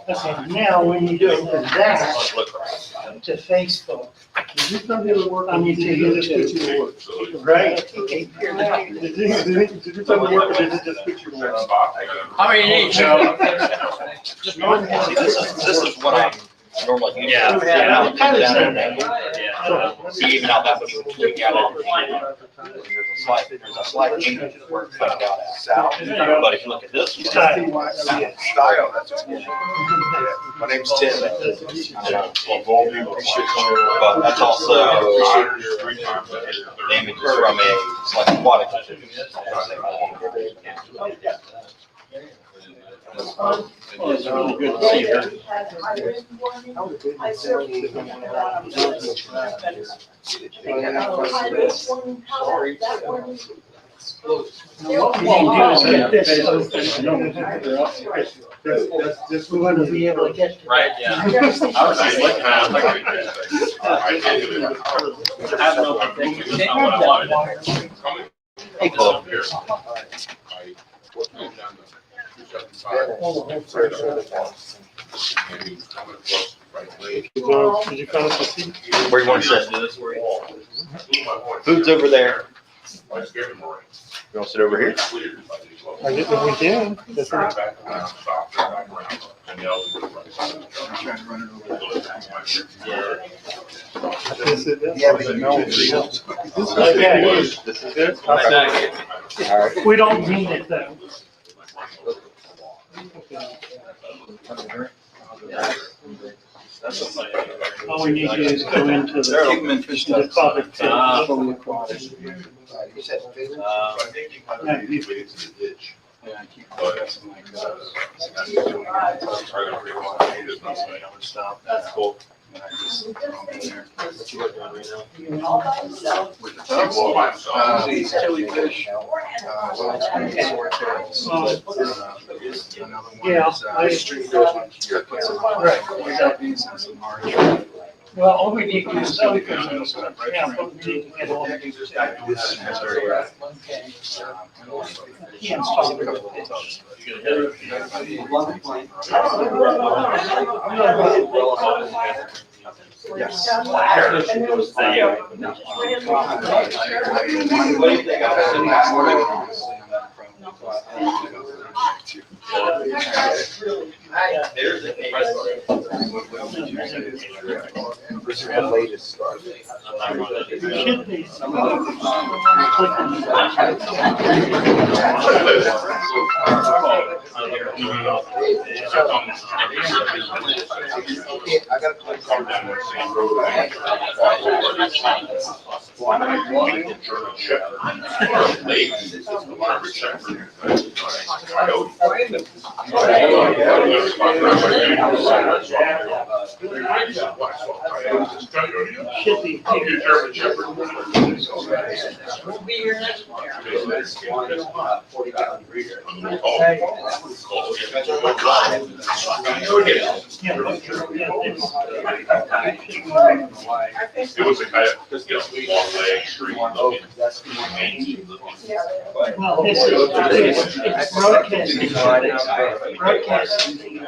Okay, now when you do that to Facebook, I need to use it, right? Did you tell me work or did it just put you to work? How many you need, Joe? This is what I'm normally using. Yeah. Kind of same thing. See, even out that much tweak out of there's a slight image where it's cut out at south. But if you look at this one. Style, that's what. My name's Tim. But that's also the images from a like aquatic. Well, it's really good to see her. I certainly think about What we can do is get this open. We want to be able to get. Right, yeah. I was just looking at it, I have no thinking, it's not what I wanted. Hey, Paul. Did you find us a seat? Where you want to sit? Food's over there. You want to sit over here? I guess if we can. That's right. Yeah, but This is good. All right. we don't mean it though. All we need to do is go into the public. That's cool. Jellyfish. Yeah, well, all we need to do is jellyfish. Yeah, but we need to get all of these. Can't stop it. Yes. Should be. I got to calm down. Should be. We'll be here next month. It was a kind of, long leg street. Well, this is, it's broadcasting. Broadcasting.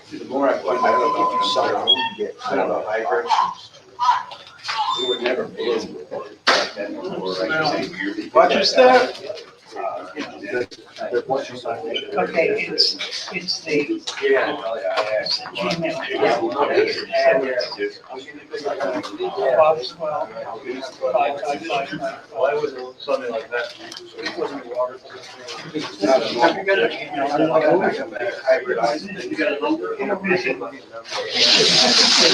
The more I put, I don't know if you saw it, you get, I don't know, vibrations. We would never be able to like that before. Watch your step. Okay, it's the Gmail. Bob's 12, 5555. Something like that.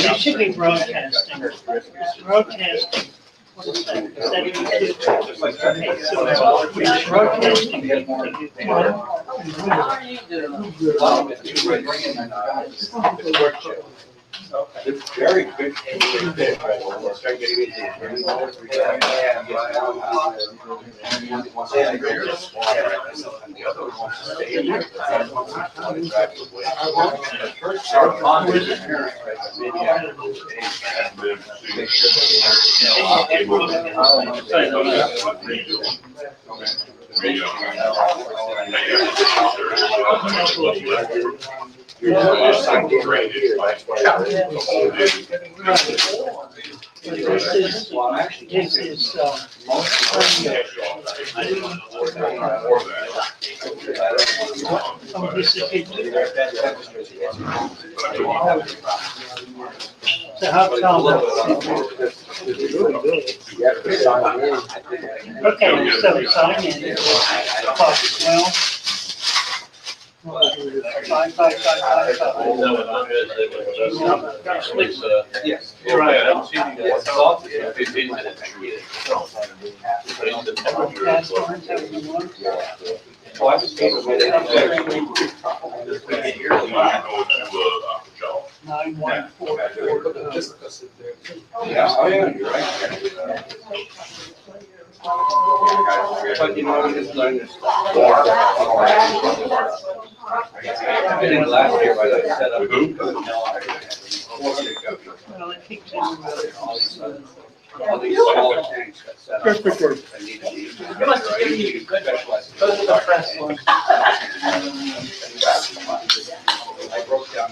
It should be broadcasting. Broadcasting. What is that? Is that okay, so it's broadcasting. It's very good. This is, oh, this is it. So how come? Okay, so sign in. Cost 12. 5. Yes. Joe. 9144. Yeah, oh yeah, you're right. But you know, it's like this. I did last year, but I set up. Well, it keeps it. All these small tanks got set up. Perfect. I need to be- You must have given me good Specialized. Those are the press ones. I broke down.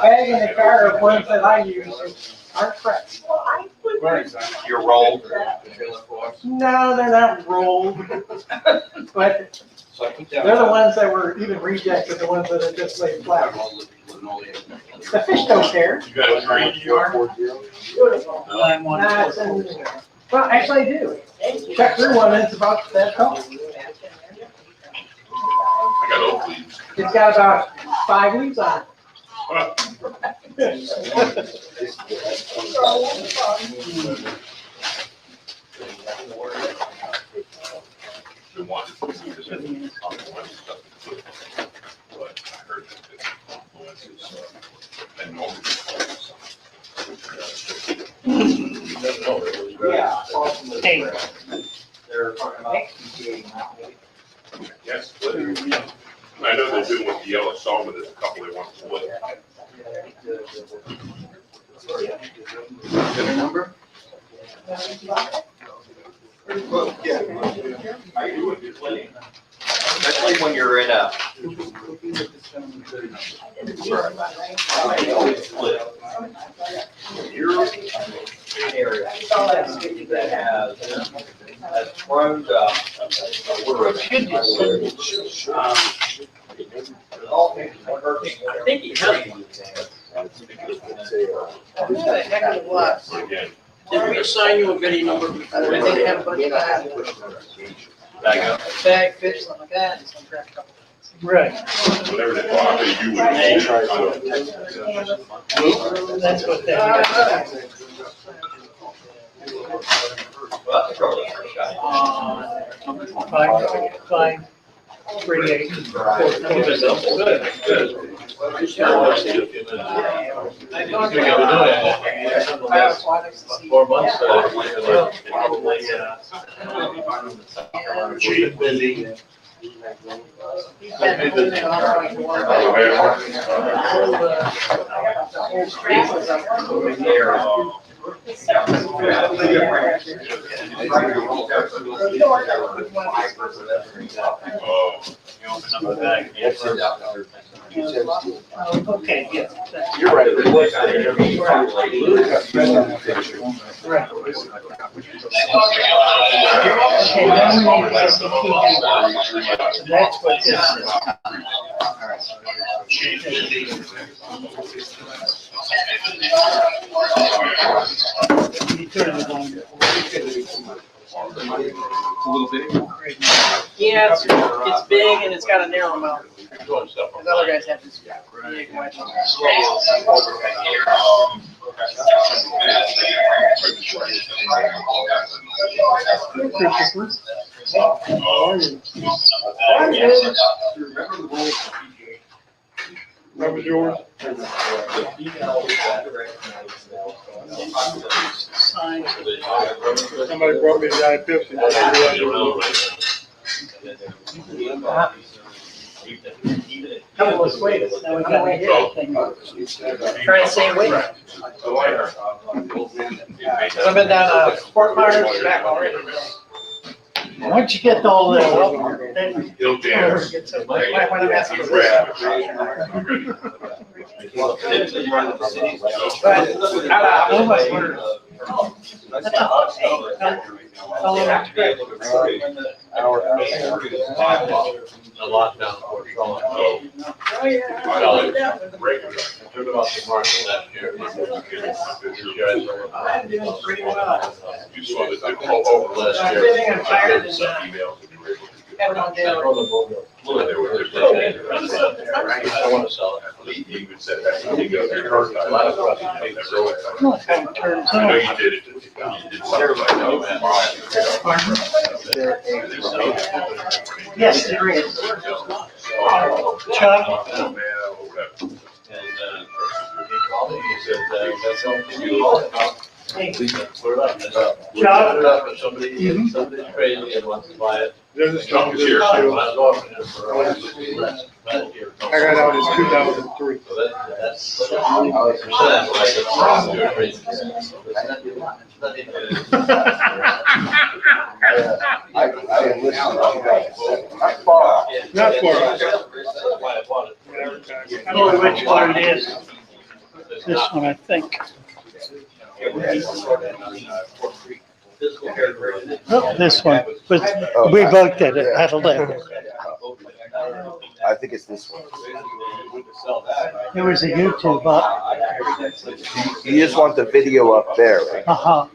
Bag in the car of ones that I use aren't fresh. Your roll. No, they're not rolled. But So I put down. they're the ones that were even rejected, the ones that are just laid flat. The fish don't care. You got a green? Beautiful. Nah, it's in- Well, actually I do. Check through one, and it's about that tall. I got oak leaves. It's got about 5 leaves on They wanted to see this. But I heard that it influences, and normally. Hey, Yes, but I know they're doing with the yellow stone, but there's a couple they want to split. Number? Especially when you're in a. Area that has prone to. I think he has one. Again, Did we assign you a video number before? I think they have a bunch of bag fish, something like that, and some crap couple. right, whatever they bought, they do. that's what that is. Five, 38. Okay, yeah. You're right. Right. Okay, then we need to get the key. That's what this is. You turn it on. A little bit. Yeah, it's big and it's got a narrow mouth. Because other guys have this big wedge. That was yours? Signs. Somebody brought me the I-50. Couple of sways. Now we gotta get everything. Trying to stay awake. I've been down Fort Myers back already today. Once you get all that, then He'll dance. When I'm asking for that's a hot day. How long it's been? A lockdown for Sean. So, regular. Took about the market last year. I'm doing pretty well. You saw that they all over Last I'm year. sitting on fire than some emails that you were able to get. having on I daily. throw the boat. They were just- I want to sell it. He even said that. He goes, "Your first time." A lot of trucks, big silver. Look how it turns I know out. you did it. You did something like that. Yes, there is. Chuck, Oh, man, oh, that- And, he called me, he said, that's all you. hey, Put it up. We John? put it up, and somebody's crazy and wants to buy it. There's a stone It's there here. When I too. was offering it for last year. I got out in 2003. So that's percent, like it's wrong, you're crazy. I enlisted, not far. Not far. That's why I bought it. I don't know which one it is. This one, I think. Oh, this one, but we looked at it, had a look. I think it's this one. There was a YouTube up. You just want the video up there, right? Uh-huh.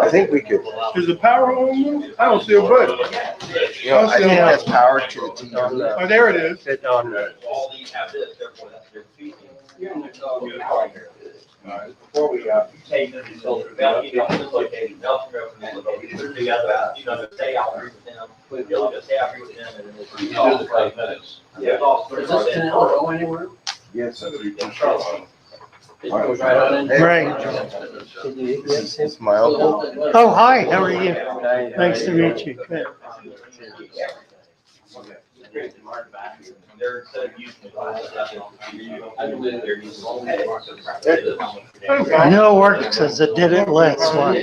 I think we could, Is the power on? I don't see a button. you know, I think that's power to the TV. Oh, there it is. Before we go. You do the 5 minutes. Does this canal go anywhere? Yes. Right. It's my uncle. Oh, hi, how are you? Nice to meet you. Good. I know it worked because it did it last one.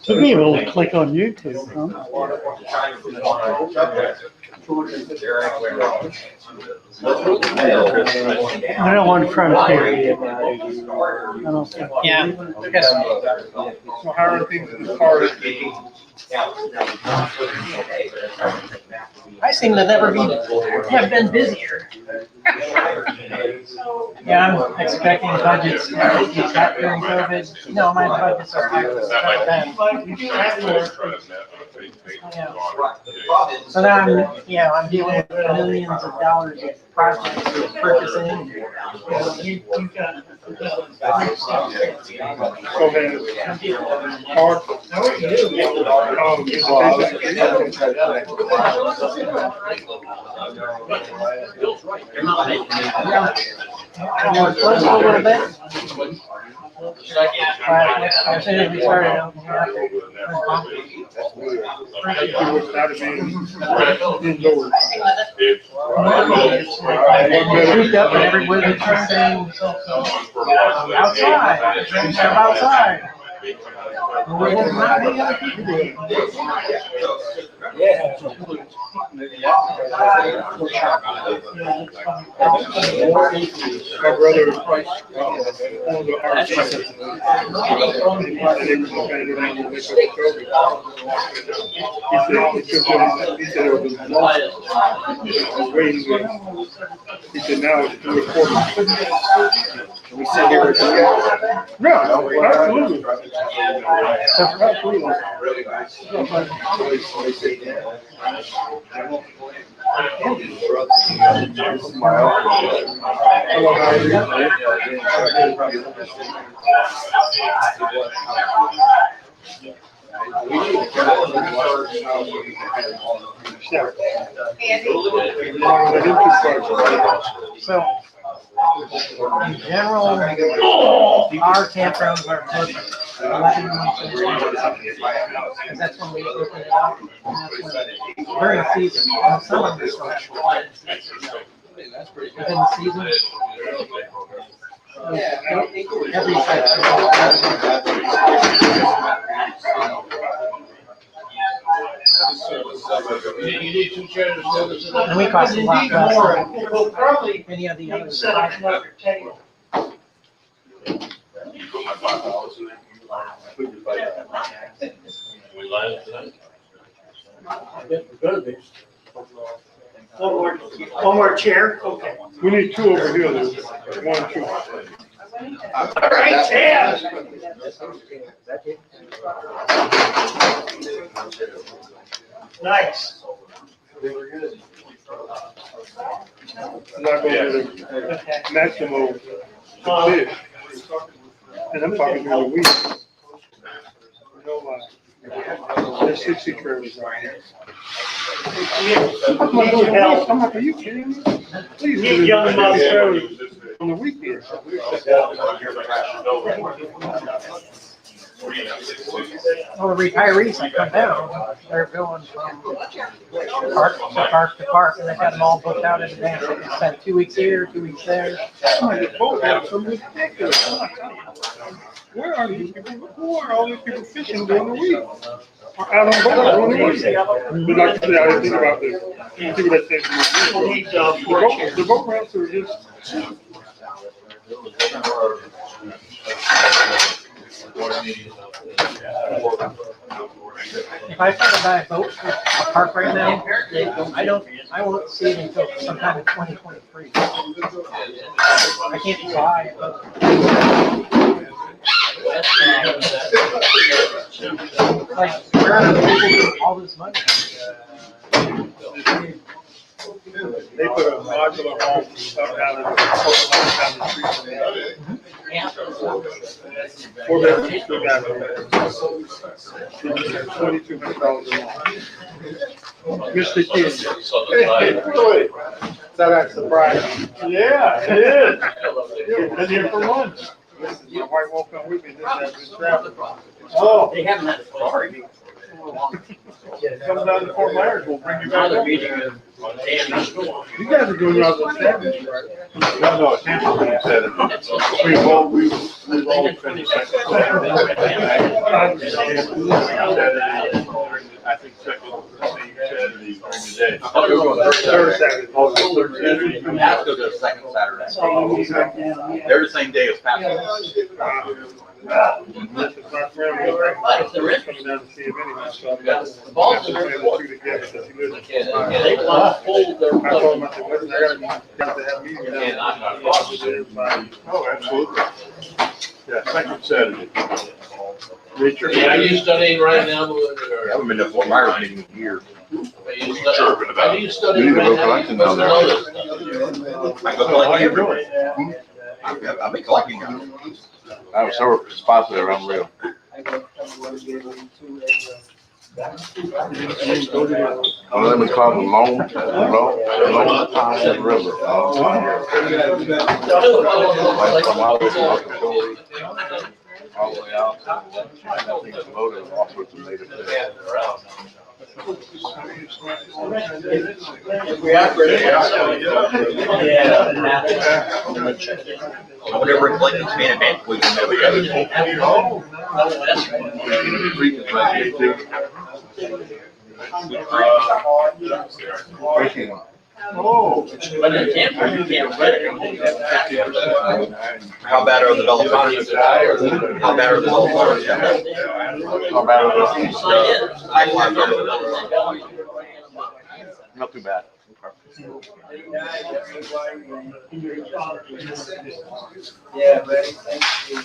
You'd be able to click on YouTube, huh? I don't want front of here. I don't think. Yeah, I guess. So how are things in the car? I seem to never have been busier. Yeah, I'm expecting budgets to get cut during COVID. No, my budgets are higher than So now I'm dealing with millions of dollars of projects of purchasing. You got Go ahead. Car. I want to close a little bit. As soon as we started opening up. Indoors. Cooped up and everywhere we turn saying, outside, step outside. We're not the other people. My brother owned a art center. He said it was a long waiting list. He said now it's 2 quarters. Can we sit here with you? No, absolutely. Really nice. So, in general, our campgrounds are booked 11 months in advance. Because that's when we open it up. And that's when, during the season, some of them still have quiet season. Within the season, every section. You need two chairs. And we cost a lot less We'll probably than any of the other set up another table. Put my $5 in there. We live tonight? One more chair, okay. We need two over here, though. 1, 2. All right, Ted. Nice. Not going to the Maximo fish. And I'm talking during the week. No lie. There's 60 trailers out here. I'm like, are you kidding me? Please Need young do mothers. trailers on the weekend. Well, the retirees that come down, they're going from park to park to park, and they've got them all booked out in advance. They can spend 2 weeks here, 2 weeks there. The boat ramps are ridiculous. Where are these people? Who are all these people fishing during the week? Or out on boat during the week? But like I said, I didn't think about this. People that think We'll need four chairs. the boat ramps are just. If I try to buy a boat for a park right now, I won't see it until sometime in 2023. I can't buy a boat. Like, where are the people getting all this money? They put a modular home up down the street from there. 4 bedrooms, 2 bathrooms. $2,200 a month. Mr. King. That's a surprise. Yeah, it is. Been here for lunch. My wife won't come with me. This has been traveling. Oh. They haven't had a story. Come down to Fort Myers, we'll bring you back. Another up. meeting of Danny School. You guys are doing your own establishment, right? No, it's Tampa, you said it. We've all finished. I think second, Saturday during the day. Third Saturday. Oh, third Saturday. Pasco does second Saturday. They're the same day as Pasco. If they're interested, Coming down to see him anyway, so I've the got. balls are Put there. the two together, because he lives in- They want to hold their. I told him, I said, listen, I gotta have meetings down. Oh, absolutely. Yeah, second Saturday. Richard. Yeah, are you studying right now? I haven't been to Fort Myers meeting in years. Are you studying right now? collecting down there. I go collect every day. I've been collecting them. I have several spots that are unreal. One of them is called the Long Pine River. Like from out of the shore, all the way out. I think it's loaded with all sorts of native fish. I would ever bring Clayton's man and Van Cleveland there together. Oh. But in Tampa, you can't rent it. How bad are the Velocons? How bad are the Velocons? How bad are You sign in. Not too bad. Yeah, ready, thank you.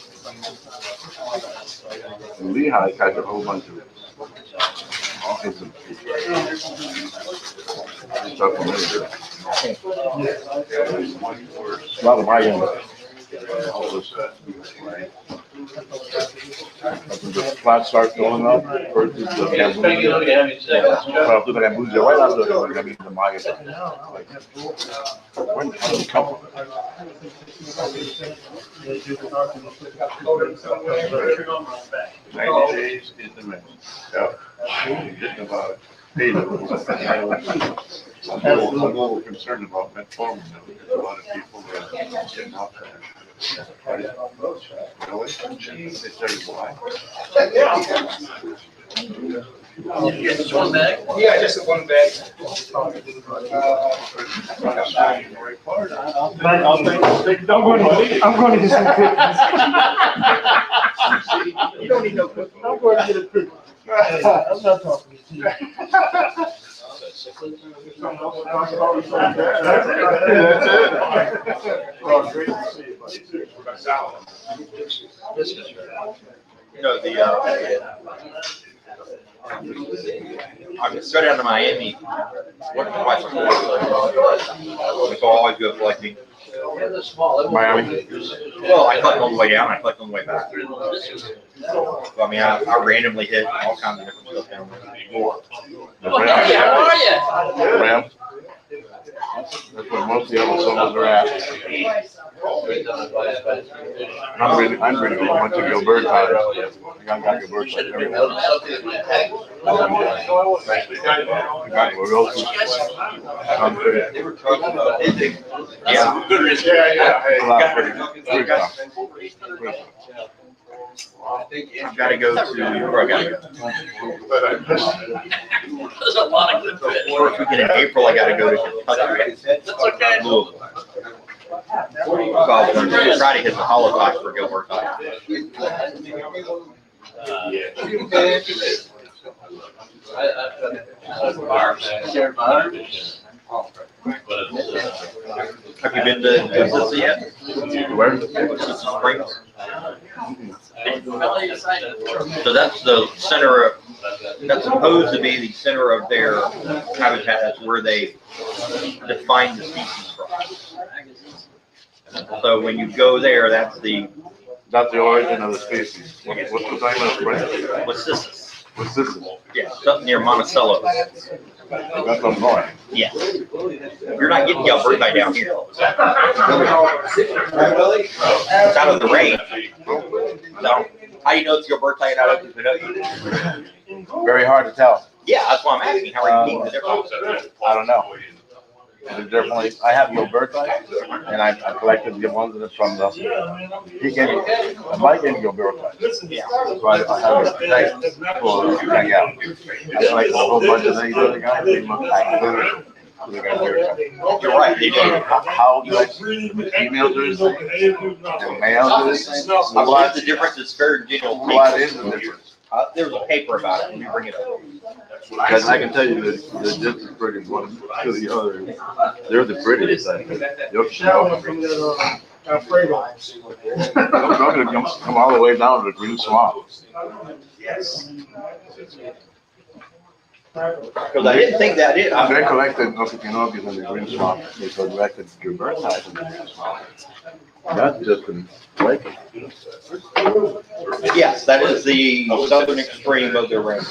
In Lehigh, catch a whole bunch of A lot of my end. When the plant starts going up, first is the bamboo. Well, do the bamboo, the right out of the Maya. When did it come from? 90 days in the rain. Yeah. Just about 8 of them. I'm a little concerned about metformin though, because a lot of people are getting off that. Really? They tell you why? Just one bag? Yeah, just one bag. I'm going to get some cookies. You don't need no cookies. I'm going to get a cookie. I'm not talking to you. You know, I go down to Miami once or twice a quarter. So I always go collecting. Miami. Well, I collect on the way down, I collect on the way back. So, I mean, I randomly hit all kinds of different stuff down there. How are you? Ram. That's where most of the other summers are at. I'm ready to go a bunch of Gilbert tires. I got Gilbert tires everywhere. I got Gilbert. Yeah. I've got to go to where I got to go. There's a lot of good fish. First weekend in April, I got to go to Kentucky. That's okay. Louisville. So I was going to try to hit the Holocaust for Gilbert. Have you been to Venice yet? Where? Springs. So that's the center of, that's supposed to be the center of their habitat. That's where they define the species from. So when you go there, that's the origin of the species. What's the name of the spring? what's this? What's this? Yeah, something near Monticello. That's up north. Yes. You're not getting Gilberti down here. It's out of the range. No. How do you know it's Gilberti and not open Pinocchio? Very hard to tell. Yeah, that's why I'm asking. How are you keeping the difference? I don't know. There's definitely, I have Gilberti, and I collected the ones that are from the, Mike gave me Gilberti. Yeah. So I have a protect for hang out. I collected a whole bunch of these other guys, they look like good. So they got Gilberti. You're right, they do. How the females are the same, the males are the same. I believe the difference is very general. What is the difference? There was a paper about it. Let me bring it up. Because I can tell you that the difference pretty one to the other. They're the prettiest, I think. You'll Alfredo. come all the way down to the Green Swamp. Because I didn't think that did. They collected Okefenokee in the Green Swamp. They collected Gilberti in the Green Swamp. That's just in Lake. Yes, that is the southern extreme of their range.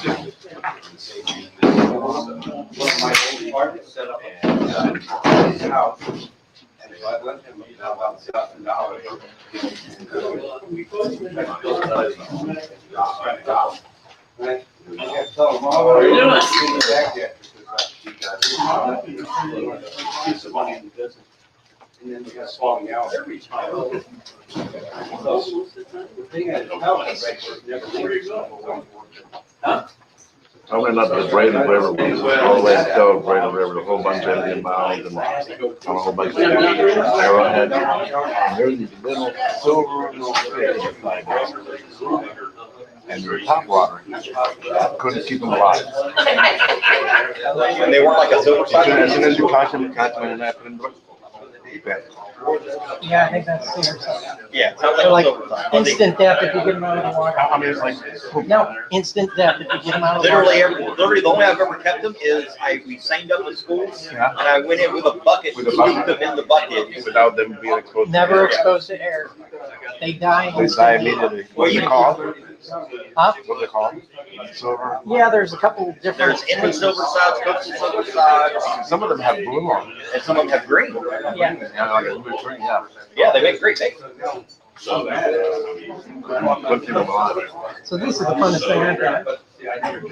And then we got swallowing out every time. I went up to Braden River, all the way to Braden River, a whole bunch of Indian mounds and a whole bunch of arrowhead. And there's these little silver little fish like this. And they're top water. Couldn't keep them alive. And they weren't like a silver As soon as you catch them and that, they Yeah, I think that's serious. Yeah, sounds They're like like silver time. instant death if you get them out of the water. I mean, it's like, No, instant death if you get them out of the water. Literally, the only way I've ever kept them is we signed up with schools, Yeah. and I went in with a bucket to keep them in the bucket. without them being exposed. to Never air. exposed to air. They die. They die immediately. What's it called? Huh? What's it called? Silver. Yeah, there's a couple different. There's inland silver sides, coastal silver sides, Some of them have blue on them. and some of them have green. Yeah. Yeah, like a blue green, yeah. Yeah, they make great bait. Flip them on. So this is the funnest thing I've got.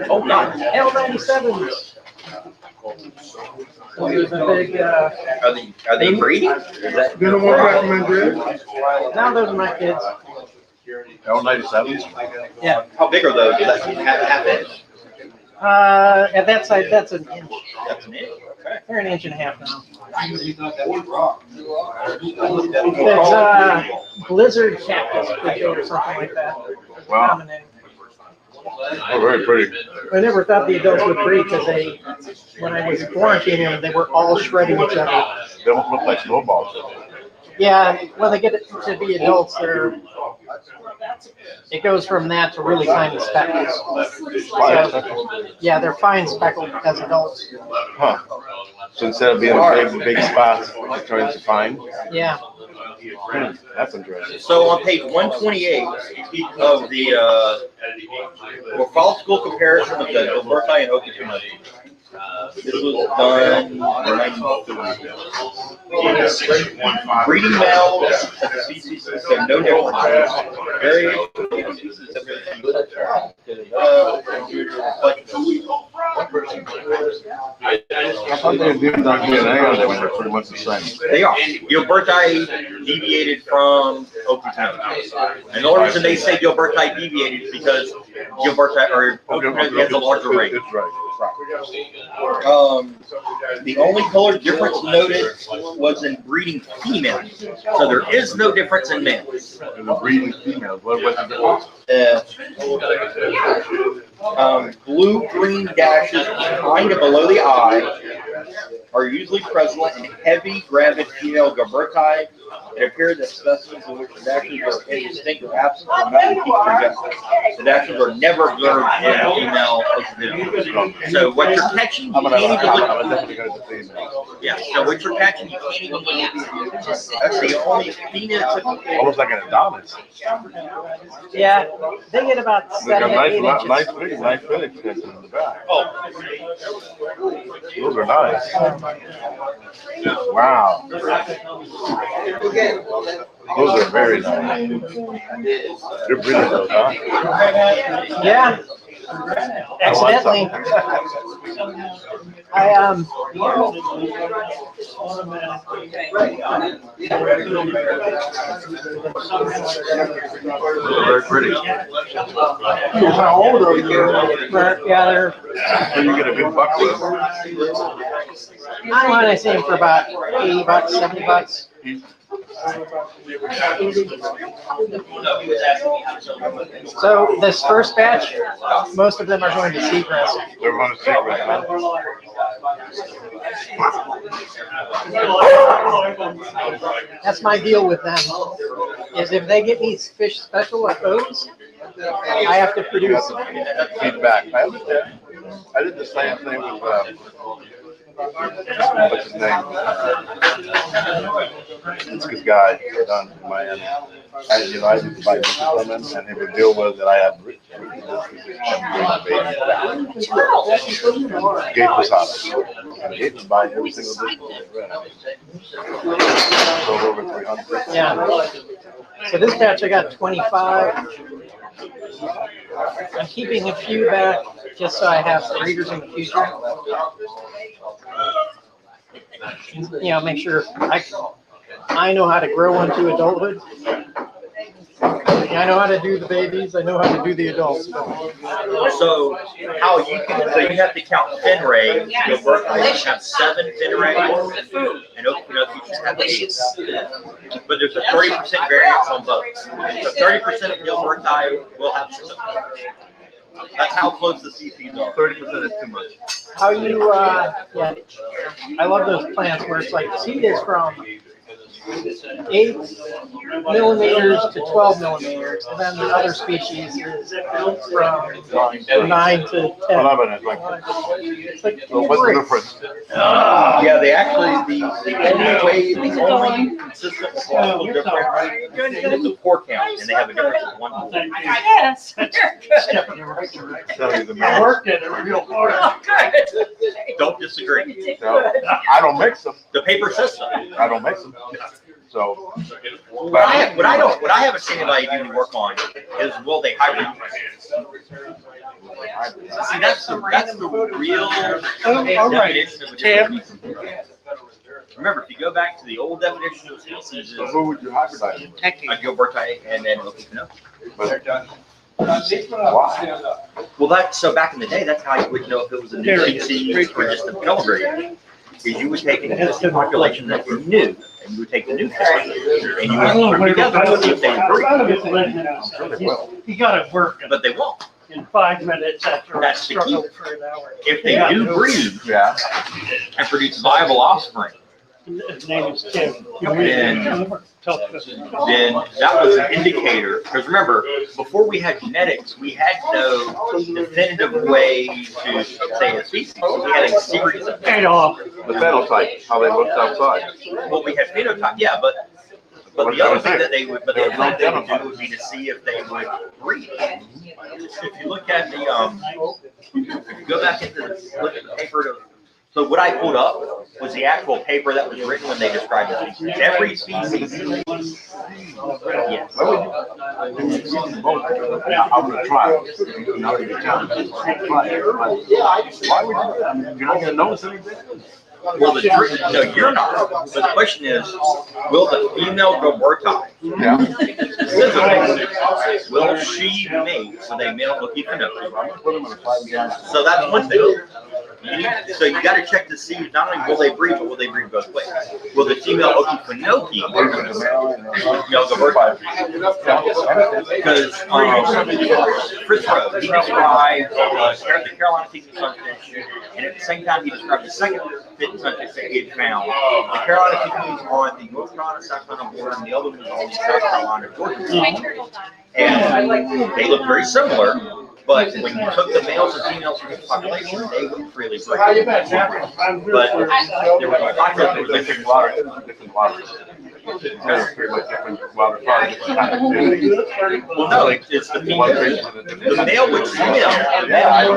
Oh, God. L97s. Those are the big, Are they breeding? Is that? Then the one back from Andrea. now those are my kids. L97s? Yeah. How big are those? Is that half inch? At that side, that's an inch. That's an inch. Okay. They're an inch and a half now. It's blizzard cactus or something like that. Wow. Common name. Oh, very pretty. I never thought the adults would breed because when I was quarantining them, they were all shredding each other. They almost look like snowballs. Yeah, and when they get to be adults, it goes from that to really tiny speckles. So, yeah, they're fine speckled as adults. Huh. So instead of being big spots, it turns to fine. Yeah. That's interesting. So on page 128 of the morphological comparison of the Gilberti and Okeechobee, this was done breeding males of the species have no difference. Variation of the species have I thought they did not DNA on them when they're pretty much the same. They are. Gilberti deviated from Okeechobee. And the only reason they say Gilberti deviated is because Gilberti or Okeechobee has a larger range. That's right. The only color difference noted was in breeding females. So there is no difference in males. And the breeding females, what was the difference? Blue-green dashes behind and below the eye are usually prevalent in heavy, gravid female Gilberti. It appears that specimens in which the dashes are indistinct or absent from mountain peak projections. The dashes are never observed in female Okeechobee. So what you're catching, you can't even look I'm definitely going to see them. Yeah, so what you're catching, you can't even look at. That's the only female. Almost like an Adonis. Yeah, they get about Like a 7 to 8 inches. nice fit extension in the back. Oh, Those are nice. Wow. Those are very nice. They're breeding those, huh? Yeah. Accidentally. They're very pretty. How old are you? Yeah, they're, So you get a good buck with them. I want to see them for about $80, $70. So this first batch, most of them are going to seagrass. They're on a secret, huh? That's my deal with them, is if they get me fish special like those, I have to produce. Feedback. I did the same thing with, what's his name? It's this guy down in Miami. And, you know, I used to buy this from him, and the deal was that I had written this Gate was hot. And Gate was buying every single dish. Sold over 300. Yeah. So this batch I got 25. I'm keeping a few back just so I have breeders in the future. You know, make sure I know how to grow one to adulthood. I know how to do the babies. I know how to do the adults. so you have to count fin rays. Gilberti have 7 fin rays, and Okeechobee just have 8. But there's a 30% variance on both. So 30% of Gilberti will have 6. That's how close the CCs are. 30% is too much. How you, yeah, I love those plants where it's like seed is from 8 millimeters to 12 millimeters, and then the other species is from 9 to 10. 11 is like, It's like, so what's the difference? Yeah, they actually, the only consistent possible difference is the pore count, and they have a difference of 1 pore. Yes. Tell you the I man. worked at it real hard. Don't disagree. So, I don't mix them. The paper system. I don't mix them. So, What I haven't seen anybody do any work on is will they hybridize? See, that's the real All right. definition of a Tim. different species. Remember, if you go back to the old definition of a species, so who would you hybridize? a Gilberti and then Okefenokee. But why? Well, so back in the day, that's how you would know if it was a new species or just a celebrated. Is you would take an existing population that you knew, and you would take the new fish, and you would put them together and see if they agree. You gotta work it But they won't. in 5 minutes after I That's the key. struggled for an hour. If they do breed Yeah. and produce viable offspring, His name is Tim. then that was an indicator. Because remember, before we had genetics, we had no definitive way to say a species. We had a series of Paid off. The phenotype, how they looked outside. well, we had phenotype, yeah, but the other thing that they would, but the other thing they would do would be to see if they would breed. If you look at the, if you go back into look at the paper so what I pulled up was the actual paper that was written when they described the species. Every species. Yes. I'm gonna try. Now that you're telling me. Why would you do that? I mean, you're not gonna notice anything? Well, no, you're not. But the question is, will the female Gilberti, Yeah. will she mate with a male Okefenokee? Put them in a 5-gallon. So that's one thing. So you got to check to see not only will they breed, but will they breed both ways? Will the female Okefenokee male Gilberti? Because Chris Rose, he described the Carolina Pheasant sunfish, and at the same time he described the second pheasant sunfish that he had found. The Carolina Pheasant on the North Carolina, South Carolina border, and the other one was on the South Carolina, Georgia border. And they look very similar. But when you took the males and females from the population, they would freely breed. But there was a population that was Different water, different waters. Because pretty much different water products. well, no, it's the female. The male would female.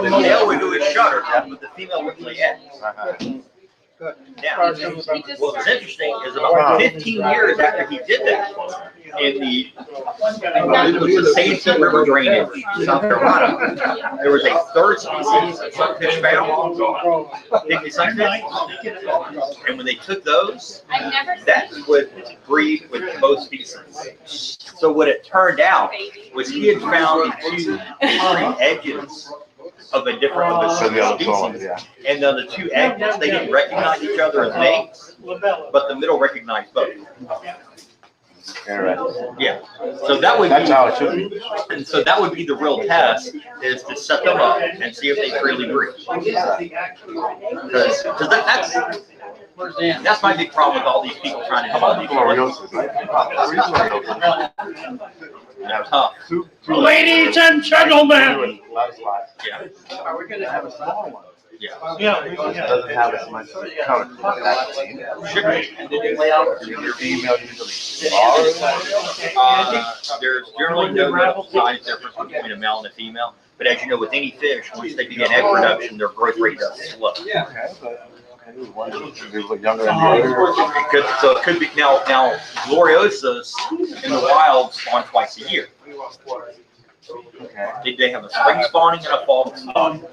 The male would do his shutter, but the female would lay eggs. Now, what's interesting is about 15 years after he did that, in the Santee River drainage, South Carolina, there was a third species of sunfish found, pygmy sunfish. And when they took those, that would breed with both species. So what it turned out was he had found two different edges of a different species. And the two edges, they didn't recognize each other as mates, but the middle recognized both. Yeah. So that would That's be, how it should be. and so that would be the real test, is to set them up and see if they freely breed. Because that's my big problem with all these people trying to How about gloriosus, right? They're tough. Ladies and gentlemen. Yeah. Are we gonna have a small one? Yeah. Yeah. Doesn't have as much color. Your female usually There's generally no size difference between a male and a female, but as you know, with any fish, once they begin egg production, their growth rate does slow. Okay, but one look younger than the other. So it could be now gloriosas in the wild spawn twice a year. Okay. They have a spring spawning and a fall spawning.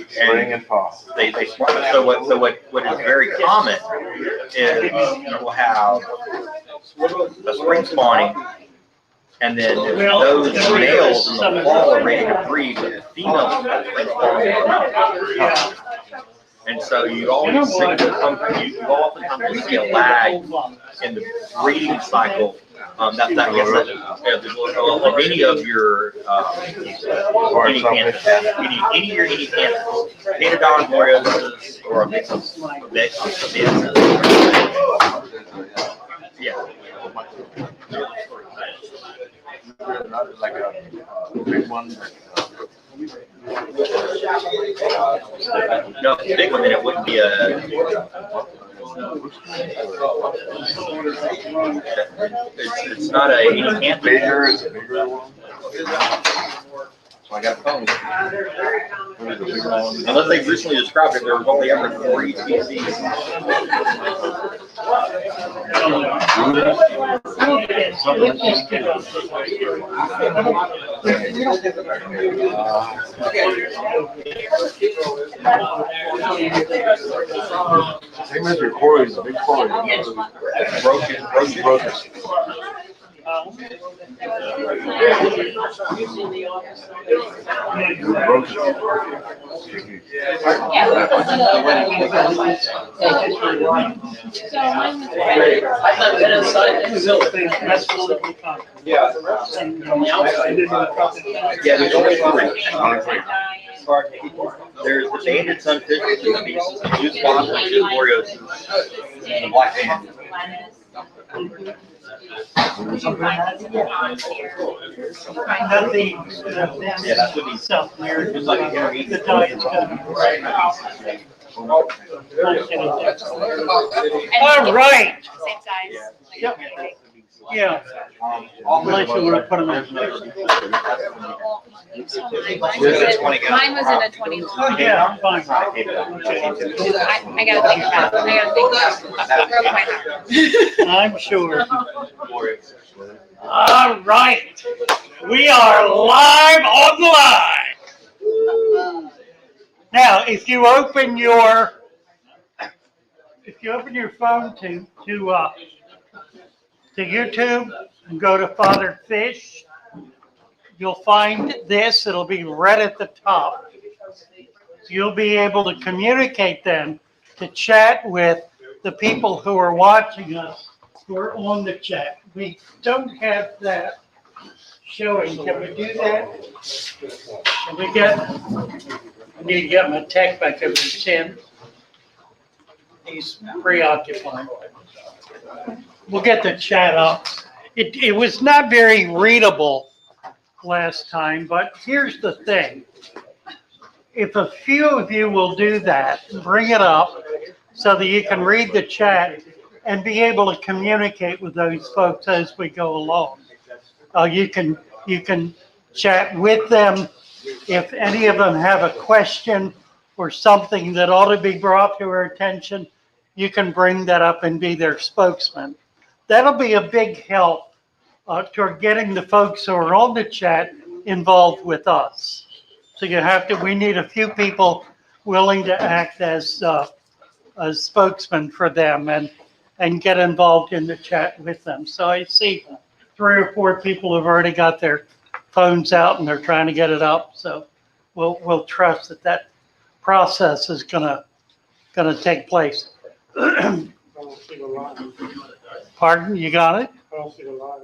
Spring and fall. They spawn. So what is very common is we'll have a spring spawning, and then if those males in the fall are ready to breed, but the females have spring spawning. And so you always see you oftentimes see a lag in the breeding cycle. That gets that many of your guinea panthers, any of your guinea panthers, Panodon gloriosus, or a mix of invasives. Yeah. Like a big one. No, if it's a big one, then it wouldn't be a. It's not a guinea panther. Bigger, it's a bigger one. So I got a phone. Unless they've recently described it, there was only ever 3 species. Same as your quarry is a big quarry. Broken. Yeah. Yeah, there's only 3. There's the banded sunfish, which is a species, the blue spot, which is gloriosus, and the black banded. Yeah, that would be South America. just like an intermediate. The diet's good. All right. Same size. Yep. Yeah. Unless you want to put them in. Well, you saw mine was in a 21. Oh, yeah, I'm fine. I gotta think about it. Broke my heart. I'm sure. All right. We are live on the line. Now, if you open your phone to YouTube and go to Father Fish, you'll find this. It'll be right at the top. So you'll be able to communicate then to chat with the people who are watching us, who are on the chat. We don't have that showing. Can we do that? Can we I need to get my tech back over to 10. He's preoccupied. We'll get the chat up. It was not very readable last time, but here's the thing. If a few of you will do that, bring it up so that you can read the chat and be able to communicate with those folks as we go along. You can chat with them. If any of them have a question or something that ought to be brought to our attention, you can bring that up and be their spokesman. That'll be a big help toward getting the folks who are on the chat involved with us. So we need a few people willing to act as spokesman for them and get involved in the chat with them. So I see 3 or 4 people have already got their phones out and they're trying to get it up. So we'll trust that process is gonna take place. Pardon? You got it? I don't see the line.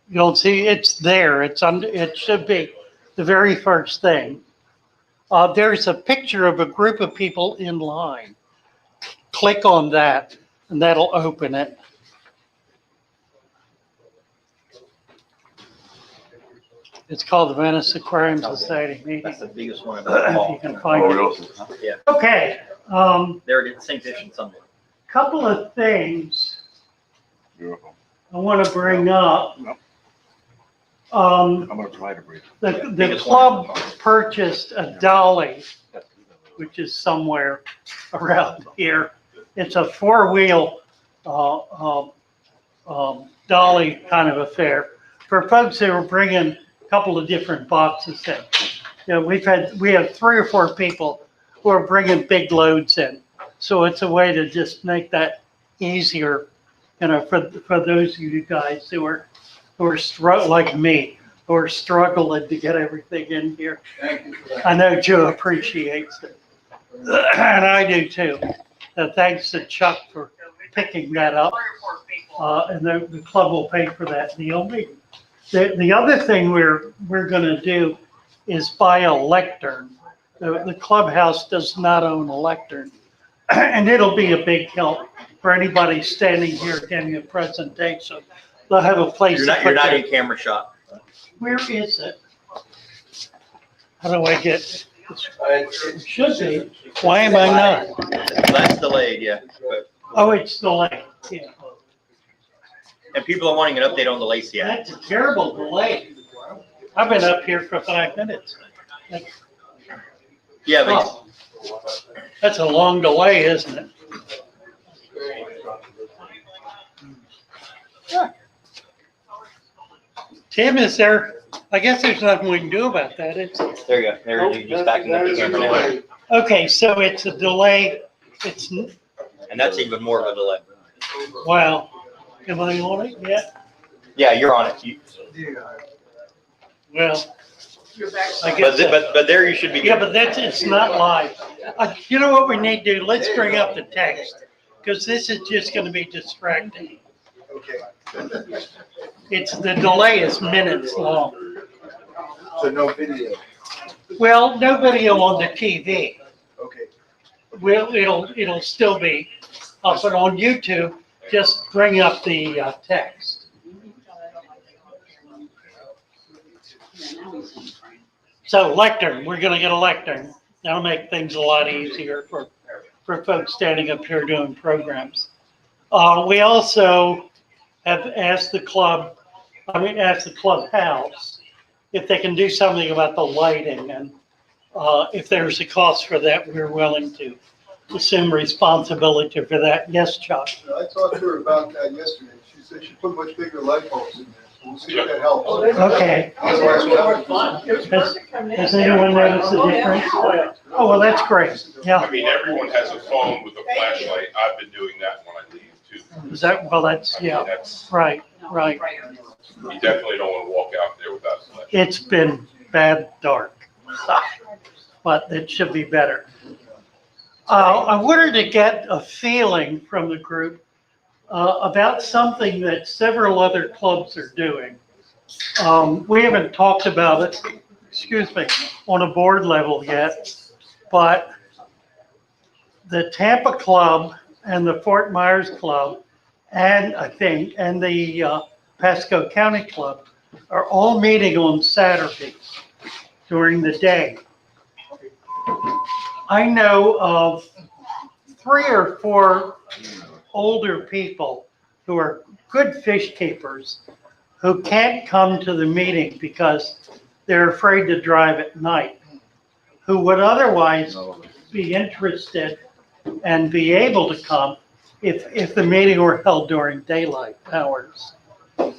You don't see it's there. It should be the very first thing. There's a picture of a group of people in line. Click on that and that'll open it. It's called the Venice Aquarium Society meeting. That's the biggest one of If you all. can find it. Yeah, Okay, they're the same fish in some way. couple of things Beautiful. I want to bring up. I'm gonna try to breathe. The club purchased a dolly, which is somewhere around here. It's a 4-wheel dolly kind of affair for folks who are bringing a couple of different boxes in. You know, we have 3 or 4 people who are bringing big loads in, so it's a way to just make that easier, you know, for those of you guys who are like me, who are struggling to get everything in here. I know Joe appreciates it. And I do too. Thanks to Chuck for picking that up. And the club will pay for that. The other thing we're gonna do is buy a lectern. The clubhouse does not own a lectern. And it'll be a big help for anybody standing here getting a presentation. They'll have a place You're to not, put you're not their- in camera shot. Where is it? How do I get? It should be. Why am I not? That's delayed, yeah. But, Oh, it's delayed. Yeah. and people are wanting an update on the Lacey Act. That's a terrible delay. I've been up here for 5 minutes. Yeah, but Oh, that's a long delay, isn't it? Yeah. Tim, is there, I guess there's nothing we can do about that. there you go. There you're just backing up the camera now. Okay, so it's a delay. It's, And that's even more of a delay. wow. Am I on it yet? Yeah, you're on it. Well, I guess. But there you should be. Yeah, but it's not live. You know what we need to do? Let's bring up the text, because this is just gonna be distracting. Okay. The delay is minutes long. So no video. Well, no video on the TV. Okay. Well, it'll still be up, but on YouTube, just bring up the text. So lectern, we're gonna get a lectern. That'll make things a lot easier for folks standing up here doing programs. We also have asked the clubhouse if they can do something about the lighting, and if there's a cost for that, we're willing to assume responsibility for that. Yes, Chuck? I talked to her about that yesterday. She said she put much bigger light bulbs in there. We'll see if that helps. Okay. Otherwise, we'll have to- Has anyone noticed the difference? Oh, well, that's great. Yeah. I mean, everyone has a phone with a flashlight. I've been doing that when I leave too. Is that, well, that's, yeah, That's, right. you definitely don't want to walk out there without a flashlight. It's been bad dark, but it should be better. I wanted to get a feeling from the group about something that several other clubs are doing. We haven't talked about it, excuse me, on a board level yet, but the Tampa Club and the Fort Myers Club and the Pasco County Club are all meeting on Saturdays during the day. I know of 3 or 4 older people who are good fish keepers who can't come to the meeting because they're afraid to drive at night, who would otherwise be interested and be able to come if the meeting were held during daylight hours.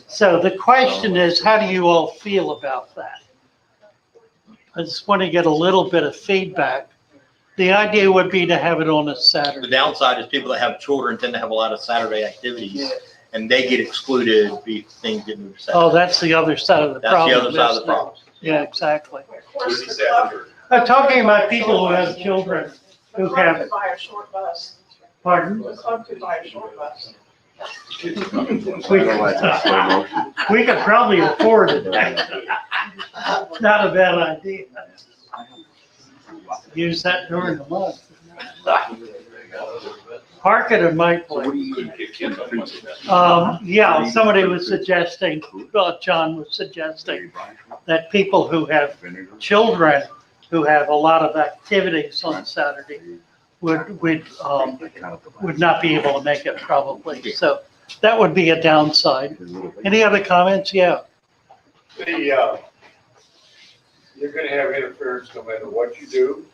So the question is, how do you all feel about that? I just want to get a little bit of feedback. The idea would be to have it on a The Saturday. downside is people that have children tend to have a lot of Saturday activities, and they get excluded if things get moved to Saturday. Oh, that's the other side of the That's the problem. other side of the isn't it? problem. Yeah, exactly. Where's the Saturday? I'm talking about people who have children who have, Buy a short bus. pardon? The club could buy a short bus. We could probably afford it. Not a bad idea. Use that during the month. Park it in my place. Couldn't get kids on Monday. Yeah, somebody was suggesting, John was suggesting that people who have children who have a lot of activities on Saturday would not be able to make it probably. So that would be a downside. Any other comments? Yeah. You're gonna have interference no matter what you do,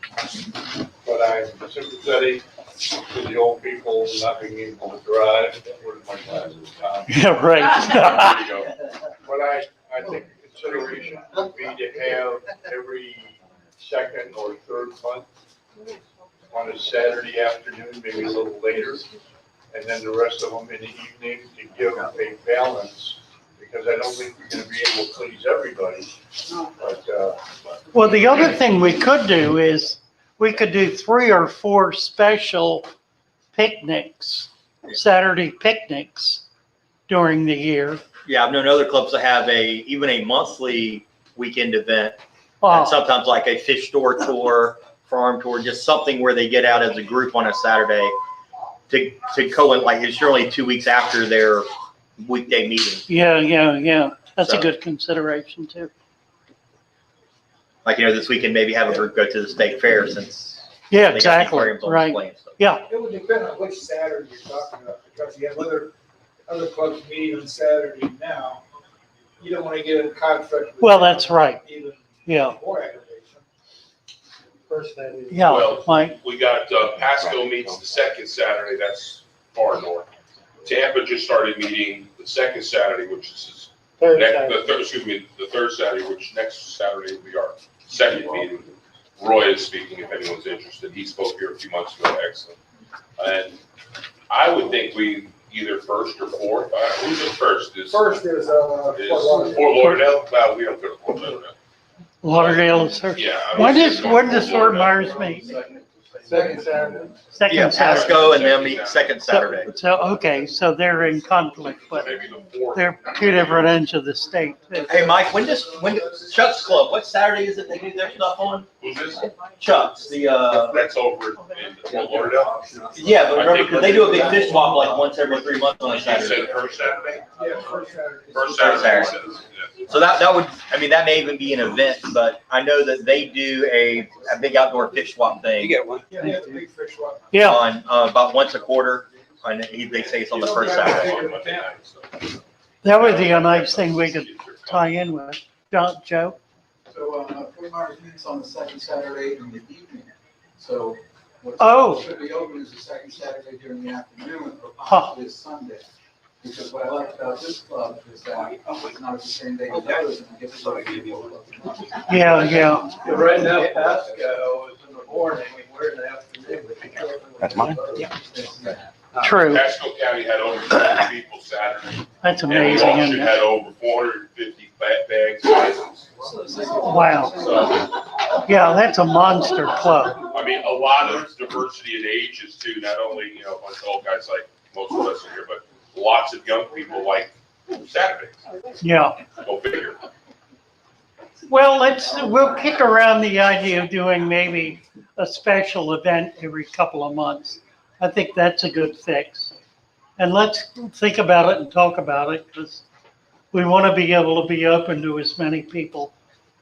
but I'm sympathetic to the old people not being able to drive. Where's my glasses? Yeah, right. There you go. But I think the consideration would be to have every second or third month on a Saturday afternoon, maybe a little later, and then the rest of them in the evening to give a balance, because I don't think we're gonna be able to please everybody, but, Well, the other thing we could do is we could do 3 or 4 special picnics, Saturday picnics during the year. Yeah, I've known other clubs that have even a monthly weekend event, Wow. and sometimes like a fish store tour, farm tour, just something where they get out as a group on a Saturday to like it's surely 2 weeks after their weekday meeting. Yeah. That's a So- good consideration too. Like, this weekend, maybe have a group go to the state fair since Yeah, they got the exactly, aquariums on right. display and stuff. Yeah, It would depend on which Saturday you're talking about, because you have other clubs meeting on Saturday now. You don't want to get in conflict with. well, that's right. Even Yeah, more aggravation. First, that is. yeah, Well, Mike. We got, Pasco meets the second Saturday, that's far north. Tampa just started meeting the second Saturday, which is Third next, Saturday. the third Saturday, which next Saturday will be our second meeting. Roy is speaking, if anyone's interested. He spoke here a few months ago, excellent. And I would think we either first or fourth, who's the first? First is, Fort Lauderdale. Fort Lauderdale? Well, we don't go to Fort Lauderdale. Lauderdale is her. Yeah. I When don't does see Fort Lauderdale. Myers meet? Second Saturday. Yeah, Second Saturday. Pasco and them meet second Saturday. So, okay, so they're in conflict, but Maybe the fourth. they're 2 different ends of the state too. Hey, Mike, when Chuck's Club, what Saturday is it they do their stuff on? Who's this? Chuck's, That's over in Fort Lauderdale. yeah, but remember, because they do a big fish walk like once every 3 months on a You said Saturday. first Saturday? Yeah, first Saturday. First Saturday. So that would, that may even be an event, but I know that they do a big outdoor fish swap thing Yeah, they have the big fish one. Yeah, on, about once a quarter. And they say it's on the first Saturday. On Monday night, so. that would be a nice thing we could tie in with. Joe? So, Fort Myers meets on the second Saturday in the evening. So what Oh. should be open is the second Saturday during the afternoon or Huh. possibly Sunday. Because what I like about this club is that it's not the same day as others, and it gives somebody people. Yeah. Right now, Pasco is in the morning, we're in the afternoon. That's mine? True. Pasco County had over 200 people Saturday. That's And the amazing, auction isn't it? had over 450 bags licenses. Wow. So, Yeah, that's a monster club. I mean, a lot of diversity in ages too, not only, a bunch of old guys like most of us are here, but lots of young people like Saturdays. Yeah. Go figure. Well, we'll kick around the idea of doing maybe a special event every couple of months. I think that's a good fix. And let's think about it and talk about it, because we want to be able to be open to as many people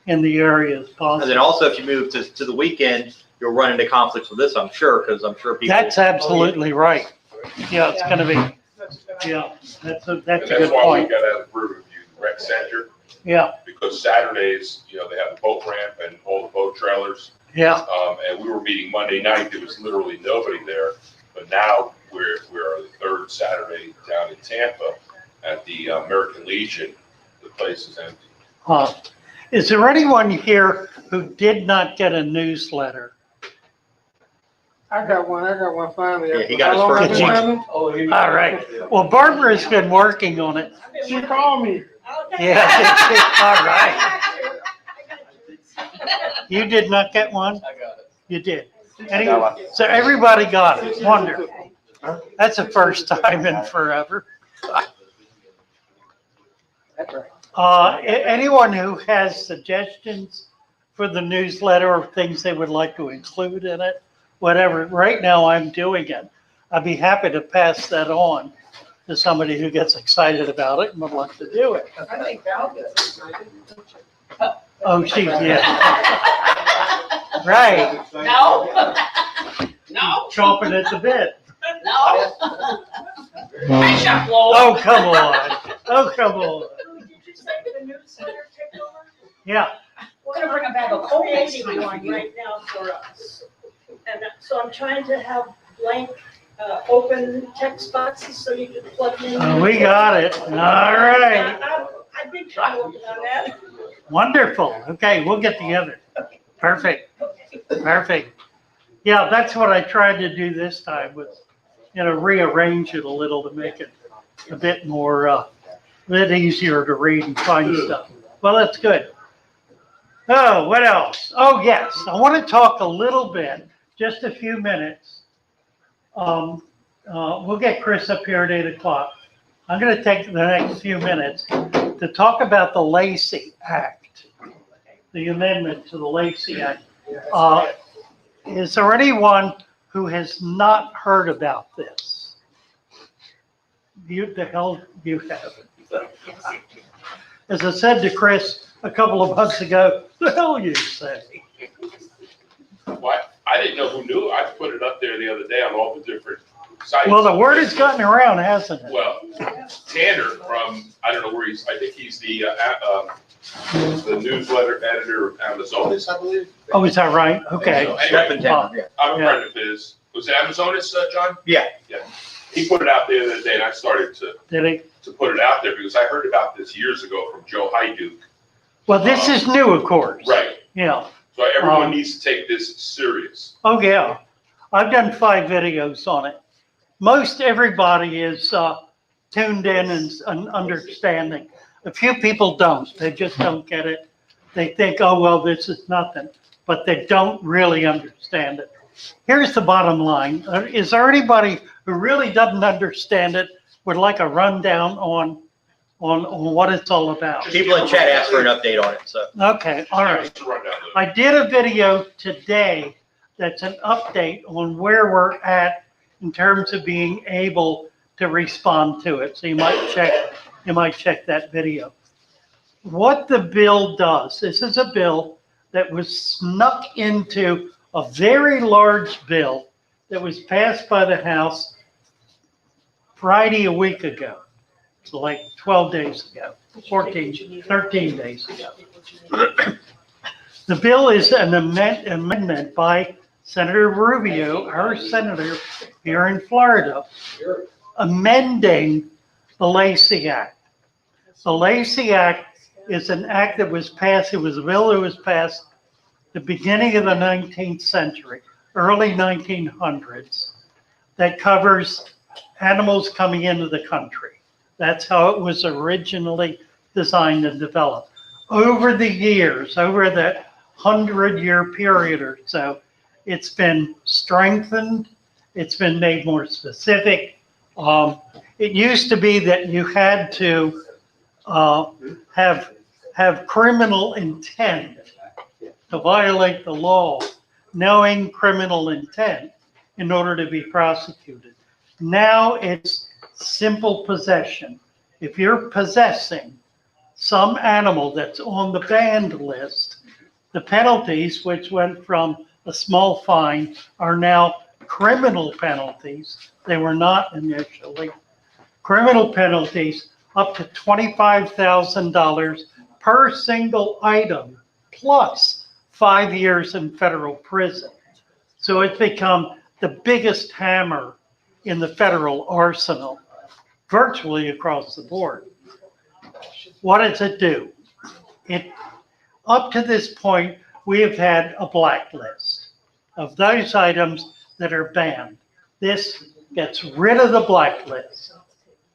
in the area as And then possible. also, if you move to the weekend, you'll run into conflicts with this, I'm sure, because I'm sure people. That's absolutely right. Yeah, it's gonna be, yeah, that's a And good that's why we point. got to have a review the rec center, Yeah, because Saturdays, they have the boat ramp and all the boat trailers. yeah, And we were meeting Monday night, there was literally nobody there. But now we're the third Saturday down in Tampa at the American Legion. The place is empty. huh. Is there anyone here who did not get a newsletter? I got one finally. Yeah, he got his How long first I've been one. having? All right. Well, Barbara's been working on it. She called me. Yeah, all right. You did not get one? I got it. You did. So everybody got it. Wonderful. That's the first time in forever. Anyone who has suggestions for the newsletter or things they would like to include in it, whatever, right now I'm doing it. I'd be happy to pass that on to somebody who gets excited about it and would like to do it. I think Val gets excited. Oh, yeah. Right. No. No, Chomping at the bit. no. I shot low. Oh, come on. Oh, come on. Did you say the news center take over? Yeah. We're gonna bring back a creating one right now for us. And so I'm trying to have blank, open text boxes so you can plug in. We got it. All right. I've been trying to work on that. Wonderful. Okay, we'll get together. Perfect. Perfect. Yeah, that's what I tried to do this time was, rearrange it a little to make it a bit more, a bit easier to read and find stuff. Well, that's good. Oh, what else? Oh, yes, I want to talk a little bit, just a few minutes. We'll get Chris up here at 8 o'clock. I'm going to take the next few minutes to talk about the Lacey Act, the amendment to the Lacey Act. Is there anyone who has not heard about this? The hell you haven't. As I said to Chris a couple of months ago, the hell you say? Well, I didn't know who knew. I put it up there the other day on all the different sites. Well, the word has gotten around, hasn't it? Well, Tanner from, I don't know where I think he's the newsletter editor of Amazonas, I believe. Oh, is that right? Okay. So anyway, Yeah. I'm a friend of his. Was it Amazonas, John? Yeah. Yeah. He put it out there the other day and I started Did he? to put it out there because I heard about this years ago from Joe Hyduke. Well, this is new, of course. Right. Yeah. So everyone needs to take this serious. Oh, yeah. I've done 5 videos on it. Most everybody is tuned in and understanding. A few people don't. They just don't get it. They think, oh, well, this is nothing. But they don't really understand it. Here's the bottom line. Is there anybody who really doesn't understand it, would like a rundown on what it's all about? People in chat asked for an update on it, so. Okay, all right. I did a video today that's an update on where we're at in terms of being able to respond to it. So you might check that video. What the bill does, this is a bill that was snuck into a very large bill that was passed by the House Friday a week ago. It's like 12 days ago, 13 days ago. The bill is an amendment by Senator Rubio, our senator here in Florida, amending the Lacey Act. The Lacey Act is an act that was passed, it was a bill that was passed the beginning of the 19th century, early 1900s, that covers animals coming into the country. That's how it was originally designed and developed. Over the years, over the 100-year period or so, it's been strengthened, it's been made more specific. It used to be that you had to have criminal intent to violate the law, knowing criminal intent in order to be prosecuted. Now it's simple possession. If you're possessing some animal that's on the banned list, the penalties, which went from a small fine, are now criminal penalties. They were not initially. Criminal penalties up to $25,000 per single item, plus 5 years in federal prison. So it's become the biggest hammer in the federal arsenal, virtually across the board. What does it do? Up to this point, we have had a blacklist of those items that are banned. This gets rid of the blacklist,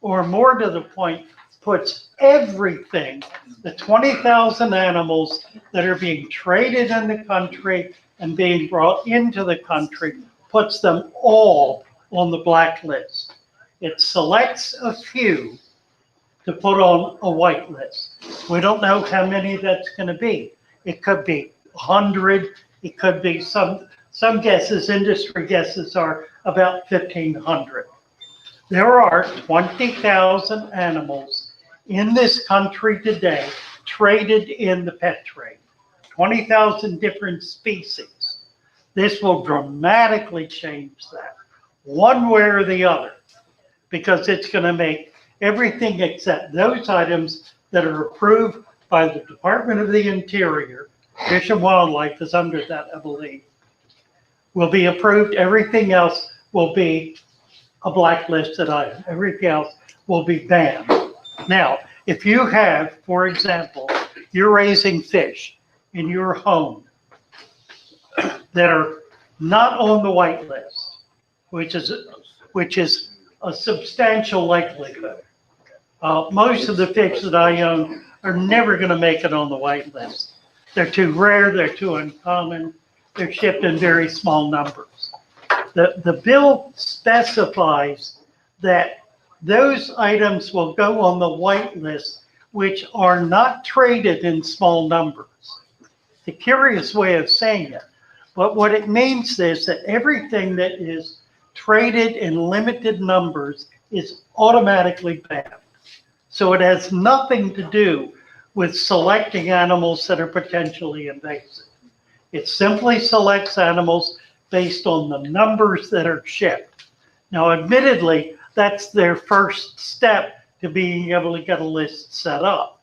or more to the point, puts everything, the 20,000 animals that are being traded in the country and being brought into the country, puts them all on the blacklist. It selects a few to put on a white list. We don't know how many that's going to be. It could be 100. It could be some guesses, industry guesses are about 1,500. There are 20,000 animals in this country today traded in the pet trade. 20,000 different species. This will dramatically change that, one way or the other, because it's going to make everything except those items that are approved by the Department of the Interior, Fish and Wildlife is under that, I believe, will be approved. Everything else will be a blacklisted item. Everything else will be banned. Now, if you have, for example, you're raising fish in your home that are not on the white list, which is a substantial likelihood. Most of the fish that I own are never going to make it on the white list. They're too rare, they're too uncommon, they're shipped in very small numbers. The bill specifies that those items will go on the white list, which are not traded in small numbers. The curious way of saying it, but what it means is that everything that is traded in limited numbers is automatically banned. So it has nothing to do with selecting animals that are potentially invasive. It simply selects animals based on the numbers that are shipped. Now, admittedly, that's their first step to being able to get a list set up.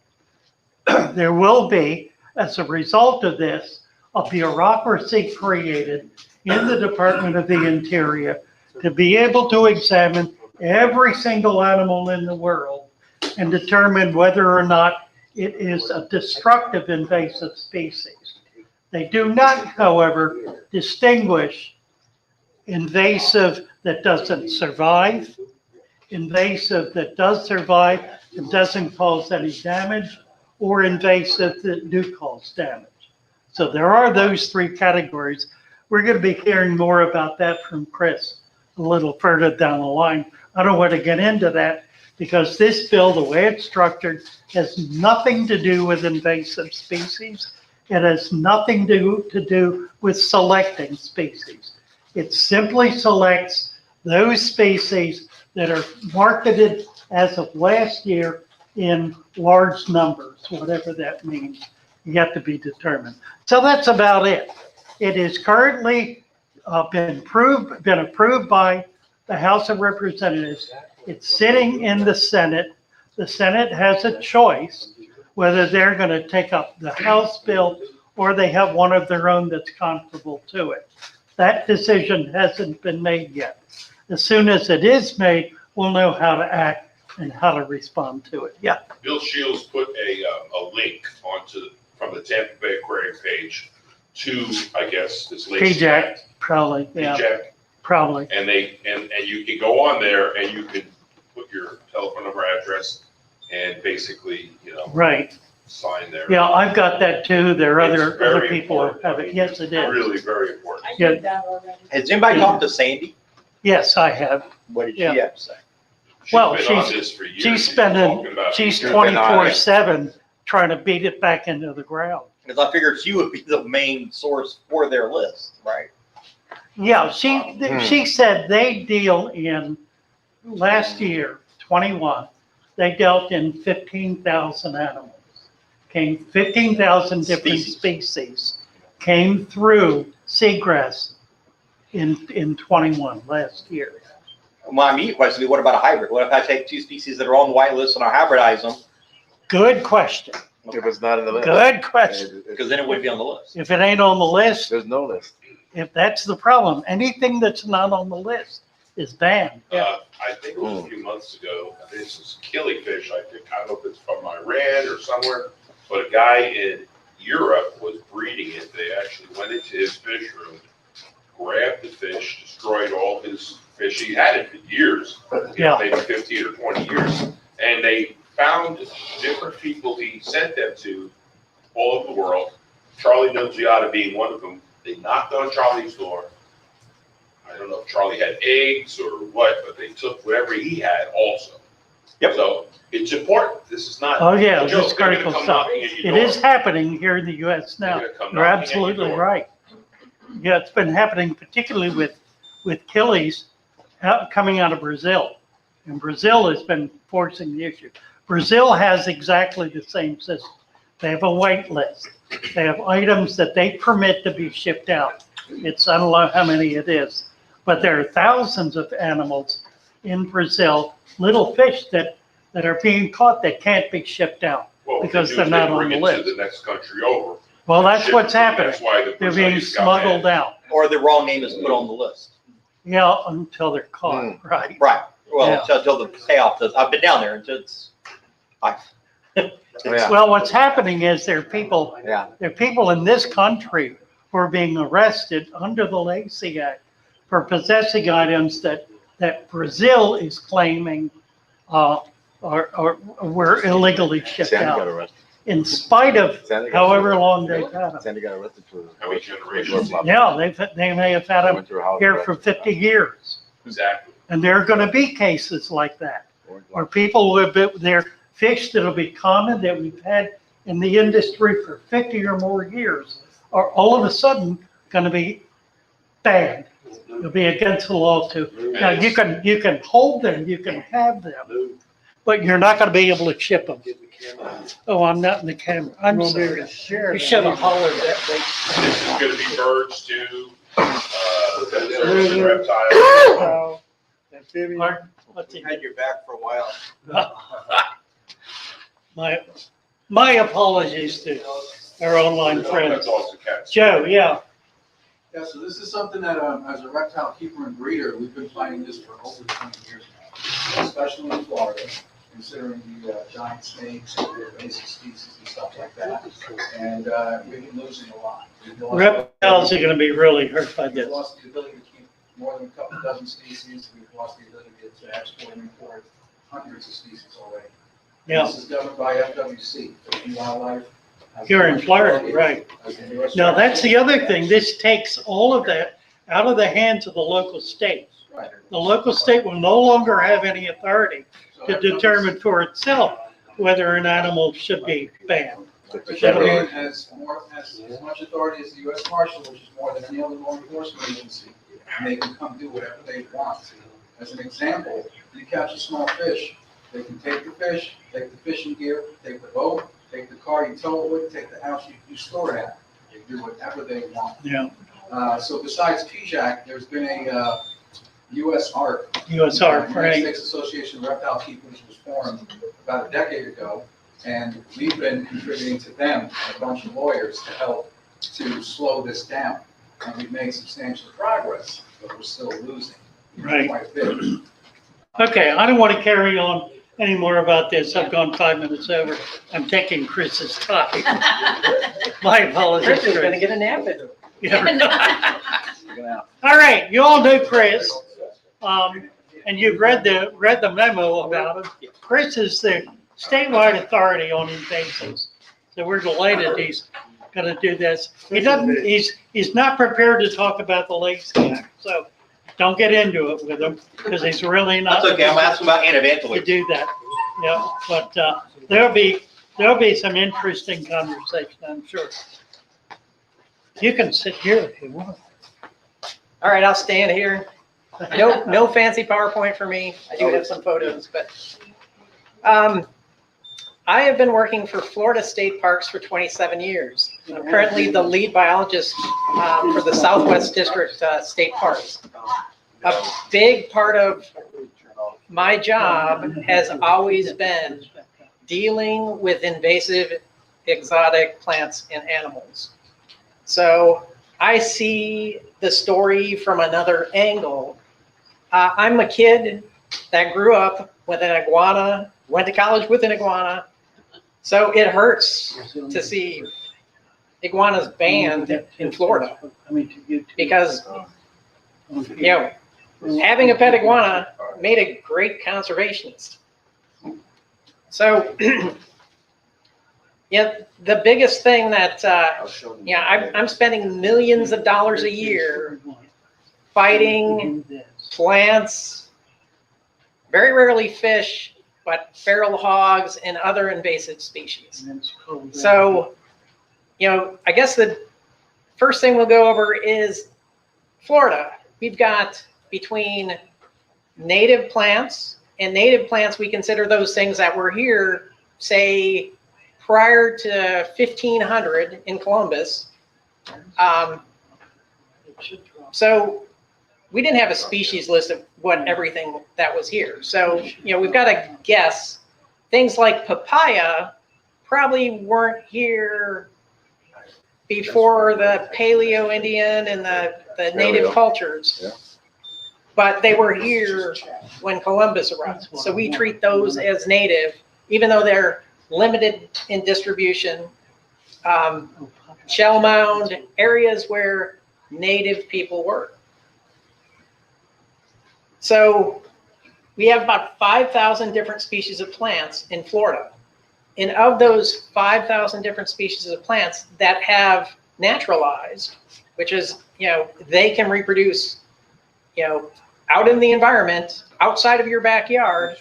There will be, as a result of this, a bureaucracy created in the Department of the Interior to be able to examine every single animal in the world and determine whether or not it is a destructive invasive species. They do not, however, distinguish invasive that doesn't survive, invasive that does survive and doesn't cause any damage, or invasive that do cause damage. So there are those three categories. We're going to be hearing more about that from Chris a little further down the line. I don't want to get into that because this bill, the way it's structured, has nothing to do with invasive species. It has nothing to do with selecting species. It simply selects those species that are marketed as of last year in large numbers, whatever that means, yet to be determined. So that's about it. It is currently been approved by the House of Representatives. It's sitting in the Senate. The Senate has a choice whether they're going to take up the House bill or they have one of their own that's comparable to it. That decision hasn't been made yet. As soon as it is made, we'll know how to act and how to respond to it. Yeah. Bill Shields put a link from the Tampa Bay Aquarium page to, I guess, this Lacey PJAC, Act. probably, yeah, PJAC. probably. And you can go on there and you can put your telephone number, address, and basically, Right. sign there. Yeah, I've got that too. There are It's other very people who important. have it. Yes, it is. Really very important. I did that already. Has anybody talked to Sandy? Yes, I have. What did she Yeah. have to say? Well, She's been on this for years. she's She's been spending, talking about she's it. 24/7 trying to beat it back into the ground. Because I figured she would be the main source for their list, right? Yeah, she said they deal in, last year, 21, they dealt in 15,000 animals. 15,000 different species came through seagrass in 21 last year. My immediate question would be, what about a hybrid? What if I take two species that are on the white list and I hybridize them? Good question. If it's not in the list. Good question. Because then it would be on the list. If it ain't on the list, There's no list. if that's the problem, anything that's not on the list is banned. I think it was a few months ago, this is killifish, I don't know if it's from Iran or somewhere, but a guy in Europe was breeding it. They actually went into his fish room, grabbed the fish, destroyed all his fish. He had it for years, Yeah. maybe 15 or 20 years. And they found different people he sent them to all over the world. Charlie Nunziata being one of them. They knocked on Charlie's door. I don't know if Charlie had eggs or what, but they took whatever he had also. Yep. So it's important. This is not. Oh, yeah, a joke. this is They're gonna critical come stuff. knocking at It your is door. happening here in the US now. They're gonna come You're knocking at your absolutely door. right. Yeah, it's been happening particularly with killies coming out of Brazil. And Brazil has been forcing the issue. Brazil has exactly the same system. They have a wait list. They have items that they permit to be shipped out. I don't know how many it is, but there are thousands of animals in Brazil, little fish that are being caught that can't be shipped out Well, what because they do they're is not they on bring the it list. to the next country over. Well, that's Ship what's it. happening. That's why the They're being Brazilians got smuggled mad. out. Or the wrong name is put on the list. Yeah, until they're caught, right? Right. Well, Yeah. until the payoff does. I've been down there until it's. Yeah. Well, what's happening is there are people in this country who are being arrested under the Lacey Act for possessing items that Brazil is claiming were illegally shipped Sandy got out. arrested. in spite of Sandy got- however long they've had them. Sandy got arrested for. How many generations? Yeah, they may have had them Went to her house. here for 50 years. Exactly. And there are gonna be cases like that, where people who have been, they're fish that'll be common that we've had in the industry for 50 or more years are all of a sudden gonna be banned. It'll be against the law too. Now, you can hold them, you can have them, but you're not gonna be able to ship them. Oh, I'm not in the camera. I'm Won't be able sorry. to share You that should have either. hollered that big. This is gonna be birds too, certain reptiles. Wow. Amphibian. Mark, what's it? Had your back for a while. My apologies to our online friends. Dogs and cats. Joe, yeah, Yeah, so this is something that, as a reptile keeper and breeder, we've been finding this for over 20 years now, especially in Florida, considering the giant snakes and the invasive species and stuff like that. And we've been losing a lot. We've lost- reptiles are gonna be really hurt by We've this. lost the ability to keep more than a couple dozen species. We've lost the ability to export and import hundreds of species already. Yeah, This is governed by FWC, Fish and Wildlife. here in Florida, right. Now, that's the other thing. This takes all of that out of the hands of the local state. Right. The local state will no longer have any authority to determine for itself whether an animal should be banned. Fish and Game has as much authority as the U.S. Marshal, which is more than any other law enforcement agency. And they can come do whatever they want. As an example, you catch a small fish, they can take the fish, take the fishing gear, take the boat, take the car you tow it with, take the house you store it at. They do whatever they want. Yeah, So besides PJAC, there's been a USARC. USR, United right. States Association of Reptile Keepers was formed about a decade ago. And we've been contributing to them and a bunch of lawyers to help to slow this down. And we've made substantial progress, but we're still losing Right. quite a bit. Okay, I don't want to carry on any more about this. I've gone 5 minutes over. I'm taking Chris's time. My apologies, Chris is gonna Chris. get a nap in. Yeah. All right, you all know Chris, and you've read the memo about him. Chris is the statewide authority on invasives, so we're delighted he's gonna do this. He's not prepared to talk about the Lacey Act, so don't get into it with him, because he's really not. That's okay, I'm asking about to anti-vandalism. do that. Yeah, but there'll be some interesting conversation, I'm sure. You can sit here if you want. All right, I'll stand here. No fancy PowerPoint for me. I do have some photos, but I have been working for Florida State Parks for 27 years. I'm currently the lead biologist for the Southwest District State Parks. A big part of my job has always been dealing with invasive exotic plants and animals. So I see the story from another angle. I'm a kid that grew up with an iguana, went to college with an iguana. So it hurts to see iguanas banned in Florida because, you know, having a pet iguana made a great conservationist. So, yeah, the biggest thing that, I'm spending millions of dollars a year fighting plants, very rarely fish, but feral hogs and other invasive species. So, I guess the first thing we'll go over is Florida. We've got between native plants, and native plants, we consider those things that were here, say, prior to 1500 in Columbus. So we didn't have a species list of what everything that was here. So, we've got to guess. Things like papaya probably weren't here before the Paleo-Indian and the native cultures. Yeah. But they were here when Columbus arrived. So we treat those as native, even though they're limited in distribution. Shell mound, areas where native people were. So we have about 5,000 different species of plants in Florida. And of those 5,000 different species of plants that have naturalized, which is, they can reproduce, out in the environment, outside of your backyard,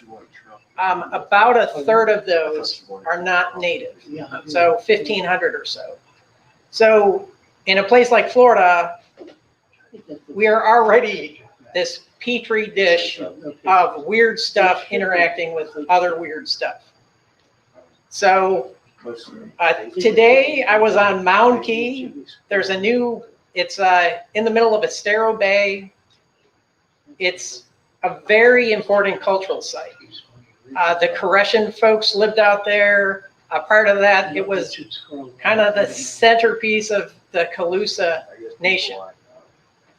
about a third of those are not native. So 1,500 or so. So in a place like Florida, we are already this petri dish of weird stuff interacting with other weird stuff. So today I was on Mound Key. There's a new, it's in the middle of Estero Bay. It's a very important cultural site. The Koreshan folks lived out there. Prior to that, it was kind of the centerpiece of the Calusa Nation.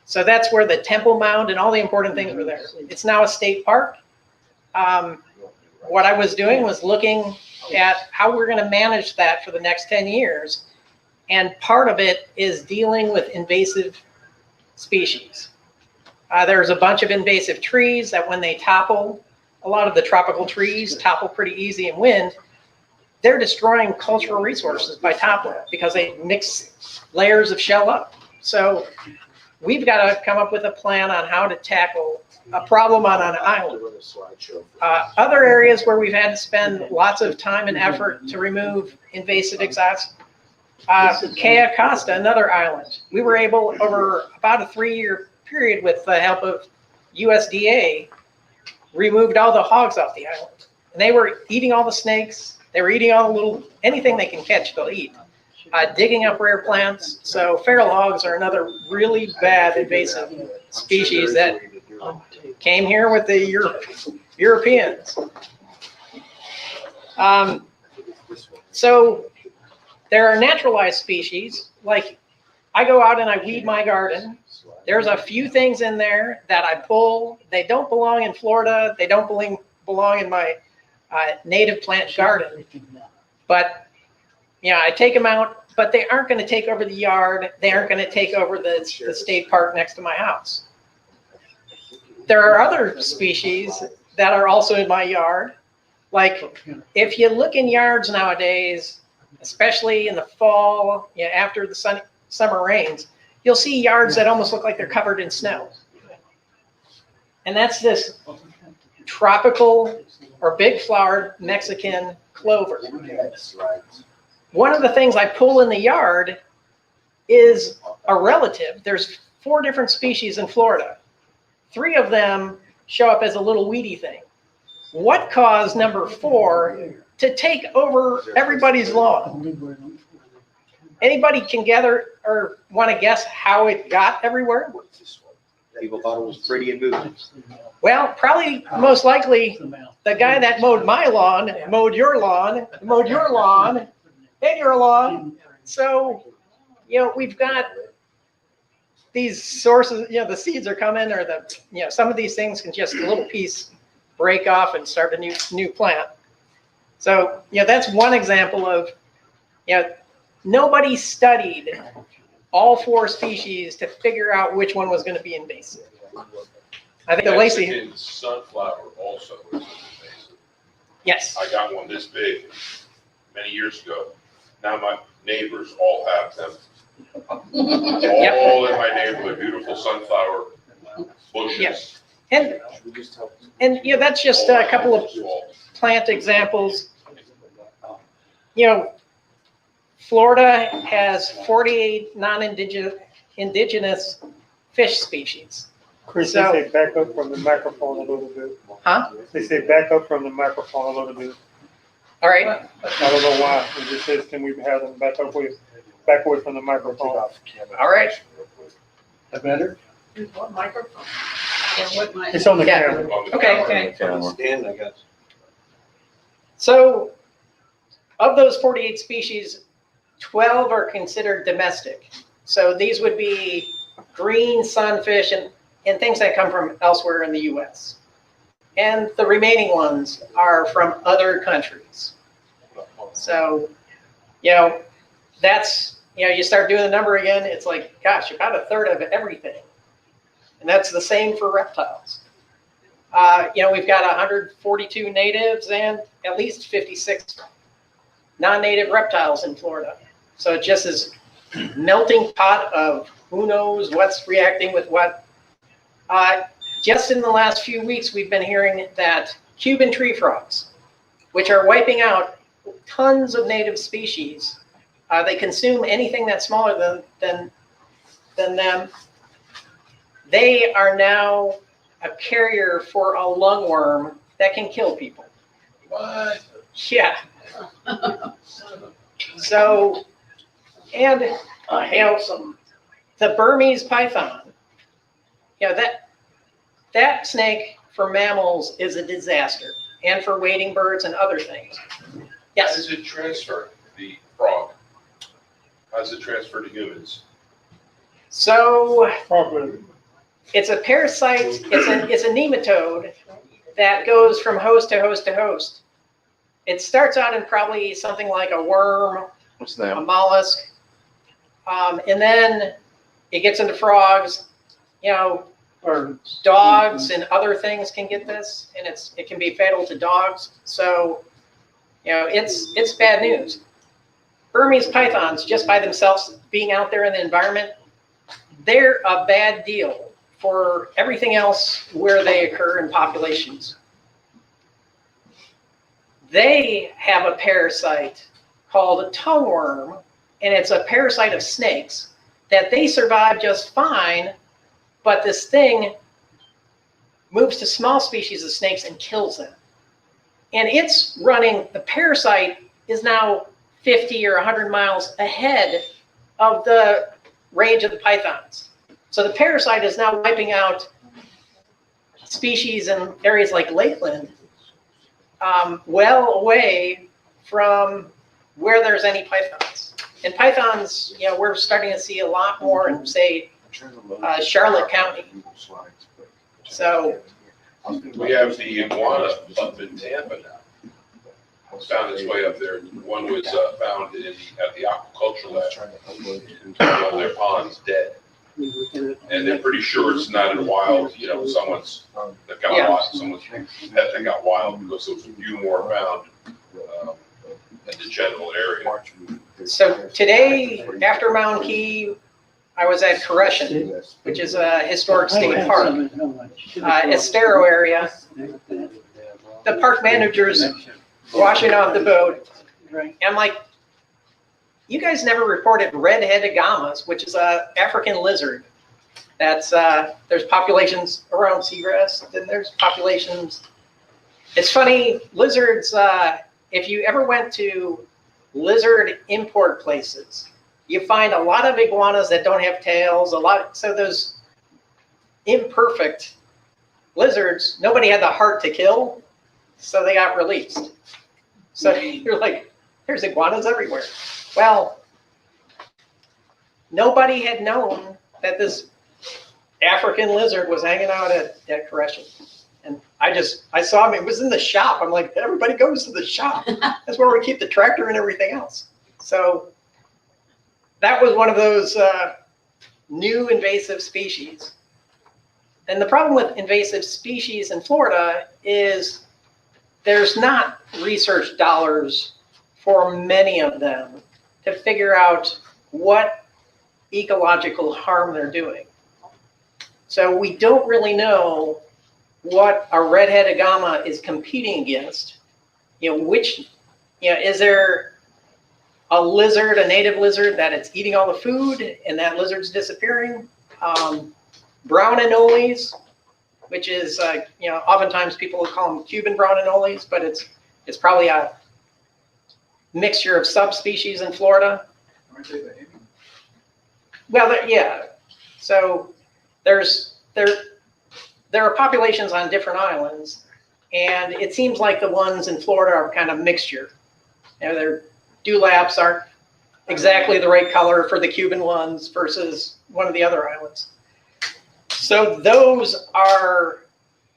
So that's where the Temple Mound and all the important things were there. It's now a state park. What I was doing was looking at how we're going to manage that for the next 10 years. And part of it is dealing with invasive species. There's a bunch of invasive trees that when they topple, a lot of the tropical trees topple pretty easy in wind. They're destroying cultural resources by toppling because they mix layers of shell up. So we've got to come up with a plan on how to tackle a problem on an island. Other areas where we've had to spend lots of time and effort to remove invasive exotics, Cayo Costa, another island. We were able, over about a 3-year period with the help of USDA, removed all the hogs off the island. And they were eating all the snakes. They were eating all the little, anything they can catch, they'll eat. Digging up rare plants. So feral hogs are another really bad invasive species that came here with the Europeans. So there are naturalized species, like I go out and I weed my garden. There's a few things in there that I pull. They don't belong in Florida. They don't belong in my native plant garden. But, I take them out, but they aren't going to take over the yard. They aren't going to take over the state park next to my house. There are other species that are also in my yard. Like if you look in yards nowadays, especially in the fall, after the summer rains, you'll see yards that almost look like they're covered in snow. And that's this tropical or big flowered Mexican clover. One of the things I pull in the yard is a relative. There's 4 different species in Florida. 3 of them show up as a little weedy thing. What caused number 4 to take over everybody's lawn? Anybody can gather or want to guess how it got everywhere? People thought it was pretty and moving. Well, probably most likely the guy that mowed my lawn, mowed your lawn, mowed your lawn, and your lawn. So, we've got these sources, the seeds are coming, or some of these things can just a little piece break off and start a new plant. So, that's one example of, nobody studied all 4 species to figure out which one was going to be invasive. I think the Lacey. Mexican sunflower also is invasive. Yes. I got one this big many years ago. Now my neighbors all have them. All in my neighborhood, beautiful sunflower bushes. Yes. And that's just a couple of plant examples. Florida has 48 non-indigenous fish species. Chris, they say back up from the microphone a little bit. Huh? They say back up from the microphone a little bit. All right. I don't know why. It just says, can we have them back away from the microphone? All right. That better? What microphone? It's on the Yeah. camera. Okay. So, of those 48 species, 12 are considered domestic. So these would be green sunfish and things that come from elsewhere in the US. And the remaining ones are from other countries. So, that's, you start doing the number again, it's like, gosh, about a third of everything. And that's the same for reptiles. We've got 142 natives and at least 56 non-native reptiles in Florida. So it just is melting pot of who knows what's reacting with what. Just in the last few weeks, we've been hearing that Cuban tree frogs, which are wiping out tons of native species, they consume anything that's smaller than them. They are now a carrier for a lungworm that can kill people. What? Yeah. So, and the Burmese python, that snake for mammals is a disaster, and for wading birds and other things. How Yes. does it transfer, the frog? How does it transfer to humans? So Probably. it's a parasite. It's a nematode that goes from host to host to host. It starts out in probably something like a worm, What's a that? mollusk, and then it gets into frogs. Or dogs and other things can get this, and it can be fatal to dogs. So, it's bad news. Burmese pythons, just by themselves being out there in the environment, they're a bad deal for everything else where they occur in populations. They have a parasite called a tongueworm, and it's a parasite of snakes that they survive just fine. But this thing moves to small species of snakes and kills them. And the parasite is now 50 or 100 miles ahead of the range of the pythons. So the parasite is now wiping out species in areas like Lakeland, well away from where there's any pythons. And pythons, we're starting to see a lot more in, say, Charlotte County. So We have the iguana up in Tampa now. It's found its way up there. One was found at the aquaculture lab in one of their ponds, dead. And they're pretty sure it's not in wild, someone's that got lost, someone's pet that got wild, because there was a few more found in the general area. So today, after Mound Key, I was at Koreshan, which is a historic state park, Estero area. The park manager's washing off the boat, and I'm like, you guys never reported red-headed gamas, which is a African lizard. That's there's populations around seagrass, then there's populations. It's funny, lizards, if you ever went to lizard import places, you find a lot of iguanas that don't have tails, so those imperfect lizards, nobody had the heart to kill, so they got released. So you're like, there's iguanas everywhere. Well, nobody had known that this African lizard was hanging out at Koreshan. And I saw him, it was in the shop. I'm like, everybody goes to the shop. That's where we keep the tractor and everything else. So that was one of those new invasive species. And the problem with invasive species in Florida is there's not research dollars for many of them to figure out what ecological harm they're doing. So we don't really know what a red-headed gama is competing against. Is there a lizard, a native lizard, that it's eating all the food and that lizard's disappearing? Brown anoles, which is, oftentimes people will call them Cuban brown anoles, but it's probably a mixture of subspecies in Florida. Well, yeah. So there are populations on different islands, and it seems like the ones in Florida are kind of mixture. Their dewlaps aren't exactly the right color for the Cuban ones versus one of the other islands. So those are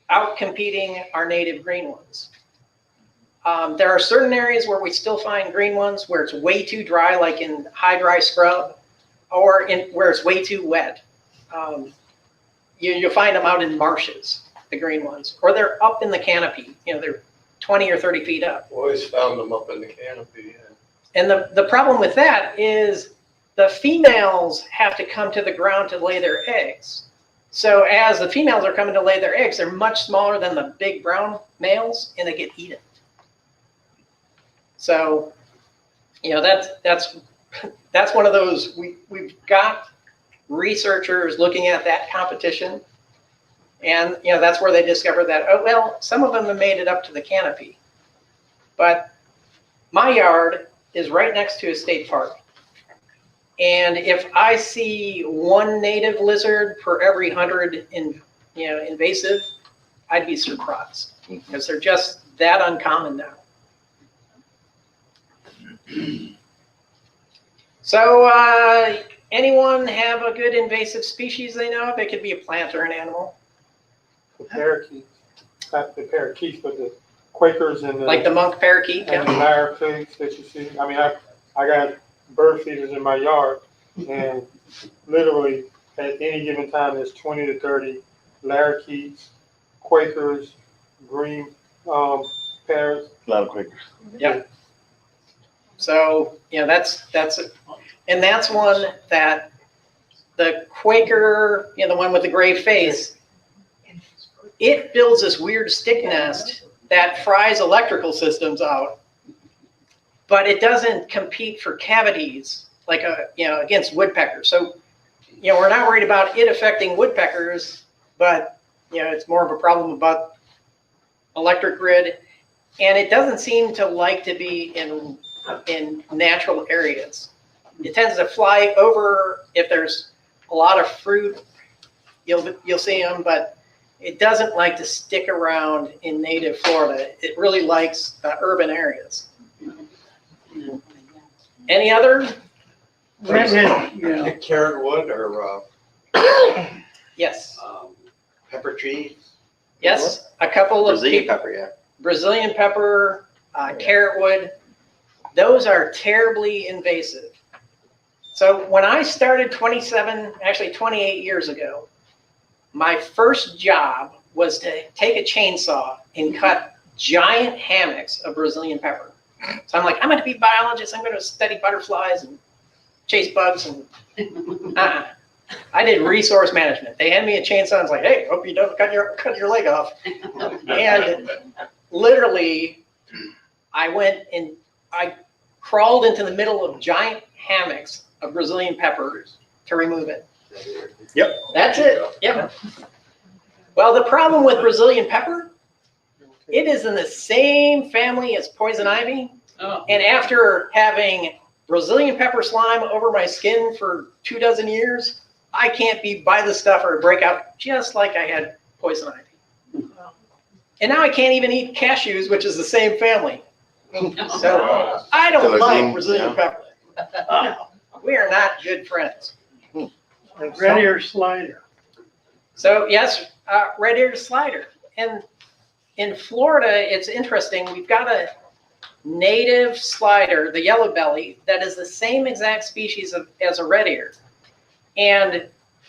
out competing our native green ones. There are certain areas where we still find green ones where it's way too dry, like in high dry scrub, or where it's way too wet. You'll find them out in marshes, the green ones, or they're up in the canopy. They're 20 or 30 feet up. Always found them up in the canopy. And the problem with that is the females have to come to the ground to lay their eggs. So as the females are coming to lay their eggs, they're much smaller than the big brown males, and they get eaten. So, you know, that's one of those, we've got researchers looking at that competition, and, you know, that's where they discovered that, oh, well, some of them have made it up to the canopy. But my yard is right next to a state park. And if I see one native lizard per every 100 invasive, I'd be surprised, because they're just that uncommon now. So anyone have a good invasive species they know of? It could be a plant or an animal. The parakeets, not the parakeets, but the Quakers and the. Like the monk parakeet, And the lariats that you see. I mean, I got bird feeders in my yard, and literally at any given time, there's 20 to 30 lariats, Quakers, green parrots. A lot of Quakers. Yep. So, you know, that's one that the Quaker, you know, the one with the gray face, it builds this weird stick nest that fries electrical systems out, but it doesn't compete for cavities like against woodpeckers. So, you know, we're not worried about it affecting woodpeckers, but, you know, it's more of a problem about electric grid, and it doesn't seem to like to be in natural areas. It tends to fly over. If there's a lot of fruit, you'll see them, but it doesn't like to stick around in native Florida. It really likes urban areas. Any other? Carrot wood or Yes. pepper trees? Yes, a couple of Brazilian pepper, yeah. Brazilian pepper, carrot wood. Those are terribly invasive. So when I started 28 years ago, my first job was to take a chainsaw and cut giant hammocks of Brazilian pepper. So I'm like, I'm going to be a biologist. I'm going to study butterflies and chase bugs. And I did resource management. They handed me a chainsaw. I was like, hey, hope you don't cut your leg off. And literally, I went and I crawled into the middle of giant hammocks of Brazilian peppers to remove it. Yep. That's it. Yep. Well, the problem with Brazilian pepper, it is in the same family as poison ivy. Oh. And after having Brazilian pepper slime over my skin for 24 years, I can't be by the stuff or break out just like I had poison ivy. And now I can't even eat cashews, which is the same family. So I don't like Brazilian pepper. We are not good friends. Red ear slider. So yes, red ear slider. And in Florida, it's interesting. We've got a native slider, the yellow belly, that is the same exact species as a red ear. And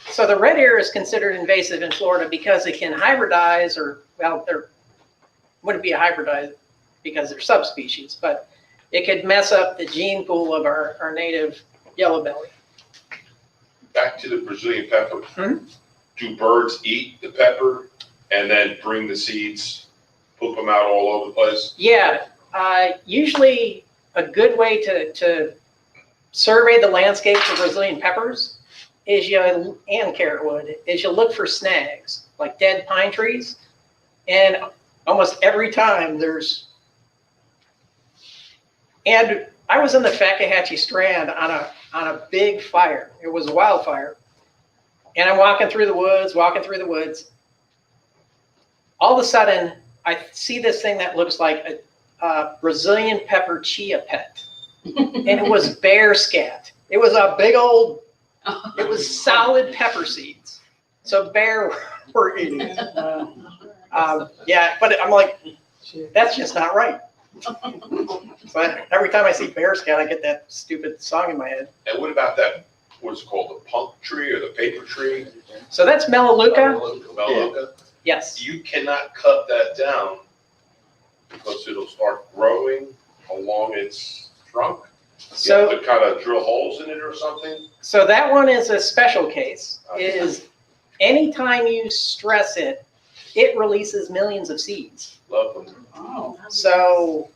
so the red ear is considered invasive in Florida because it can hybridize, or, well, there wouldn't be a hybridize because they're subspecies, but it could mess up the gene pool of our native yellow belly. Back to the Brazilian pepper. Hmm? Do birds eat the pepper and then bring the seeds, poop them out all over the place? Yeah, usually a good way to survey the landscape for Brazilian peppers is and carrot wood is you look for snags, like dead pine trees, and almost every time and I was in the Fakahatchee Strand on a big fire. It was a wildfire. And I'm walking through the woods. All of a sudden, I see this thing that looks like a Brazilian pepper chia pet. And it was bear scat. It was a big old, it was solid pepper seeds. So bear were eating it. Yeah, but I'm like, that's just not right. So every time I see bear scat, I get that stupid song in my head. And what about that, what's it called, the punk tree or the paper tree? So that's Melaleuca. Melaleuca? Yes. You cannot cut that down because it'll start growing along its trunk. You have So, to kind of drill holes in it or something? so that one is a special case. Is anytime you stress it, it releases millions of seeds. Love them. So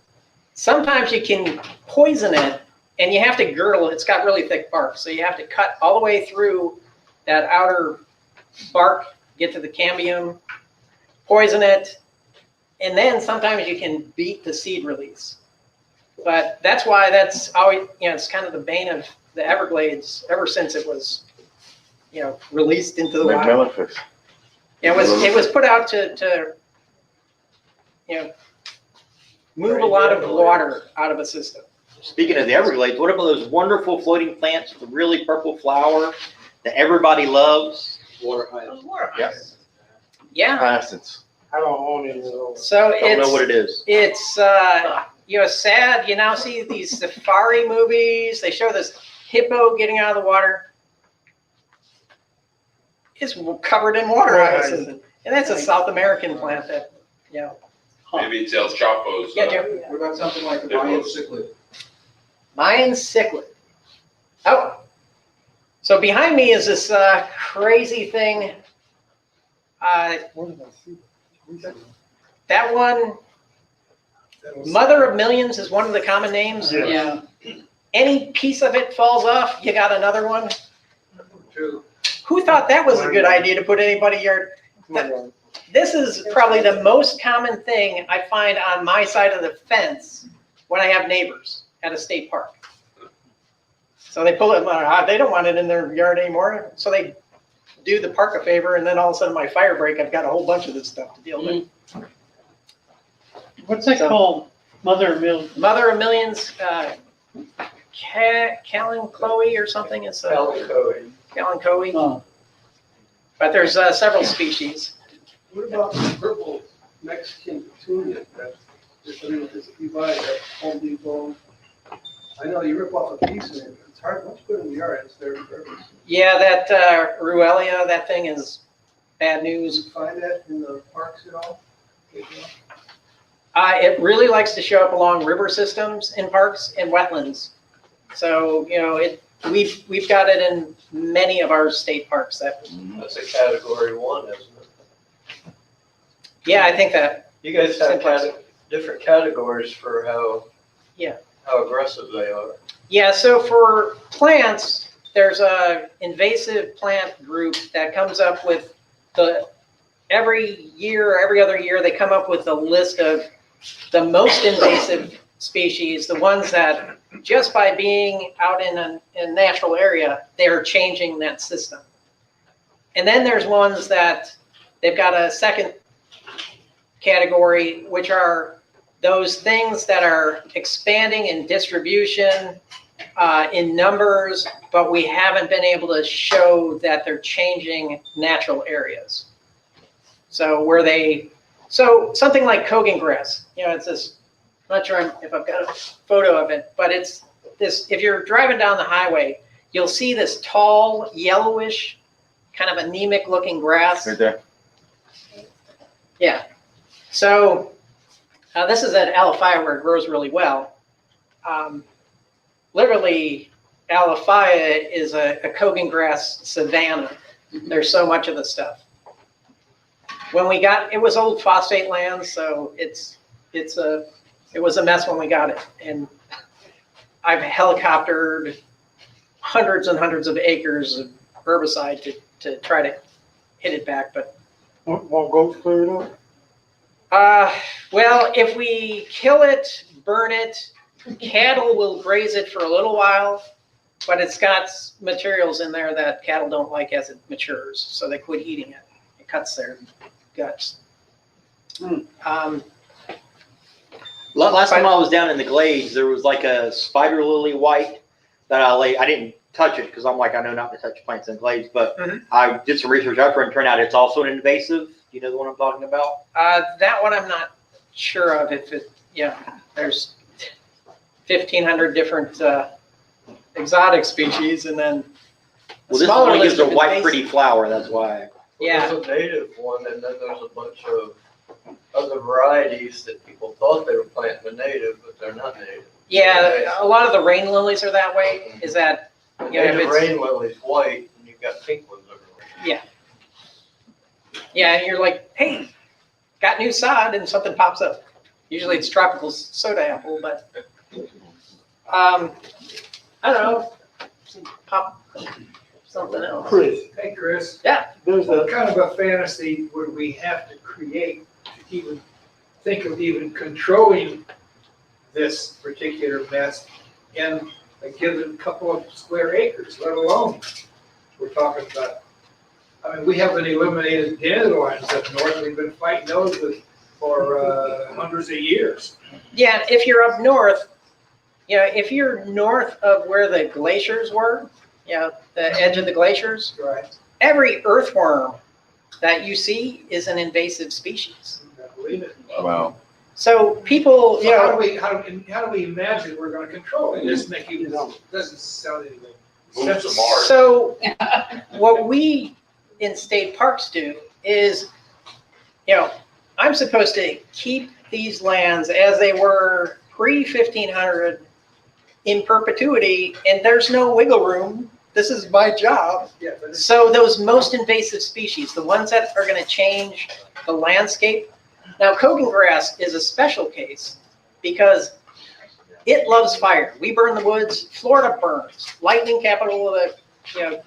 sometimes you can poison it and you have to girdle it. It's got really thick bark. So you have to cut all the way through that outer bark, get to the cambium, poison it, and then sometimes you can beat the seed release. But that's why that's always, it's kind of the bane of the Everglades ever since it was, released into the Like wild. melonfish. It was put out to move a lot of water out of a system. Speaking of the Everglades, what about those wonderful floating plants with the really purple flower that everybody loves? Water hyacinth. Yes. Yeah, Hyacinths. I don't own any of those. so Don't know what it is. it's sad. You now see these safari movies. They show this hippo getting out of the water. It's covered in water hyacinth, and that's a South American plant that, Maybe it's El Chapo's. Yeah, Joe. What about something like the Mayan cichlid? Mayan cichlid. Oh, so behind me is this crazy thing. That one, Mother of Millions is one of the common names. Yeah. Any piece of it falls off, you got another one. True. Who thought that was a good idea to put anybody yard? This is probably the most common thing I find on my side of the fence when I have neighbors at a state park. So they pull it, they don't want it in their yard anymore, so they do the park a favor, and then all of a sudden my fire break, I've got a whole bunch of this stuff to deal with. What's that called? Mother of Millions? Mother of Millions, Kalanchoe or something, it's Kalanchoe. Oh, But there's several species. What about the purple Mexican petunia that, if you buy it at Home Depot? I know you rip off a piece of it, it's hard, once you put it in the yard, it's there for purpose. Yeah, that Ruellia, that thing is bad You news. find that in the parks at all? It really likes to show up along river systems in parks and wetlands. So, we've got it in many of our state parks. That's a category 1, isn't it? Yeah, I think that. You guys have Simplex. different categories for Yeah. how aggressive they are. Yeah, so for plants, there's a invasive plant group that comes up with every year or every other year, they come up with a list of the most invasive species, the ones that just by being out in a natural area, they're changing that system. And then there's ones that they've got a second category, which are those things that are expanding in distribution, in numbers, but we haven't been able to show that they're changing natural areas. So something like Kogan grass, it's this, I'm not sure if I've got a photo of it, but it's this, if you're driving down the highway, you'll see this tall, yellowish, kind of anemic looking grass. Right there. Yeah. So this is at Alafaya where it grows really well. Literally, Alafaya is a Kogan grass savanna. There's so much of the stuff. When we got, it was old phosphate land, so it was a mess when we got it. And I've helicoptered hundreds and hundreds of acres of herbicide to try to hit it back, but. Won't goats clear it up? Well, if we kill it, burn it, cattle will graze it for a little while, but it's got materials in there that cattle don't like as it matures, so they quit eating it. It cuts their guts. Last time I was down in the Glades, there was like a spider lily white that I didn't touch it because I'm like, I know not to touch plants in Glades, but I did some research after and turned out it's also an invasive. You know the one I'm talking about? That one I'm not sure of. If it, there's 1,500 different exotic species, and then Well, this smaller one gives list a of white, invasive. pretty flower. That's why. Yeah. There's a native one, and then there's a bunch of other varieties that people thought they were planting a native, but they're not native. Yeah, a lot of the rain lilies are that way, is that, you know, if Native it's, rain lily's white, and you've got pink ones everywhere. yeah, and you're like, hey, got new sod, and something pops up. Usually it's tropical soda apple, but, I don't know, pop something else. Chris, Hey, Chris. Yeah. there's What a, kind of a fantasy would we have to create to even think of even controlling this particular mess in a given couple of square acres, let alone we're talking about, I mean, we haven't eliminated dandelions up north. We've been fighting those for hundreds of years. Yeah, if you're up north, you know, if you're north of where the glaciers were, you know, the edge of the glaciers, Right. every earthworm that you see is an invasive species. Believe it. Wow. So people, you So how know, do we imagine we're gonna control it? This doesn't sound anything. Move to Mars. so what we in state parks do is, you know, I'm supposed to keep these lands as they were pre-1500 in perpetuity, and there's no wiggle room. This is my job. Yeah, but it's- So those most invasive species, the ones that are gonna change the landscape. Now, Kogan grass is a special case because it loves fire. We burn the woods, Florida burns. Lightning capital of the, you know,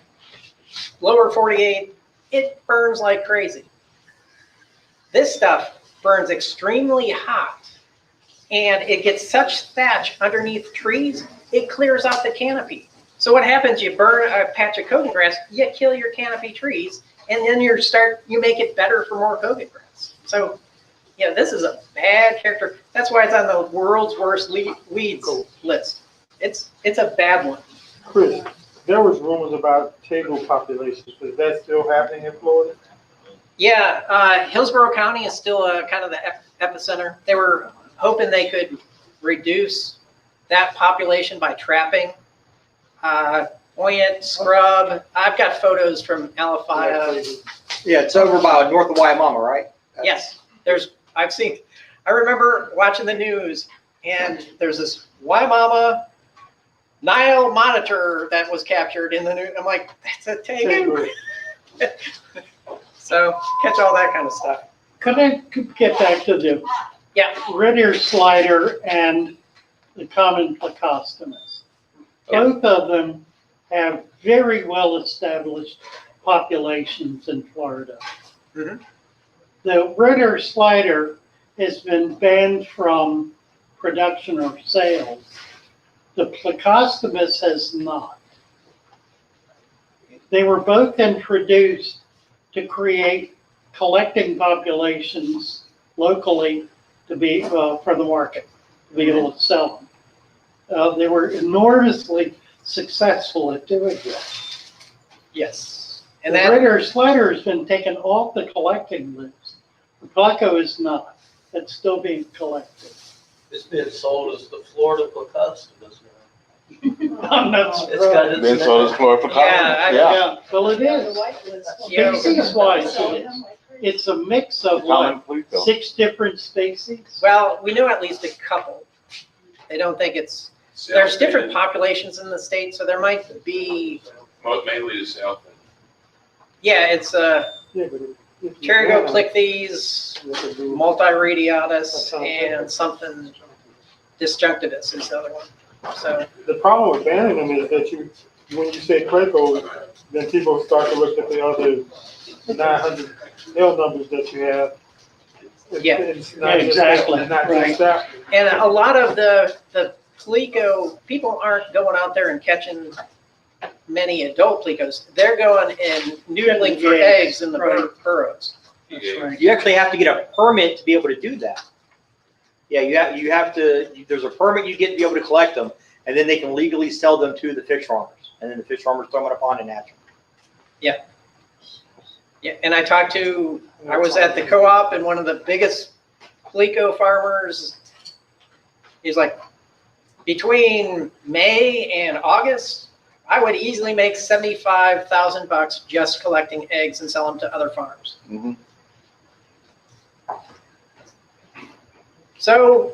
lower 48, it burns like crazy. This stuff burns extremely hot, and it gets such thatch underneath trees, it clears out the canopy. So what happens, you burn a patch of Kogan grass, you kill your canopy trees, and then you make it better for more Kogan grass. So, yeah, this is a bad character. That's why it's on the world's worst weeds list. It's a bad one. Chris, there was rumors about table populations. Is that still happening in Florida? Yeah, Hillsborough County is still kind of the epicenter. They were hoping they could reduce that population by trapping. Oyant, scrub. I've got photos from Alafaya. Yeah, it's over by north of Waimama, right? Yes, I remember watching the news, and there's this Waimama Nile monitor that was captured in the news. I'm like, that's a tegu. So catch all that kind of stuff. Could I get back to the Ritter slider and the common plecostomus? Both of them have very well-established populations in Florida. Mhm. The Ritter slider has been banned from production or sales. The plecostomus has not. They were both introduced to create collecting populations locally to be for the market, to be able to sell them. They were enormously successful at doing that. Yes. And the Ritter slider has been taken off the collecting list. The pleco is not. It's still being collected. It's being sold as the Florida plecostomus now. I'm not It's surprised. got its Then so does Florida. Yeah, Well, it is. Yeah. Species-wise, it is. It's a mix of Common what, pleco. 6 different species? Well, we know at least a couple. They don't think it's, there's different populations in the state, so there might be, Mainly the south. yeah, it's Yeah, but if you Pterigo ban them, plicthes, you have to do- multiradiatus, and something disjunctivus is the other one. So, The problem with banning them is that when you say pleco, then people start to look at the other 900 L numbers that you have. Yeah. It's not just Exactly, that, not right. just that. and a lot of the pleco, people aren't going out there and catching many adult plecos. They're going and noodling for Yeah. eggs in the Right. burrows. That's right. You actually have to get a permit to be able to do that. Yeah, you have to, there's a permit you get to be able to collect them, and then they can legally sell them to the fish farmers. And then the fish farmers throw them in a pond and hatch them. Yeah, and I was at the co-op, and one of the biggest pleco farmers, he's like, between May and August, I would easily make $75,000 just collecting eggs and sell them to other farms. Mhm. So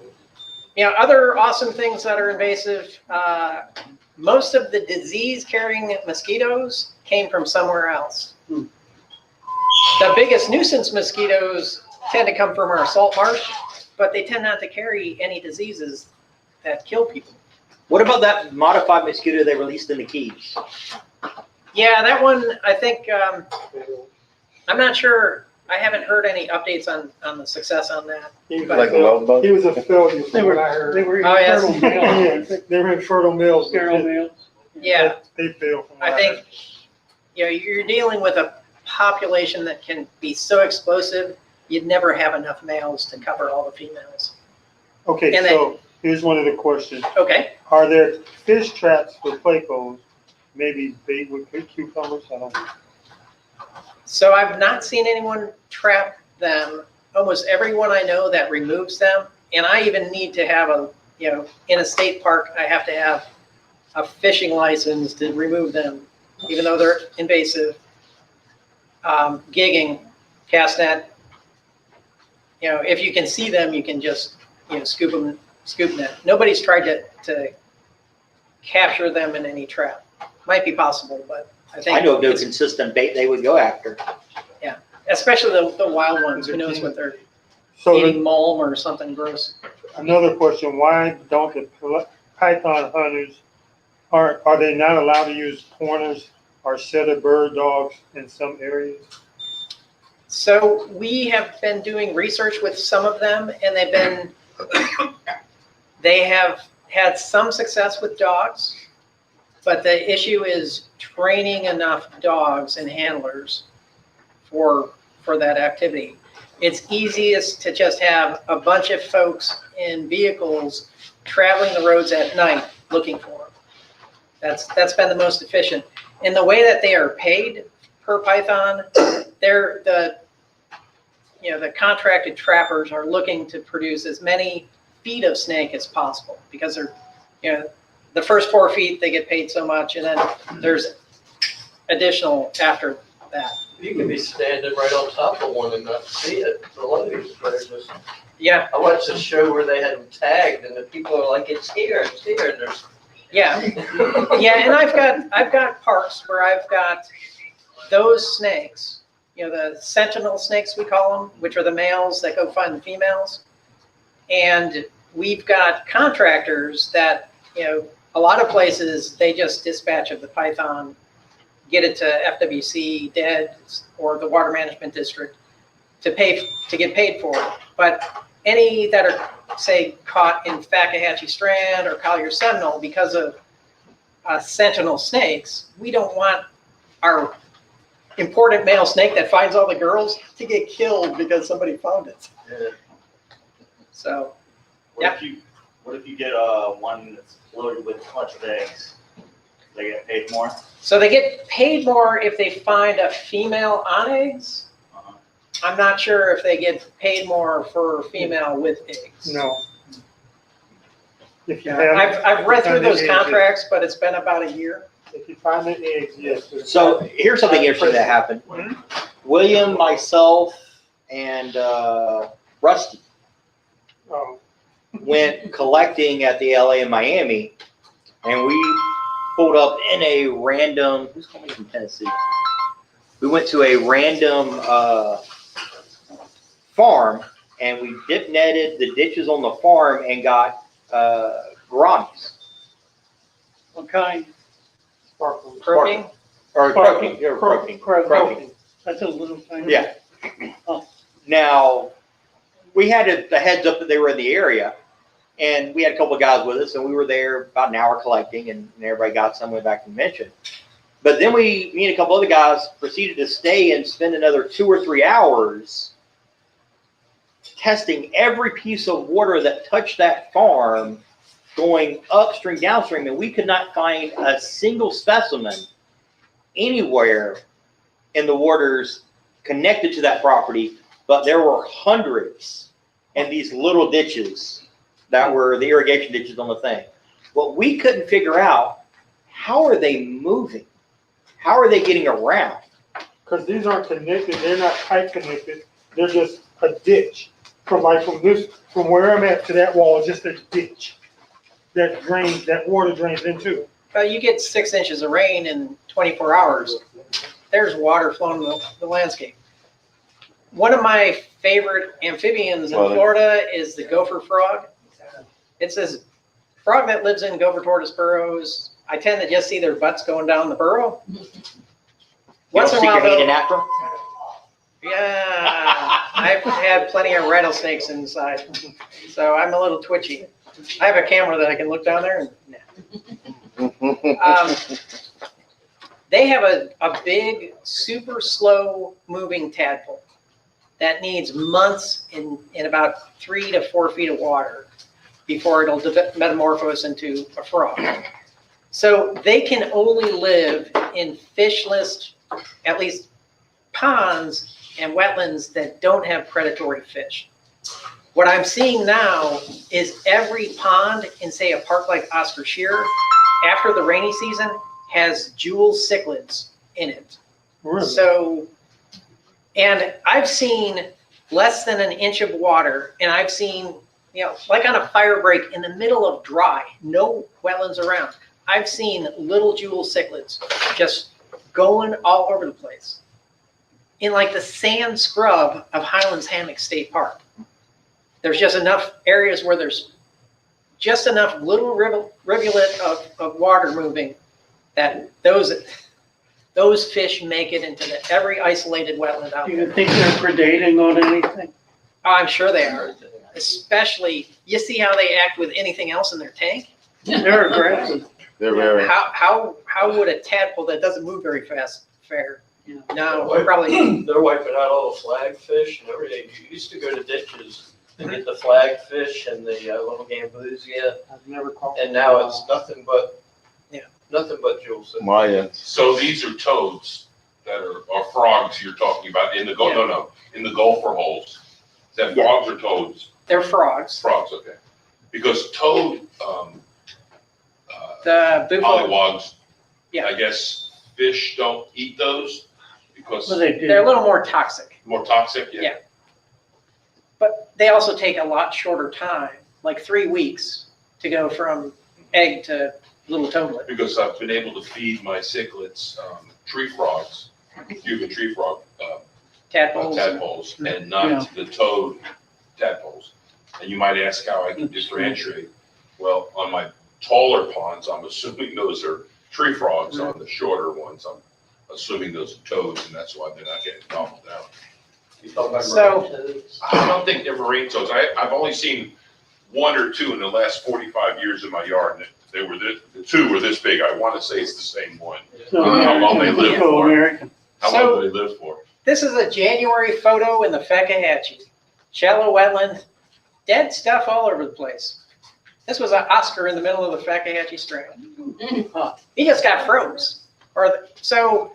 Other awesome things that are invasive, most of the disease-carrying mosquitoes came from somewhere else. The biggest nuisance mosquitoes tend to come from our salt marsh, but they tend not to carry any diseases that kill people. What about that modified mosquito they released in the Keys? Yeah, that one, I think, I'm not sure. I haven't heard any updates on the success on that. Like a love bug? He was a failure They from were, what I heard. they were Oh, yes. infertile males. Yeah, they were infertile males. Sterile males. Yeah, They failed from what I I think, heard. you're dealing with a population that can be so explosive, you'd never have enough males to cover all the females. Okay, and so here's one of the questions. Okay. Are there fish traps for plecos, maybe bait with cucumbers? I don't know. So I've not seen anyone trap them. Almost everyone I know that removes them, and I even need to have in a state park, I have to have a fishing license to remove them, even though they're invasive. Gigging, cast net, if you can see them, you can just, scoop net. Nobody's tried to capture them in any trap. Might be possible, but I think. I know of no consistent bait they would go after. Yeah, especially the wild ones. Who knows what they're eating, mulm or something gross. Another question, why don't the python hunters, are they not allowed to use pointers or setter bird dogs in some areas? So we have been doing research with some of them, and they have had some success with dogs, but the issue is training enough dogs and handlers for that activity. It's easiest to just have a bunch of folks in vehicles traveling the roads at night looking for them. That's been the most efficient. And the way that they are paid per python, the contracted trappers are looking to produce as many feet of snake as possible, because they're, the first 4 feet they get paid so much, and then there's additional after that. You could be standing right on top of one and not see it. The ladies, they're just. Yeah. I watched a show where they had them tagged, and the people are like, "It's here, it's here," and there's. Yeah, and I've got parks where I've got those snakes, the sentinel snakes we call them, which are the males that go find the females, and we've got contractors that a lot of places they just dispatch of the python, get it to FWC, dead, or the water management district to get paid for it. But any that are, say, caught in Fakahatchee Strand or Collier Sentinel because of sentinel snakes, we don't want our important male snake that finds all the girls to get killed because somebody found it. Yeah. So, What if you get one that's loaded with a bunch of eggs? They get paid more? So they get paid more if they find a female on eggs. I'm not sure if they get paid more for female with eggs. No. If you I've read through those contracts, but it's been about a year. If you find the eggs, yes. So here's something interesting that happened. William, myself, and Rusty went collecting at the LA and Miami, and we pulled up in a random, who's coming from Tennessee? We went to a random farm, and we dip netted the ditches on the farm and got gouramis. What kind? Croaking? Or croaking, croaking. That's a little thing. Yeah. Oh. Now, we had the heads up that they were in the area, and we had a couple of guys with us, and we were there about an hour collecting, and everybody got some, went back to convention. But then me and a couple other guys proceeded to stay and spend another 2 or 3 hours testing every piece of water that touched that farm, going upstream, downstream, and we could not find a single specimen anywhere in the waters connected to that property, but there were hundreds in these little ditches that were the irrigation ditches on the thing. What we couldn't figure out, how are they moving? How are they getting around? Because these aren't connected, they're not tight connected, they're just a ditch. from where I'm at to that wall, just a ditch that water drains into. You get 6 inches of rain in 24 hours. There's water flowing the landscape. One of my favorite amphibians in Florida is the gopher frog. It's this frog that lives in gopher tortoise burrows. I tend to just see their butts going down the burrow. Once in a while, though, yeah, I've had plenty of rattlesnakes inside, so I'm a little twitchy. I have a camera that I can look down there and they have a big, super slow moving tadpole that needs months in about 3 to 4 feet of water before it'll metamorphose into a frog. So they can only live in fishless, at least ponds and wetlands that don't have predatory fish. What I'm seeing now is every pond in, say, a park like Oscar Shearer, after the rainy season, has jewel cichlids in it. Really? So, and I've seen less than an inch of water, and I've seen, like on a fire break in the middle of dry, no wetlands around. I've seen little jewel cichlids just going all over the place in like the sand scrub of Highlands Hammock State Park. There's just enough areas where there's just enough little rivulet of water moving that those fish make it into every isolated wetland out Do there. you think they're predating on anything? Oh, I'm sure they are. Especially, you see how they act with anything else in their tank? They're aggressive. They're very. How would a tadpole that doesn't move very fast fare? No, probably. They're wiping out all the flagfish and everything. You used to go to ditches and get the flagfish and the little gambusia, I've never caught. and now it's nothing but jewel cichlids. Maya. So these are toads that are frogs you're talking about in the Gulf, in the gopher holes. Is that frogs or toads? They're frogs. Frogs, okay. Because toad, The buffalo, pollywogs, Yeah. I guess fish don't eat those because Well, they do. they're a little more toxic, more toxic, Yeah. but they also take a lot shorter time, like 3 weeks, to go from egg to little toadlet. Because I've been able to feed my cichlids, tree frogs, Cuban tree frog, Tadpoles. tadpoles, and not the toad tadpoles. And you might ask how I can differentiate. Well, on my taller ponds, I'm assuming those are tree frogs. On the shorter ones, I'm assuming those are toads, and that's why they're not getting gobbled down. You talking about So- marine toads? I don't think they're marine toads. I've only seen 1 or 2 in the last 45 years in my yard, and the 2 were this big. I want to say it's the same one. So How long they live Typical for. American. How long do they live for? This is a January photo in the Fakahatchee. Shallow wetland, dead stuff all over the place. This was an Oscar in the middle of the Fakahatchee Strand. He just got froze. So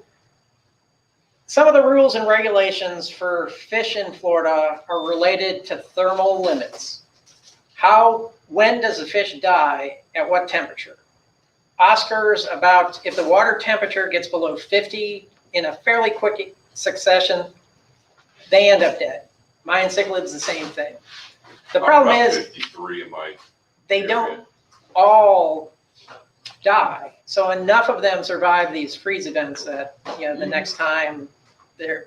some of the rules and regulations for fish in Florida are related to thermal limits. When does a fish die at what temperature? Oscars about if the water temperature gets below 50 in a fairly quick succession, they end up dead. Mayan cichlids, the same thing. The problem I'm about is 53 in my they area. don't all die. So enough of them survive these freeze events that, the next time they're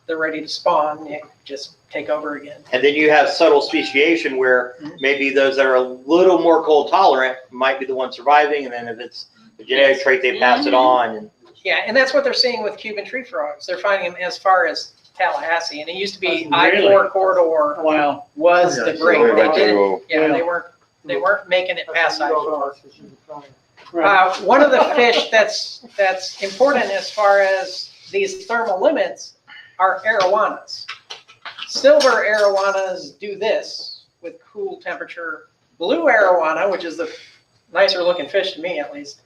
ready to spawn, you just take over again. And then you have subtle speciation where maybe those that are a little more cold tolerant might be the ones surviving, and then if it's a genetic trait, they pass it on. And Yeah, and that's what they're seeing with Cuban tree frogs. They're finding them as far as Tallahassee, and it used to be Really? I-4 corridor Wow. was the break. So They they didn't, go- they weren't making it past I-4. Right. One of the fish that's important as far as these thermal limits are arowanas. Silver arowanas do this with cool temperature. Blue arowana, which is the nicer looking fish to me at least,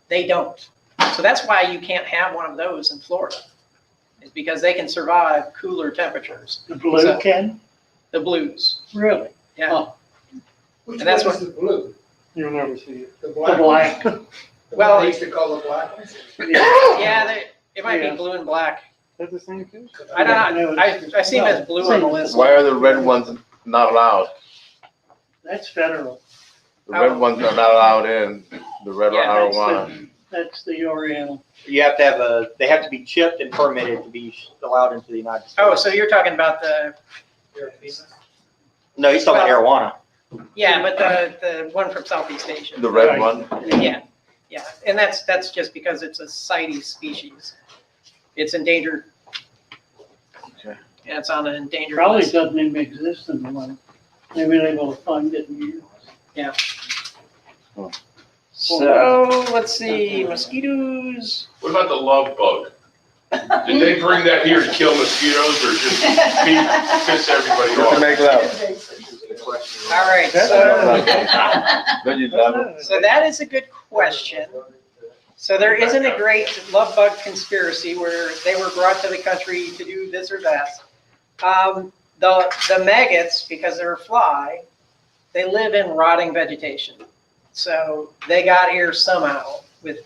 they don't. So that's why you can't have one of those in Florida. It's because they can survive cooler temperatures. The blue So- can? The blues, Really? yeah. Oh. Which And that's one is the blue? You'll never see it. The The black? black. The one Well- they used to call the black ones? Yeah, it might Yeah. be blue and black. That's the same fish? I don't, I see them as blue on the list. Why are the red ones not allowed? That's federal. The red ones are not allowed in, the red Yeah, arowana. That's the Oriental. You have to have they have to be chipped and permitted to be allowed into the United States. Oh, so you're talking about the, No, he's talking arowana. yeah, but the one from Southeast Asia. The red one? Yeah, yeah, and that's just because it's a CITES species. It's endangered. Okay. And it's on an endangered Probably list. doesn't even exist in the one. They've been able to find it in years. Yeah. So, let's see, mosquitoes. What about the love bug? Did they bring that here to kill mosquitoes or just piss everybody Just to off? make love. All right, Don't you love it? so that is a good question. So there isn't a great love bug conspiracy where they were brought to the country to do this or that. The maggots, because they're a fly, they live in rotting vegetation. So they got here somehow with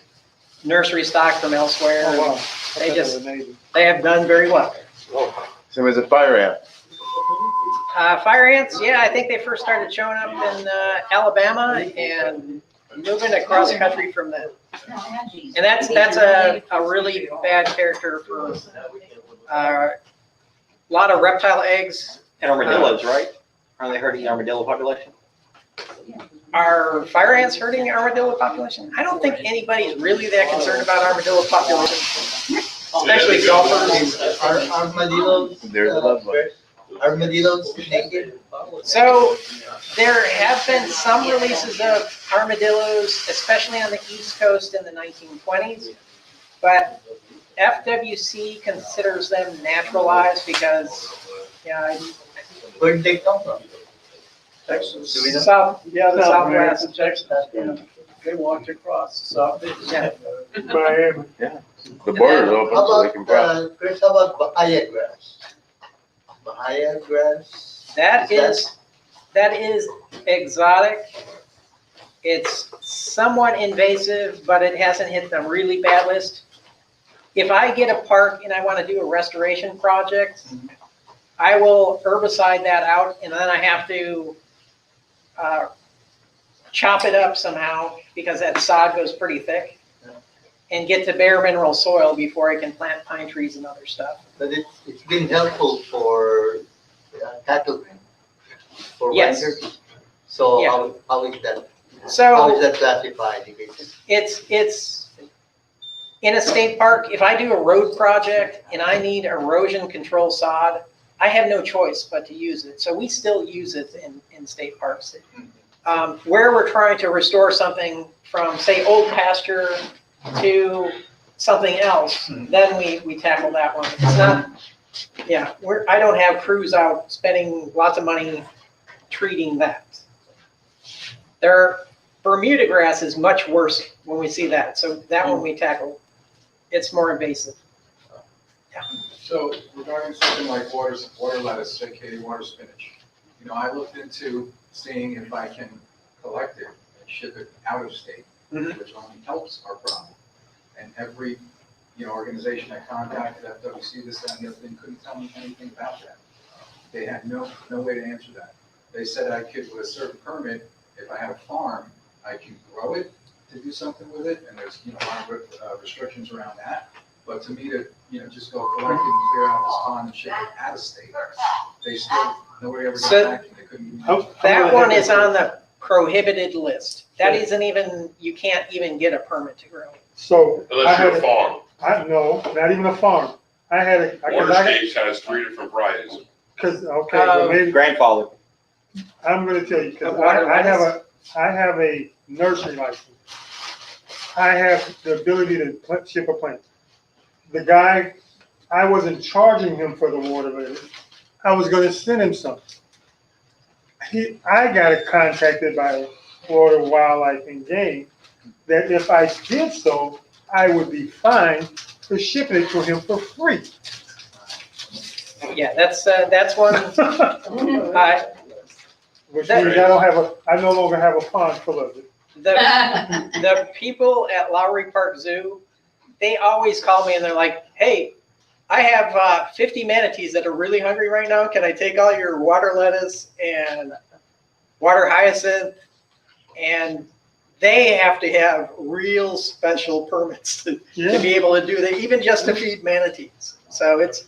nursery stock from elsewhere. Oh, wow. They have done very well. Same as a fire ant. Fire ants, yeah, I think they first started showing up in Alabama and moving across the country from then. And that's a really bad character for a lot of reptile eggs. And armadillos, right? Are they hurting the armadillo population? Are fire ants hurting the armadillo population? I don't think anybody's really that concerned about armadillo population, especially golfers. Are armadillos, There's a love bug. armadillos naked? So there have been some releases of armadillos, especially on the East Coast in the 1920s, but FWC considers them naturalized because, yeah, Where did they come from? Texas. Do we know? the Southwest. Texas. Yeah. They walked across, so. Yeah. Miami. The border's open, How so they can cross. about, Chris, how about Bahia grass? Bahia grass? That is exotic. It's somewhat invasive, but it hasn't hit the really bad list. If I get a park and I want to do a restoration project, I will herbicide that out and then I have to chop it up somehow because that sod goes pretty thick and get to bare mineral soil before I can plant pine trees and other stuff. But it's been helpful for cattle, for Yes. winter. So Yeah. how is that? So How is that classified? it's in a state park. If I do a road project and I need erosion control sod, I have no choice but to use it. So we still use it in state parks. Where we're trying to restore something from, say, old pasture to something else, then we tackle that one. It's not, yeah, I don't have crews out spending lots of money treating that. Bermuda grass is much worse when we see that. So that one we tackle. It's more invasive. So regarding something like water lettuce, aka water spinach, I looked into seeing if I can collect it and ship it out of state, which only helps our problem. And every, organization I contacted, FWC, this, that, and the other thing, couldn't tell me anything about that. They had no way to answer that. They said I could, with a certain permit, if I had a farm, I can grow it to do something with it, and there's, a lot of restrictions around that. But to me to, just go collect it and clear out this pond and ship it out of state, they still, nobody ever got So- back to me. They couldn't. That one is on the prohibited list. That isn't even, you can't even get a permit to grow. So. I Unless you're had a farm. No, not even a farm. I had a, Water States has 3 different varieties. okay, but maybe, Grandfather. I'm gonna tell you, because Of water I have a nursery license. I have the ability to ship a plant. The guy, I wasn't charging him for the water, but I was gonna send him some. I got contacted by Florida Wildlife and Game that if I did so, I would be fined for shipping it to him for free. Yeah, that's one. Which means I no longer have a pond full of it. The people at Lowry Park Zoo, they always call me and they're like, hey, I have 50 manatees that are really hungry right now. Can I take all your water lettuce and water hyacinth? And they have to have real special permits to be able to do that, even just to feed manatees. So it's,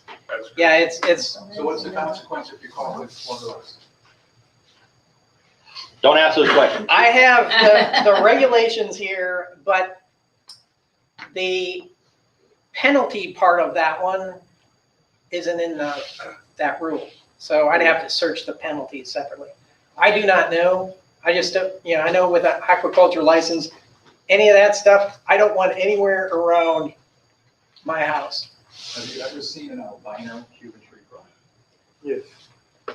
yeah, it's. So what's the consequence if you call it water lettuce? Don't ask those questions. I have the regulations here, but the penalty part of that one isn't in that rule. So I'd have to search the penalties separately. I do not know. I just, I know with an aquaculture license, any of that stuff, I don't want anywhere around my house. Have you ever seen an albino Cuban tree frog? Yes.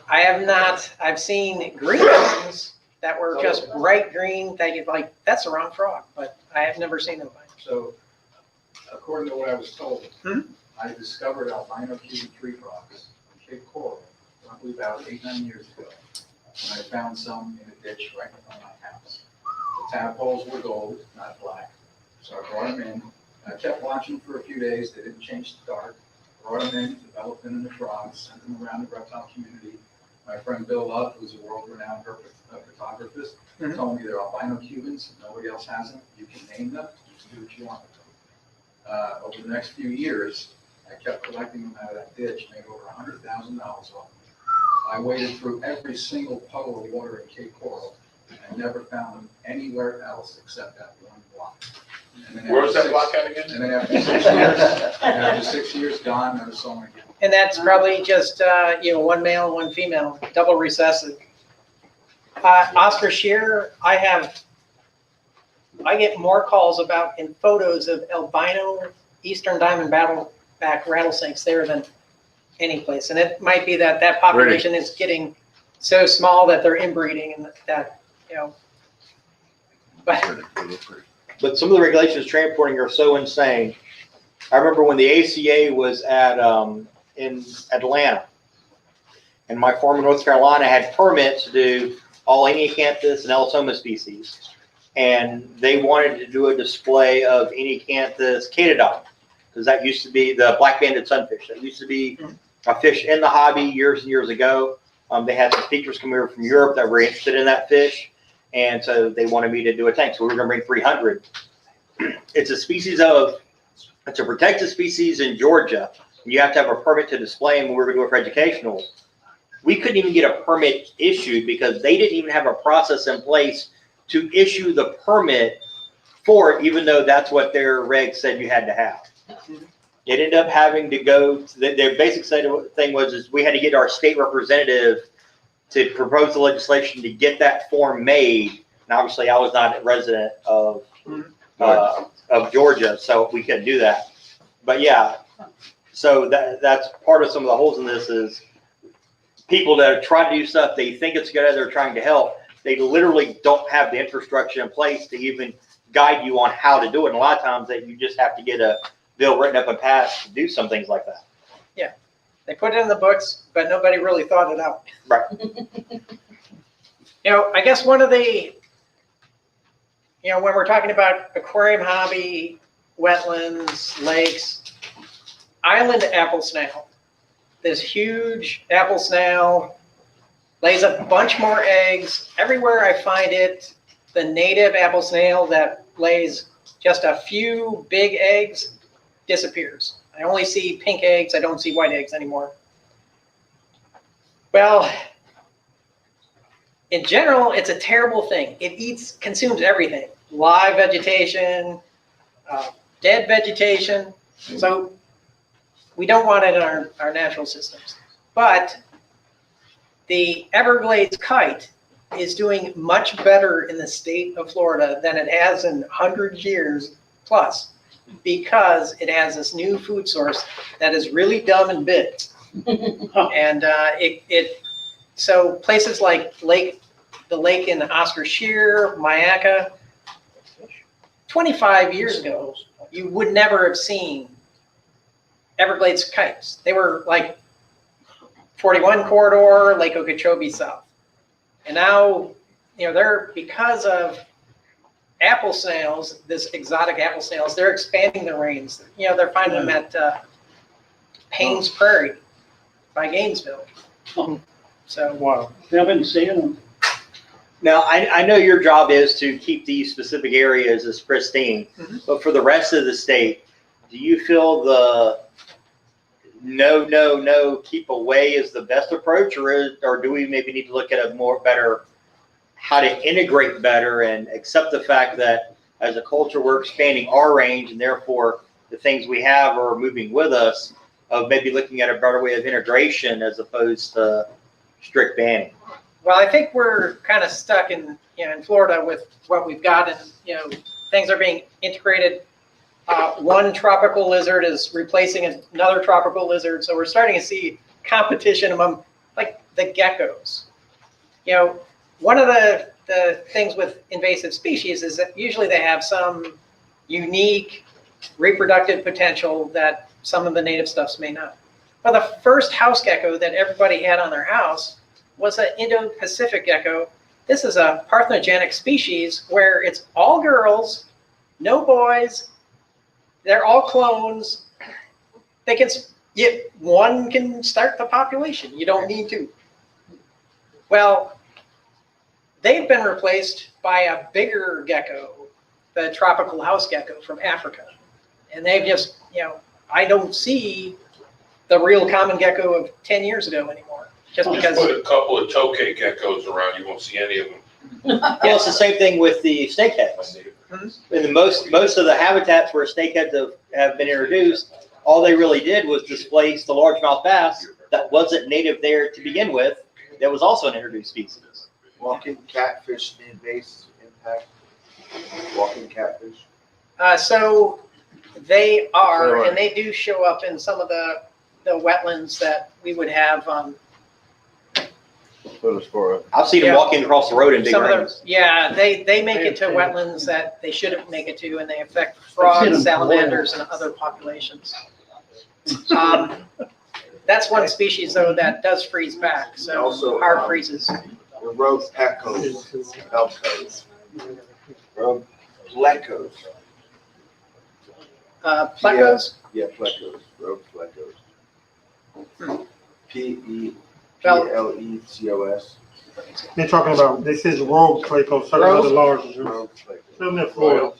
I have not. I've seen green ones that were just bright green that you'd like, that's the wrong frog, but I have never seen them. So, according to what I was told, I discovered albino Cuban tree frogs on Cape Coral, probably about 8-9 years ago. And I found some in a ditch right in front of my house. The tadpoles were gold, not black. So I brought them in. I kept watching for a few days. They didn't change to dark. Brought them in, developed them into frogs, sent them around the reptile community. My friend Bill Love, who's a world-renowned photographist, told me they're albino Cubans. Nobody else has them. You can name them. You can do what you want with them. Over the next few years, I kept collecting them out of that ditch, made over $100,000 off them. I waded through every single puddle of water in Cape Coral, and I never found them anywhere else except that one block. Where's that block at again? And then after 6 years, gone, never saw them again. And that's probably just, one male and one female, double recessive. Oscar Shear, I get more calls about in photos of albino Eastern Diamond Battleback rattlesnakes there than any place. And it might be that population is getting so small that they're inbreeding and that, But some of the regulations transporting are so insane. I remember when the ACA was at in Atlanta, and my farm in North Carolina had permits to do all Eniacanthus and Elasoma species, and they wanted to do a display of Eniacanthus catodon, because that used to be the black-banded sunfish. That used to be a fish in the hobby years and years ago. They had some speakers come over from Europe that were interested in that fish, and so they wanted me to do a tank. So we were going to bring 300. It's a protected species in Georgia. You have to have a permit to display them when we were doing it for educational. We couldn't even get a permit issued because they didn't even have a process in place to issue the permit for it, even though that's what their regs said you had to have. It ended up having to go to their basic thing was we had to get our state representative to propose the legislation to get that form made. And obviously I was not a resident of Georgia, so we couldn't do that. But yeah, so that's part of some of the holes in this is people that are trying to do stuff, they think it's good, they're trying to help. They literally don't have the infrastructure in place to even guide you on how to do it. And a lot of times that you just have to get a bill written up and passed to do some things like that. Yeah, they put it in the books, but nobody really thought it out. Right. I guess one of the, when we're talking about aquarium hobby, wetlands, lakes, island apple snail. This huge apple snail lays a bunch more eggs. Everywhere I find it, the native apple snail that lays just a few big eggs disappears. I only see pink eggs. I don't see white eggs anymore. Well, in general, it's a terrible thing. It consumes everything. Live vegetation, dead vegetation. So we don't want it in our natural systems. But the Everglades kite is doing much better in the state of Florida than it has in 100 years plus, because it has this new food source that is really dumb and big. And so places like the lake in Oscar Shear, Mayaca, 25 years ago, you would never have seen Everglades kites. They were like 41 corridor, Lake Okeechobee South. And now, they're, because of apple snails, this exotic apple snails, they're expanding their range. They're finding them Payne's Prairie by Gainesville. So. Wow, haven't seen them. Now, I know your job is to keep these specific areas as pristine, but for the rest of the state, do you feel the no, keep away is the best approach, or do we maybe need to look at a more better, how to integrate better and accept the fact that as a culture, we're expanding our range and therefore the things we have are moving with us, of maybe looking at a better way of integration as opposed to strict banning? Well, I think we're kind of stuck in Florida with what we've got, and things are being integrated. One tropical lizard is replacing another tropical lizard, so we're starting to see competition among like the geckos. One of the things with invasive species is that usually they have some unique reproductive potential that some of the native stuffs may not. But the first house gecko that everybody had on their house was an Indo-Pacific gecko. This is a parthenogenic species where it's all girls, no boys. They're all clones. One can start the population. You don't need to. Well, they've been replaced by a bigger gecko, the tropical house gecko from Africa. And they've just, I don't see the real common gecko of 10 years ago anymore. Just because. Put a couple of tokay geckos around, you won't see any of them. Well, it's the same thing with the snakeheads. In most of the habitats where snakeheads have been introduced, all they really did was displace the largemouth bass that wasn't native there to begin with. That was also an introduced species. Walking catfish, the invasive impact. Walking catfish. So they are, and they do show up in some of the wetlands that we would have. I've seen them walking across the road in big rings. Yeah, they make it to wetlands that they shouldn't make it to, and they affect frogs, salamanders, and other populations. That's one species, though, that does freeze back, so Also, hard freezes. The rogue pecos, elcos. Rogue plecos. Plecos? Yeah, plecos, rogue plecos. Plecos. They're talking about, this is rogue plecos, talking about the large. Rogue plecos. Film in Florida.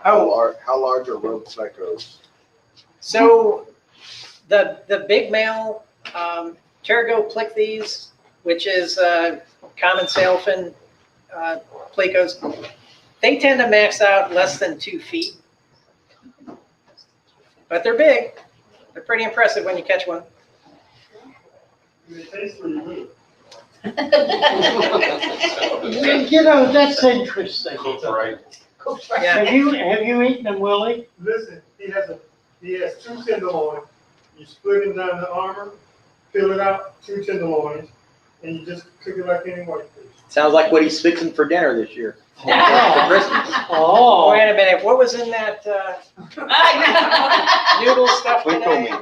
How large are rogue plecos? So the big male Pterygoplectes, which is common sailfin plecos, they tend to max out less than 2 feet. But they're big. They're pretty impressive when you catch one. That's interesting. Cooked right. Yeah. Have you eaten them, Willie? Listen, he has 2 tenderloins. You split him down the armor, fill it out, 2 tenderloins, and you just cook it like any white fish. Sounds like what he's fixing for dinner this year. For Christmas. Oh. Wait a minute, what was in that noodle stuff today?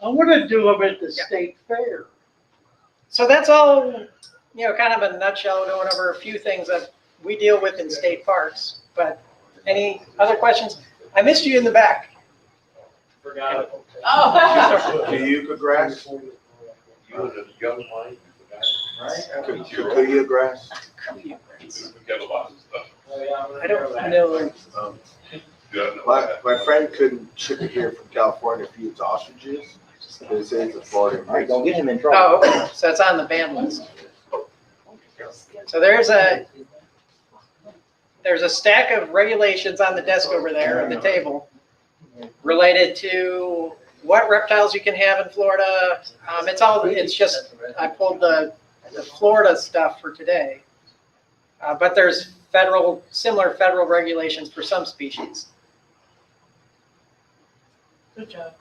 I want to do them at the state fair. So that's all, kind of a nutshell, going over a few things that we deal with in state parks. But any other questions? I missed you in the back. Forgot it. Cayuga grass? You was a young wine. Cayuga grass? We got a lot of stuff. I don't know. My friend couldn't ship it here from California for use ostriches. They say it's a Florida. All right, don't get him in trouble. Oh, okay. So it's on the ban list. So there's a stack of regulations on the desk over there at the table related to what reptiles you can have in Florida. It's just, I pulled the Florida stuff for today. But there's similar federal regulations for some species. Good job.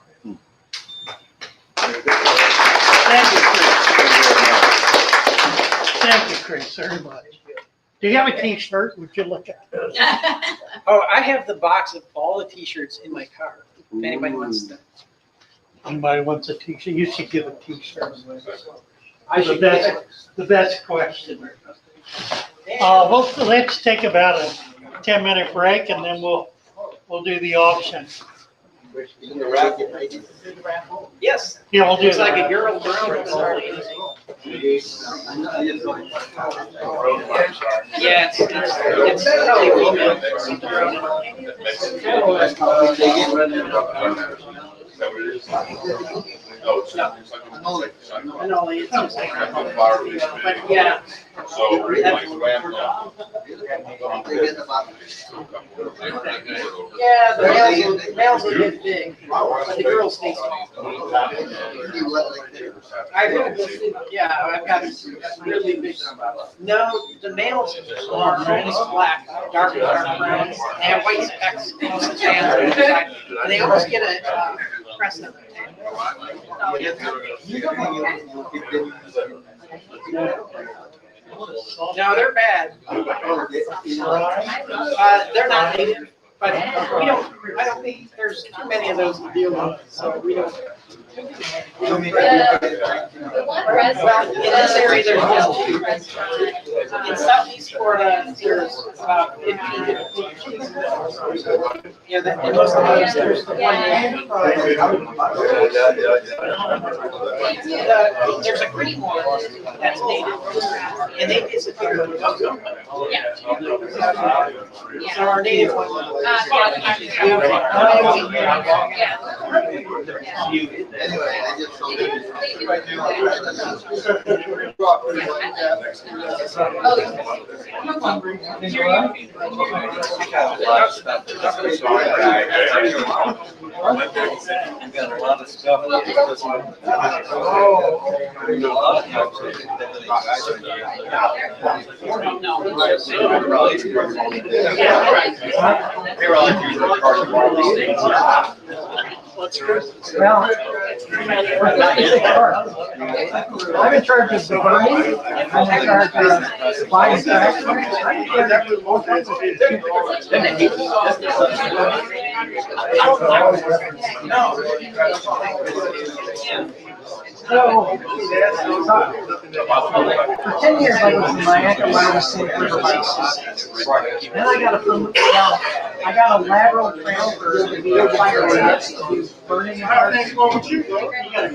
Thank you, Chris, very much. Do you have a t-shirt? Would you look at it? Oh, I have the box of all the t-shirts in my car. If anybody wants them. Anybody wants a t-shirt? You should give a t-shirt. The best question. Let's take about a 10-minute break and then we'll do the auction. Yes. Yeah, I'll do Looks like a that. girl brown. Yeah, it's probably no, it's just like, but yeah. So, like, Yeah, the males are a bit big, but the girls stay small. I've got really big. No, the males are almost black, dark brown. They have white specks close to the tail. And they almost get a crest on their tail. No, they're bad. They're not native, but I don't think there's too many of those to deal with, so we don't. Well, in this area, there's just two. In southeast Florida, there's about 15 different species. Yeah, in most of those, there's the one. There's a green one that's native, and they disappear. So our native one. Anyway, I just told you. Got a lot of stuff. Well, I'm in charge of the burning. I'm in charge of buying tractors. So, for 10 years I was in my Aquarium Society. Then I got a lateral transfer to be a fire to do burning hearts. And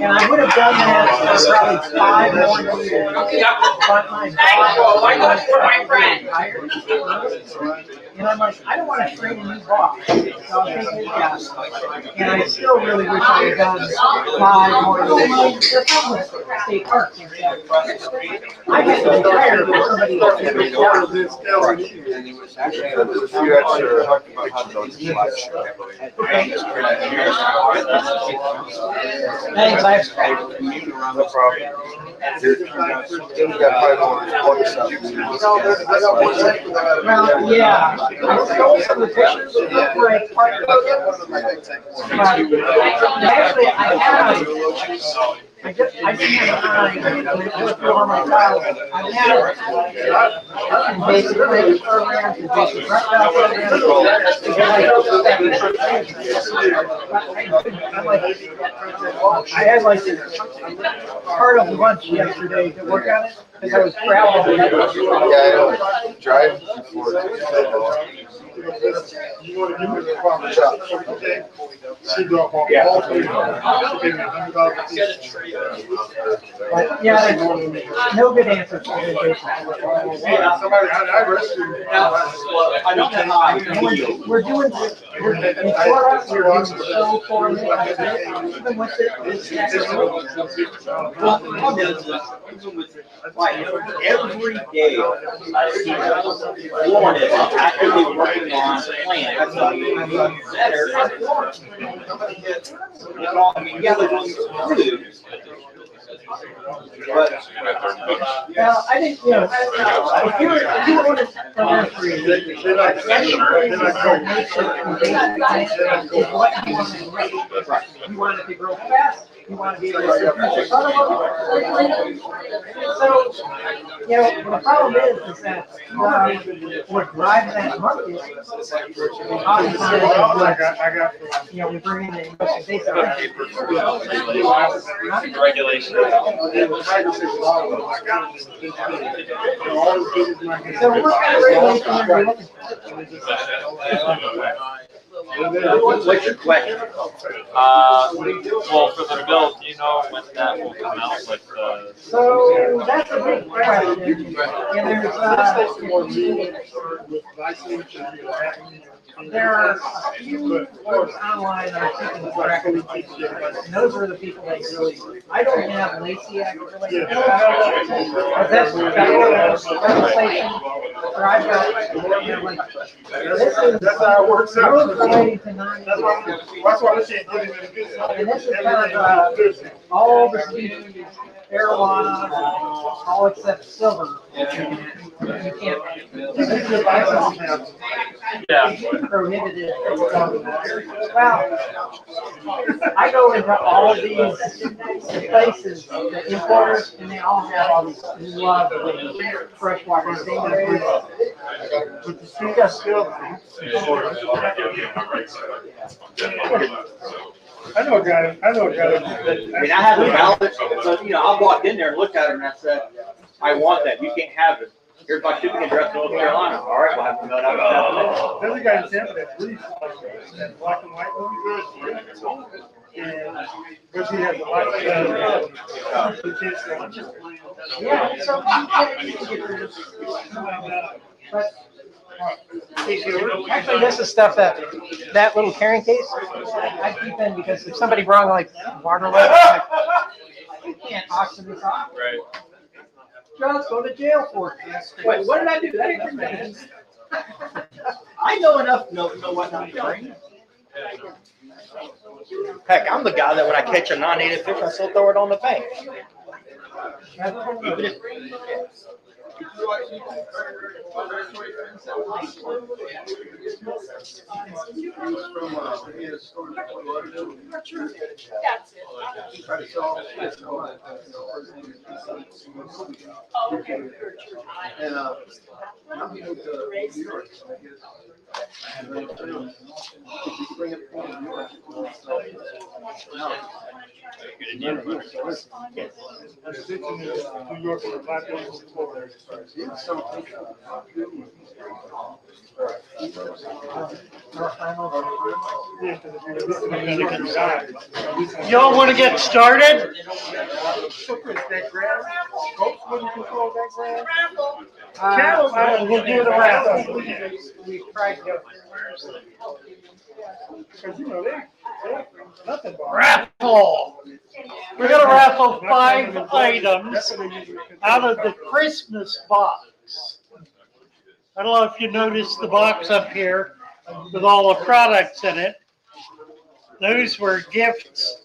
I would have done that for probably 5 more years. But my boss was hired. And I'm like, I don't want to train a new boss. So I'll take his job. And I still really wish I had done 5 more years. The problem with state parks is that I get to retire for somebody else to get a job. Thanks, I have No problem. Well, yeah, I stole some of the pictures for a park photo. Actually, I didn't have time when I was on my files. I had invasive programs, invasive reptile programs. I had like part of lunch yesterday to work on it because I was traveling. Yeah, I know. Drive before. But yeah, no good answer to the We're doing, in Florida, we're doing so poorly. Even with it, Every day, Florida is actively working on plans better. I mean, yeah, they're doing food. well, I think, if you want to nursery, is what you want to raise. You want it to grow fast. You want to be able to produce a ton of them. So, the problem is that what drives that market, we bring in the invasive Regulation. So what kind of regulation are you looking for? What's your question? Well, for the bill, do you know when that will come out, like the? So that's a big question. And there are a few folks online that are keeping track of it. And those are the people that really, I don't have Lacey Act related. But that's federal legislation. Or I've got, you know, like, this is. That's how it works out. Rules relating to non-invasive. That's why I can't get him in a good. And this is kind of, all the species, marijuana, all except silver. You can't. Yeah. Prohibited. Well, I go into all these places, the importers, and they all have all these lovely freshwater stingrays. But the sea got still. I know a guy. I mean, I have a ballot, so, you know, I walked in there and looked at it and I said, I want that, you can't have it. Here's my shipping address in North Carolina. All right, we'll have to go down to There's a guy in Tampa that breeds that black and white one. And, but he has a white. He can't sell. Yeah, so you can get rid of it. But actually, this is stuff that little carrying case, I keep in because if somebody brought like water level, you can't auction this off. Right. John's going to jail for it. Wait, what did I do? That ain't criminal. I know enough, know what not to bring. Heck, I'm the guy that when I catch a non-native fish, I still throw it on the bank. Y'all want to get started? We'll do the raffle. We tried to. Raffle. We're gonna raffle 5 items out of the Christmas box. I don't know if you noticed the box up here with all the products in it. Those were gifts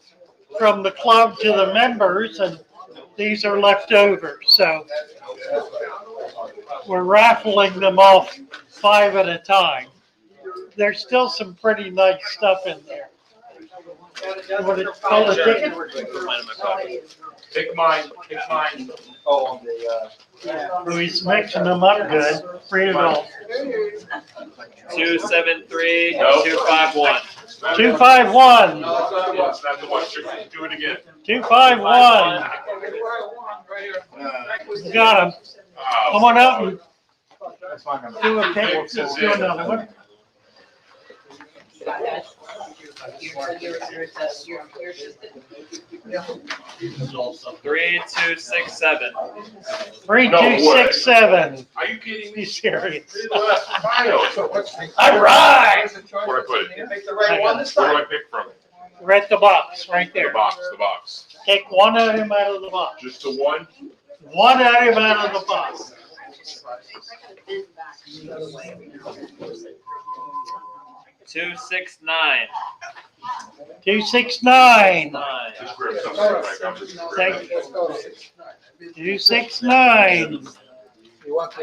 from the club to the members, and these are left over. So we're raffling them off 5 at a time. There's still some pretty nice stuff in there. What it called a ticket? Take mine, take mine. Oh, on the, He's mixing them up good. Read it all. 273 251. 251. No, it's not the one. Do it again. 251. You got him. Come on out and do a pick. Do another one. 3267. 3267. Are you kidding me? Be serious. All right. Where I put it? Make the right one this Where do time. I pick from? We're at the box, right there. The box. Take one item out of the box. Just the one? One item out of the box. 269. 269. Just grab something. Thank you. 269. You want the,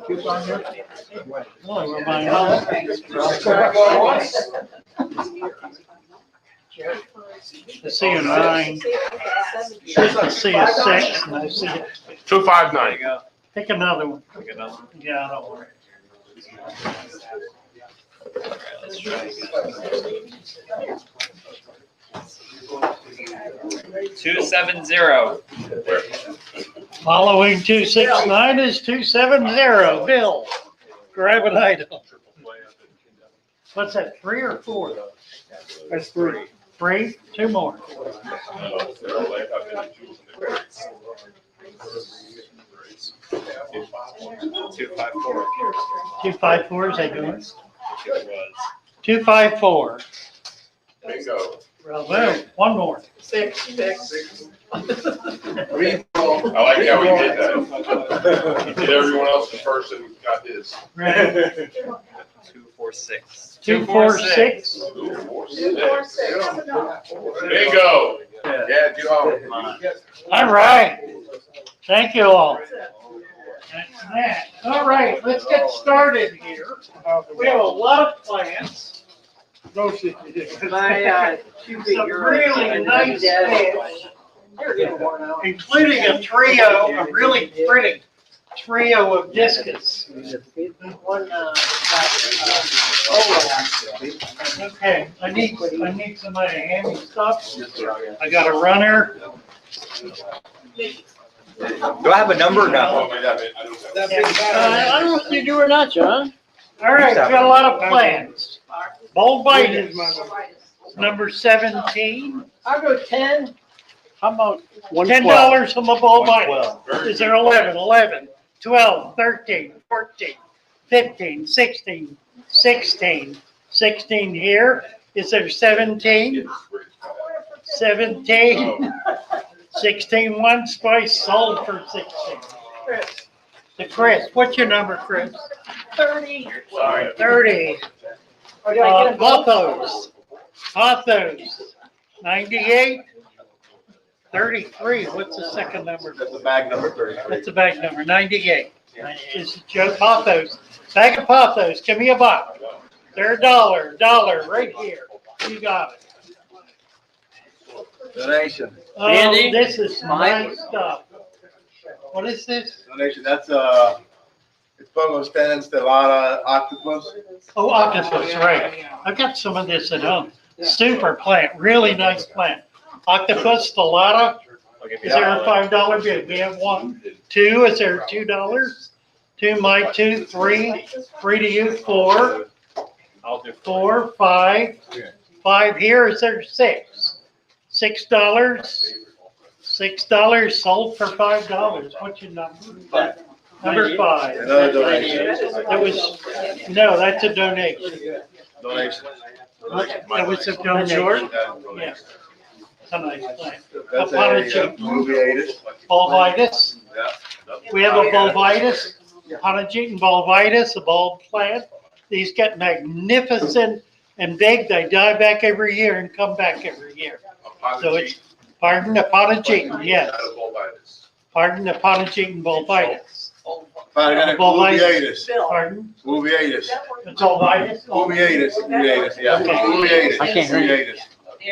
coupon here? Oh, we're buying all. I see a 9. I see a 6, and I see a. 259. Pick another one. Pick another one. Yeah, don't worry. Alright, let's try again. 270. Following 269 is 270. Bill, grab an item. What's that, 3 or 4? That's 3. 3, 2 more. 254. 254, is that good? 254. Bingo. Bravo, one more. 6. I like how we did that. Did everyone else first and got his. Ready? 246. 246. 246. Bingo. Yeah, do all. All right. Thank you all. That's that. All right, let's get started here. We have a lot of plants. My, Some really nice fish, including a trio, a really pretty trio of discus. Okay, I need somebody to hand me stuff. I got a runner. Do I have a number or no? I don't know if you do or not, John. All right, we got a lot of plans. Bulbitis, number 17. I'll go 10. How about $10 on the bulbitis? Is there 11, 11, 12, 13, 14, 15, 16, 16, 16 here? Is there 17? 17. 16 one spice sold for 16. The Chris, what's your number, Chris? 30. 30. Pothos, 98. 33, what's the second number? That's the bag number 33. That's the bag number, 98. This is Joe Pothos. Bag of Pothos, give me a buck. They're $1, right here. You got it. Donation. Oh, this is nice stuff. What is this? Donation, that's it's Pogo Stand Stellata Octopus. Oh, octopus, right. I've got some of this at home. Super plant, really nice plant. Octopus stellata. Is there a $5 bid? We have 1. 2, is there $2? 2, my 2, 3. 3 to you, 4. I'll do 4, 5. 5 here, is there 6? $6. $6 sold for $5. What's your number? Number 5. Another donation. That was, no, that's a donation. Donation. That was a donation. Yeah. It's a nice plant. That's a Apology. Moviatus. Bulbitis. Yeah. We have a bulbitis, Hanageton bulbitis, a bulb plant. These get magnificent and big. They die back every year and come back every year. So it's, pardon, the Hanageton, yes. Pardon, the Hanageton bulbitis. Moviatus. Pardon? Moviatus. It's bulbitis? Moviatus. Moviatus, yeah. Okay. Moviatus. I can't hear you.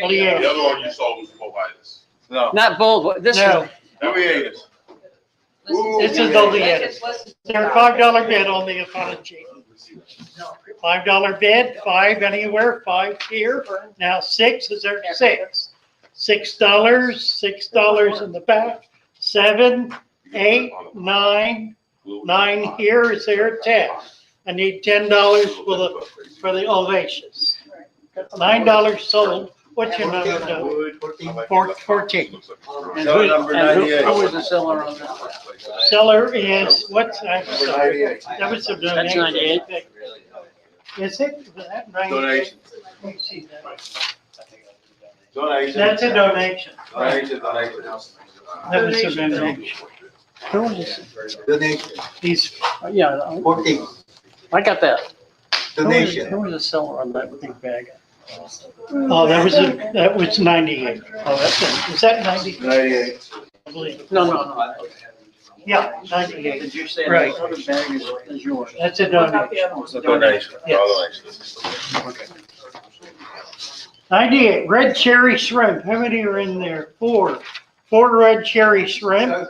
Moviatus. The other one you saw was bulbitis. No. Not bold, this No, Moviatus. this is bulbitis. They're a $5 bid on the Hanageton. $5 bid, 5 anywhere, 5 here. Now 6, is there 6? $6 in the back. 7, 8, 9, 9 here, is there 10? I need $10 for the ovations. $9 sold. What's your number, Doug? 14. Seller number 98. Who was the seller on that? Seller is, what's that? Sorry. 98. That was a That's donation. 98. Is it? Was that 98? Donation. Let me see that. Donation. That's a donation. Donation, donation. That was a donation. Who was this? Donation, These, Yeah, 14. I got that. Donation. Who was the seller on that big bag? oh, that was 98. Oh, that's it. Was that 90? 98. I believe. No. Yeah, 98. Did you say Right. the other bag is yours? That's a donation. It's a donation. Yes. All donation. 98, red cherry shrimp. How many are in there? 4. 4 red cherry shrimp.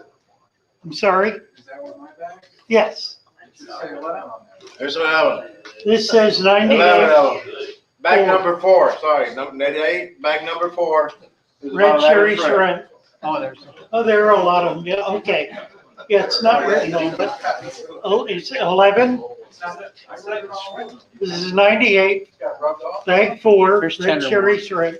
I'm sorry? Is that what my bag? Yes. Say 11 on there. There's another one. This says 11 98. of them. Bag 4. number 4, sorry, number 98, bag number 4. There's Red about 11 cherry shrimp. Oh, Oh, there are a lot of them. Yeah, okay. Yeah, it's not written on, but oh, it's 11. This is 98, bag 4, red cherry shrimp.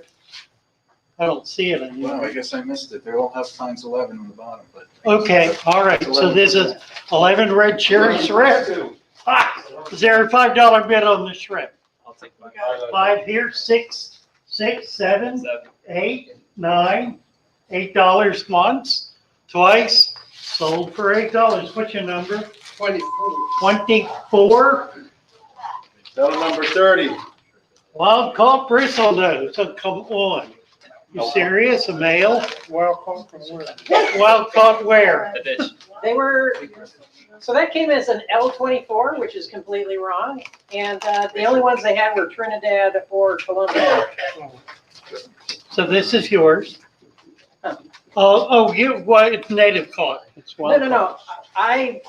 I don't see it Well, anymore. I guess I missed it. They all have times 11 on the bottom, but. Okay, all right, so this is 11 red cherry shrimp. Ah, is there a $5 bid on the shrimp? I'll take 5 here, 6, 7, 8, 9, $8 once, twice, sold for $8. What's your number? 24. Seller number 30. Wild caught bristlenose. So come on. You serious? A male? Wild caught from where? Wild caught where? The ditch. They were, so that came as an L24, which is completely wrong. And the only ones they had were Trinidad or Colombia. So this is yours. It's native caught. It's wild No. caught. I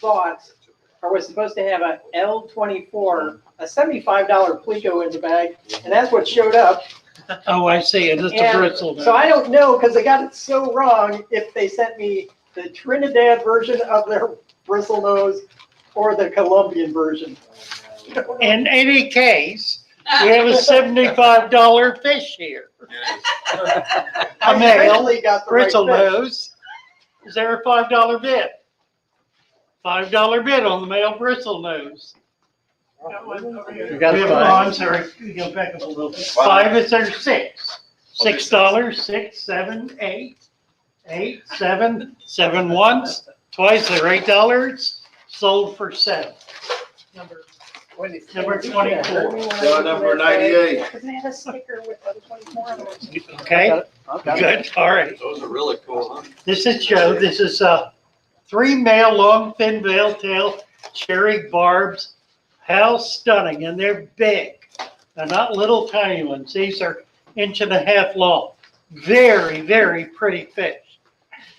bought, or was supposed to have a L24, a $75 Plico in the bag, and that's what showed up. Oh, I see it. It's a And bristle. so I don't know, because they got it so wrong, if they sent me the Trinidad version of their bristle nose or the Colombian version. In any case, we have a $75 fish here. A male eventually got the right bristle fish. nose. Is there a $5 bid? $5 bid on the male bristle nose. You got We have- it. I'm sorry, you go back up a little bit. 5 is there 6. $6, 6, 7, 8, 8, 7, 7 once, twice they're $8, sold for 7. Number 24. Seller number 98. Because they had a sticker with the 24 on it. Okay, good, all right. Those are really cool, huh? This is Joe, this is 3 male long fin veil tail cherry barbs. How stunning, and they're big. They're not little tiny ones. These are 1.5 inches long. Very, very pretty fish.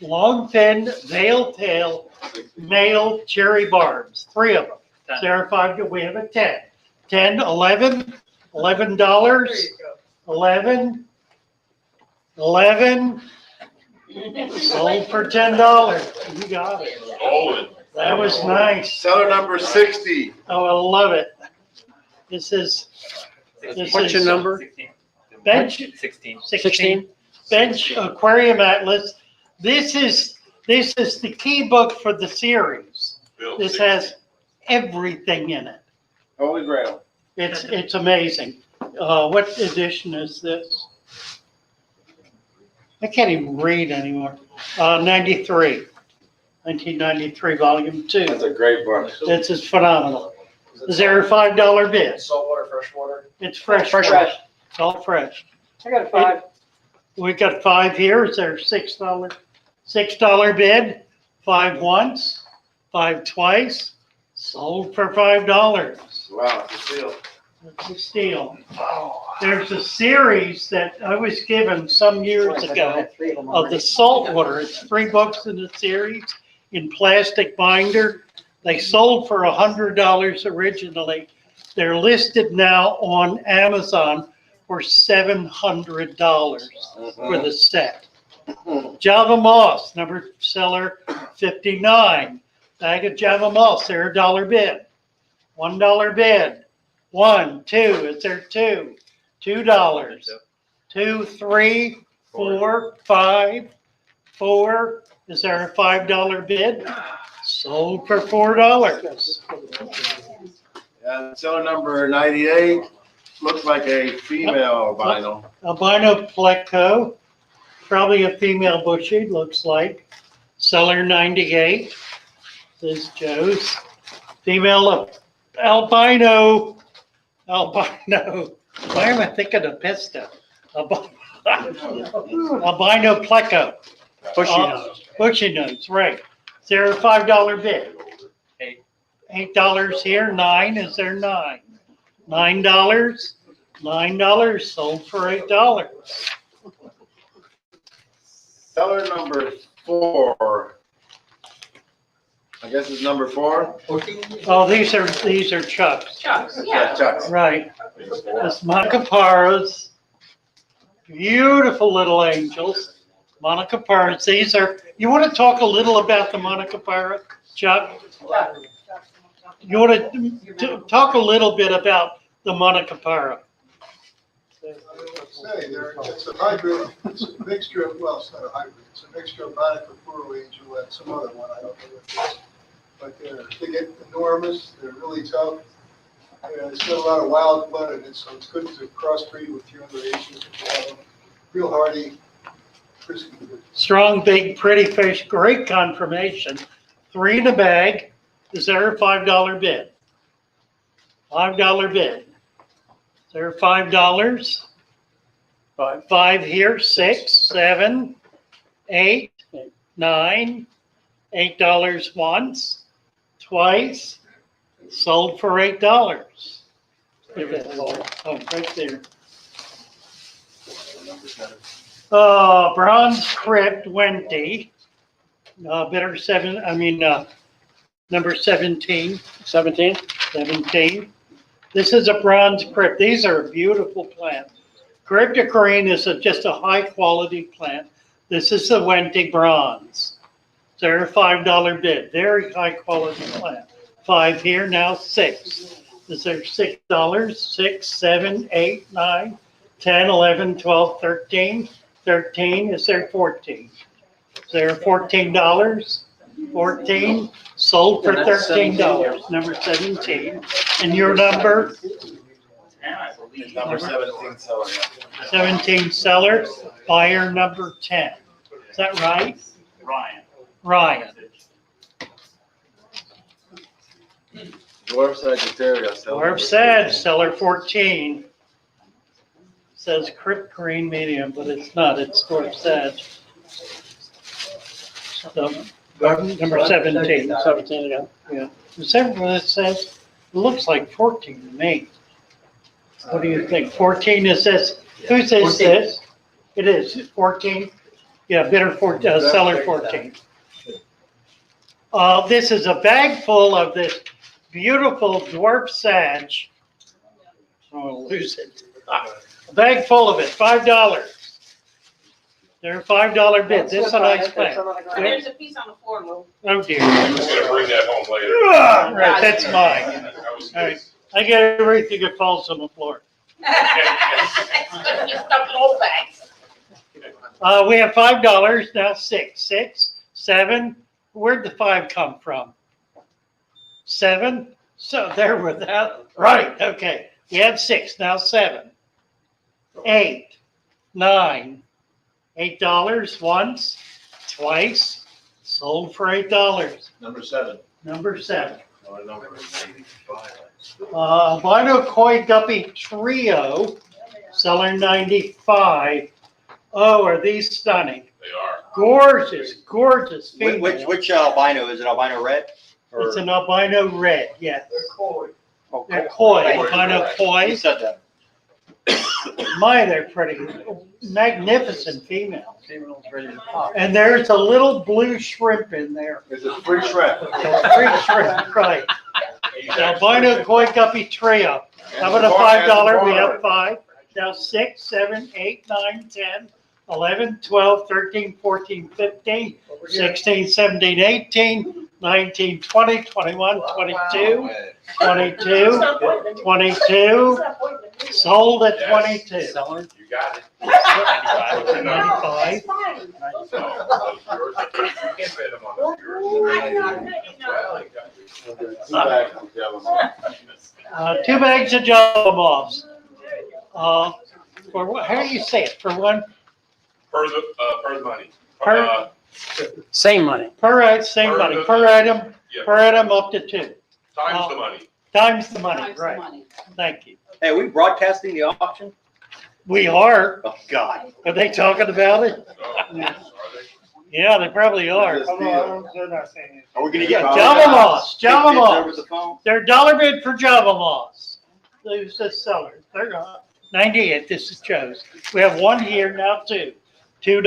Long fin veil tail male cherry barbs, 3 of them. Sarah, 5, we have a 10. 10, 11, $11, 11, 11, sold for $10. You got it. Golden. That was nice. Seller number 60. Oh, I love it. This is. What's your number? Bench. 16. 16. Bench Aquarium Atlas. This is the key book for the series. This has everything in it. Holy Grail. It's amazing. What edition is this? I can't even read anymore. 93. 1993, volume 2. That's a great book. This is phenomenal. Is there a $5 bid? Saltwater, freshwater? It's fresh. Fresh. It's all fresh. I got a 5. We got 5 here. Is there a $6 bid? 5 once, 5 twice, sold for $5. Wow, it's a steal. That's a steal. There's a series that I was given some years ago of the saltwater. It's 3 books in the series in plastic binder. They sold for $100 originally. They're listed now on Amazon for $700 for the set. Java moss, number seller 59. Bag of Java moss, they're a $1 bid. $1 bid. 1, 2, is there 2? $2. 2, 3, 4, 5, 4. Is there a $5 bid? Sold for $4. And seller number 98. Looks like a female albino. Albino pleco, probably a female bushy, looks like. Seller 98. This is Joe's. Female albino. Albino. Why am I thinking of pesto? Albino pleco. Bushy nose. Bushy nose, right. Is there a $5 bid? $8 here, 9, is there 9? $9, $9 sold for $8. Seller number 4. I guess it's number 4. Oh, these are chucks. Chucks, Yeah, Chuck's. Right. This Monocoparas, beautiful little angels. Monocoparas, these are, you want to talk a little about the Monocopara, Chuck? You want to talk a little bit about the Monocapara? Say, it's a hybrid, it's a mixture of, well, it's not a hybrid, it's a mixture of Monica Angel and some other one, I don't know what it is. But they get enormous, they're really tough. It's got a lot of wild blood in it, so it's good to crossbreed with your other Asians. Real hardy, frisky. Strong, big, pretty fish, great conformation. 3 in a bag. Is there a $5 bid? $5 bid. Is there $5? 5 here, 6, 7, 8, 9, $8 once, twice, sold for $8. Oh, right there. Bronze Crypt, Wendy, bidder 7, number 17. 17? 17. This is a bronze crypt. These are beautiful plants. Cryptocarine is just a high quality plant. This is the Wendy bronze. They're a $5 bid. Very high quality plant. 5 here, now 6. Is there $6? 6, 7, 8, 9, 10, 11, 12, 13. 13. Is there 14? Is there $14? 14. Sold for $13. Number 17. And your number? Number 17 seller. 17 seller. Buyer number 10. Is that right? Ryan. Dwarf Sagittarius. Dwarf Sag, seller 14. Says Crypt Green Medium, but it's not. It's Dwarf Sag. So, number 17. 17 again. Yeah. Is that what it says? It looks like 14 to me. What do you think? 14 is this? Who says 14. this? It is 14. Yeah, bidder 14, seller 14. This is a bag full of this beautiful dwarf sag. I'm gonna lose it. A bag full of it, $5. They're a $5 bid. This is a nice plant. There's a piece on the floor, Lou. Oh dear. I'm just gonna bring that home later. Right, that's mine. All right, I get everything that falls on the floor. You stuck in old bags. We have $5 now. 6, 6, 7. Where'd the 5 come from? 7. So there with that. Right. Okay. We have 6 now. 7, 8, 9. $8 once, twice. Sold for $8. Number 7. Number 7. Number 85. Albino Koi Guppy Trio, seller 95. Oh, are these stunning? They are. Gorgeous, gorgeous female. Which albino? Is it albino red? Or- It's an albino red, yes. Oh, They're koi, albino koi. You said that. My, they're pretty. Magnificent females. And there's a little blue shrimp in there. It's a free shrimp. Free shrimp, right. Albino Koi Guppy Trio. How about a $5? We have 5. Now 6, 7, 8, 9, 10, 11, 12, 13, 14, 15, 16, 17, 18, 19, 20, 21, 22, 22, 22. Sold at 22. You got it. 95. Two bags of Java Moss. For what, how do you say it? For one? Per the money. Per- Same money. Same Per money, the- per item, Yeah. per item up to 2. Times the money. Times the money, right. Thank you. Hey, are we broadcasting the auction? We are. Oh, God. Are they talking about it? Yeah, they probably are. They're not saying it. Are we gonna get? Java Moss, Java Bids over Moss. the phone? They're $1 bid for Java Moss. Who's the seller? They're 98. This is Joe's. We have 1 here now, 2. $2.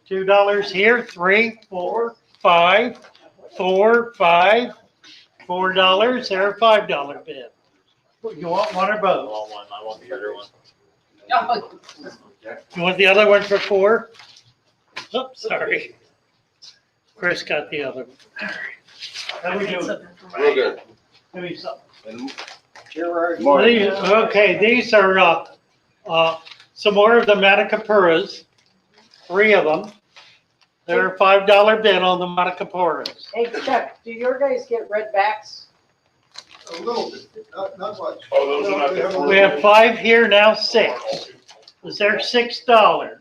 $2 here. 3, 4, 5, 4, 5. $4. They're a $5 bid. You want one or both? I want the other one. You want the other one for 4? Oops, sorry. Chris got the other one. How we doing? Real good. Give me some. And Gerard. Okay, these are, some more of the Matacapuras, 3 of them. They're a $5 bid on the Matacapuras. Hey Chuck, do your guys get red backs? A little bit, not much. Oh, those are not the- We have 5 here, now 6. Is there $6?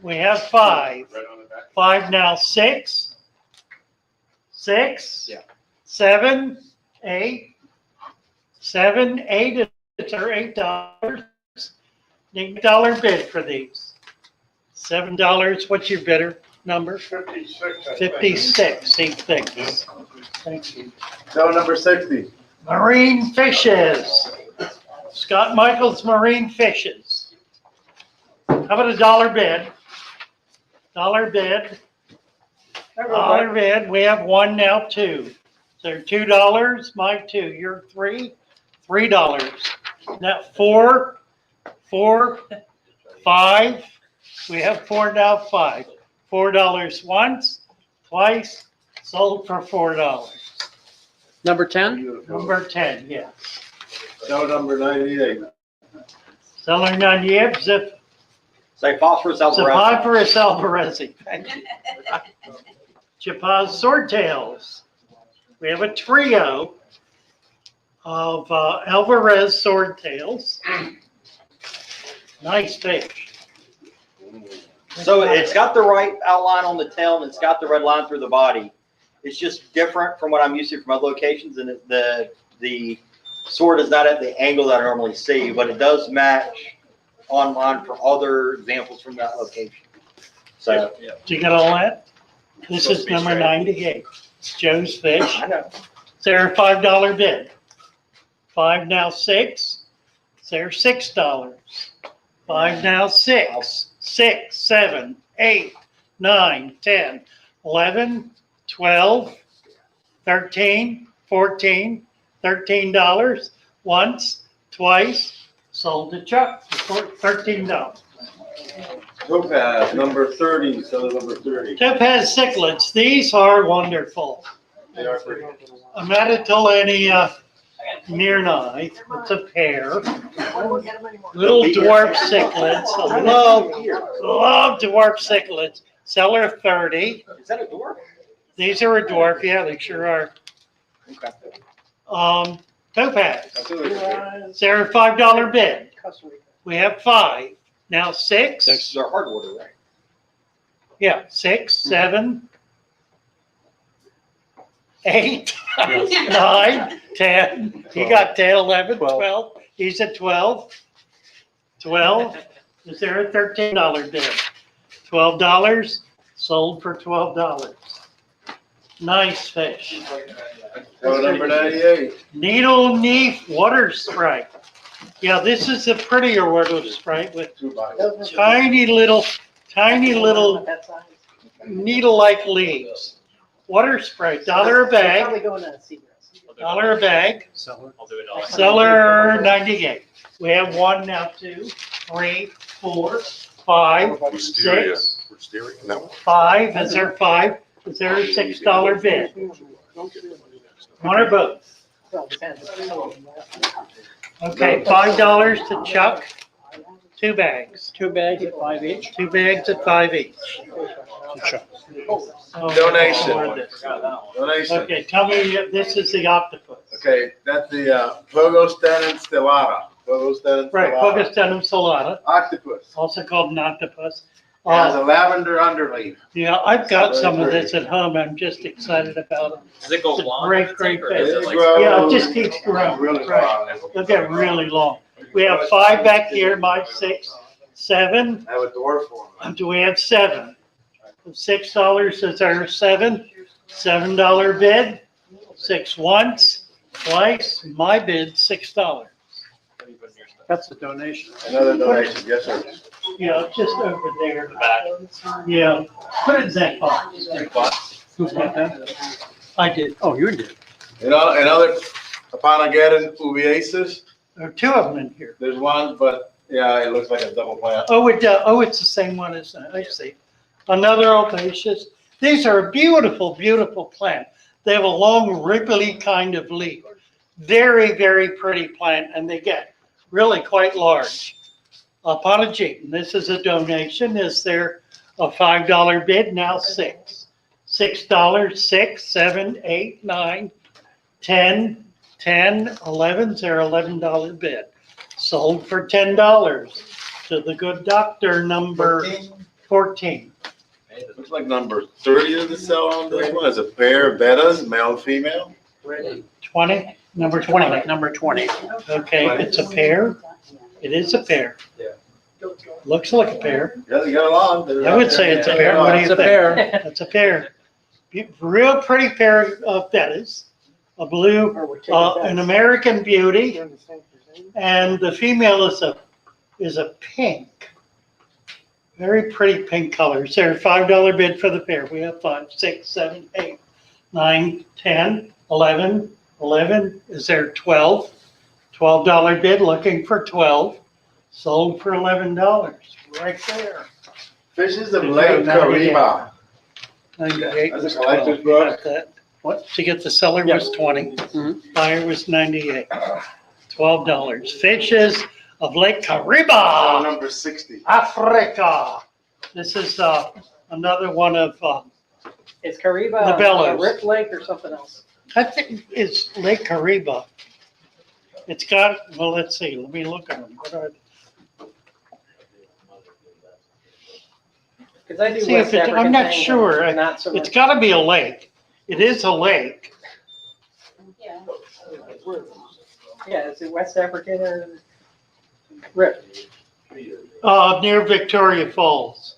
We have 5. 5 now, 6. 6. Yeah. 7, 8. 7, 8, it's our $8. $8 bid for these. $7, what's your bidder number? 56. 56, he thinks. Thank you. So number 60. Marine fishes. Scott Michaels Marine Fishes. How about a $1 bid? $1 bid. $1 bid. We have 1 now, 2. So $2, my 2, you're 3, $3. Now 4, 5. We have 4 now, 5. $4 once, twice, sold for $4. Number 10? Number 10, yes. So number 98. Seller 98, Zip. Say phosphorus alvarez. Zephyrus alvarezi. Thank you. Chipaz swordtails. We have a trio of Alvarez swordtails. Nice fish. So it's got the right outline on the tail and it's got the red line through the body. It's just different from what I'm used to from other locations, and the sword is not at the angle that I normally see, but it does match online for other examples from that location. So Do you get all that? This is number 98. It's Joe's fish. I know. Is there a $5 bid? 5 now, 6. Is there $6? 5 now, 6. 6, 7, 8, 9, 10, 11, 12, 13, 14, $13. Once, twice, sold to Chuck for $13. Topaz, number 30, so number 30. Topaz cichlids, these are wonderful. They are pretty. A Mediterranean near knife, it's a pair. Little dwarf cichlids, I love dwarf cichlids. Seller 30. Is that a dwarf? These are a dwarf, yeah, they sure are. Okay. Topaz. Is there a $5 bid? We have 5. Now 6. This is our hardwater, right? Yeah, 6, 7, 8, 9, 10. He got 10, 11, 12. He's at 12. 12. Is there a $13 bid? $12. Sold for $12. Nice fish. So number 98. Needle Neef Water Sprite. Yeah, this is a prettier water sprite with tiny little needle-like leaves. Water sprite, $1 a bag. Probably going to Seagrass. $1 a bag. I'll do it all. Seller 98. We have 1 now, 2, 3, 4, 5, 6, Wisteria, no. 5. Is there 5? Is there a $6 bid? 1 or both? Okay, $5 to Chuck. 2 bags. 2 bags at 5 each. 2 bags at 5 each. Donation. Oh, Donation. okay, tell me, this is the octopus. Okay, that's the Pogostenon stellata. Pogostenon Right, stellata. Pogostenon salata, Octopus. also called an octopus. It has a lavender underleaf. Yeah, I've got some of this at home. I'm just excited about it. Does it go It's a long? great, great Or is fish. it like- Yeah, it just keeps growing. Really Right. long. They'll get really long. We have 5 back here, my 6, 7. I have a dwarf one. Do we have 7? $6 is our 7. $7 bid. 6 once, twice. My bid, $6. That's a donation. Another donation, yes, sir. Yeah, just over there. The back. Yeah, put it in that box. Who's got that? I did. Oh, you did. Another Apanageddon ubiasis. There are 2 of them in here. There's one, but yeah, it looks like a double plant. Oh, it's the same one as that. I see. Another opaceous. These are a beautiful, beautiful plant. They have a long, ripply kind of leaf. Very, very pretty plant, and they get really quite large. Apology, this is a donation. Is there a $5 bid? Now $6. $6, 6, 7, 8, 9, 10, 10, 11. Is there $11 bid? Sold for $10 to the good doctor, number 14. Looks like number 30 of the sell on this one is a pair of bettas, male and female. 20, number 20, number 20. Okay, it's a pair. It is a pair. Looks like a pair. Yeah, they got along. I would say it's a pair. What do you It's a think? pair. It's a pair. Real pretty pair of bettas. A blue, an American beauty, and the female is a pink. Very pretty pink color. Is there a $5 bid for the pair? We have 5, 6, 7, 8, 9, 10, 11, 11. Is there 12? $12 bid, looking for 12. Sold for $11, right there. Fishes of Lake Kariba. 98 That's was a collector's 12. book. Got that. What, to get the seller was 20. Buyer was 98. $12. Fishes of Lake Kariba. Number 60. Africa. This is another one of, Is Kariba The Bellows. a Rip Lake or something else? I think it's Lake Kariba. It's got, well, let's see, let me look at them. What are they? Because I do See West if African I'm not things, sure. and not so It's much. got to be a lake. It is a lake. Yeah, is it West African or Rip? Near Victoria Falls.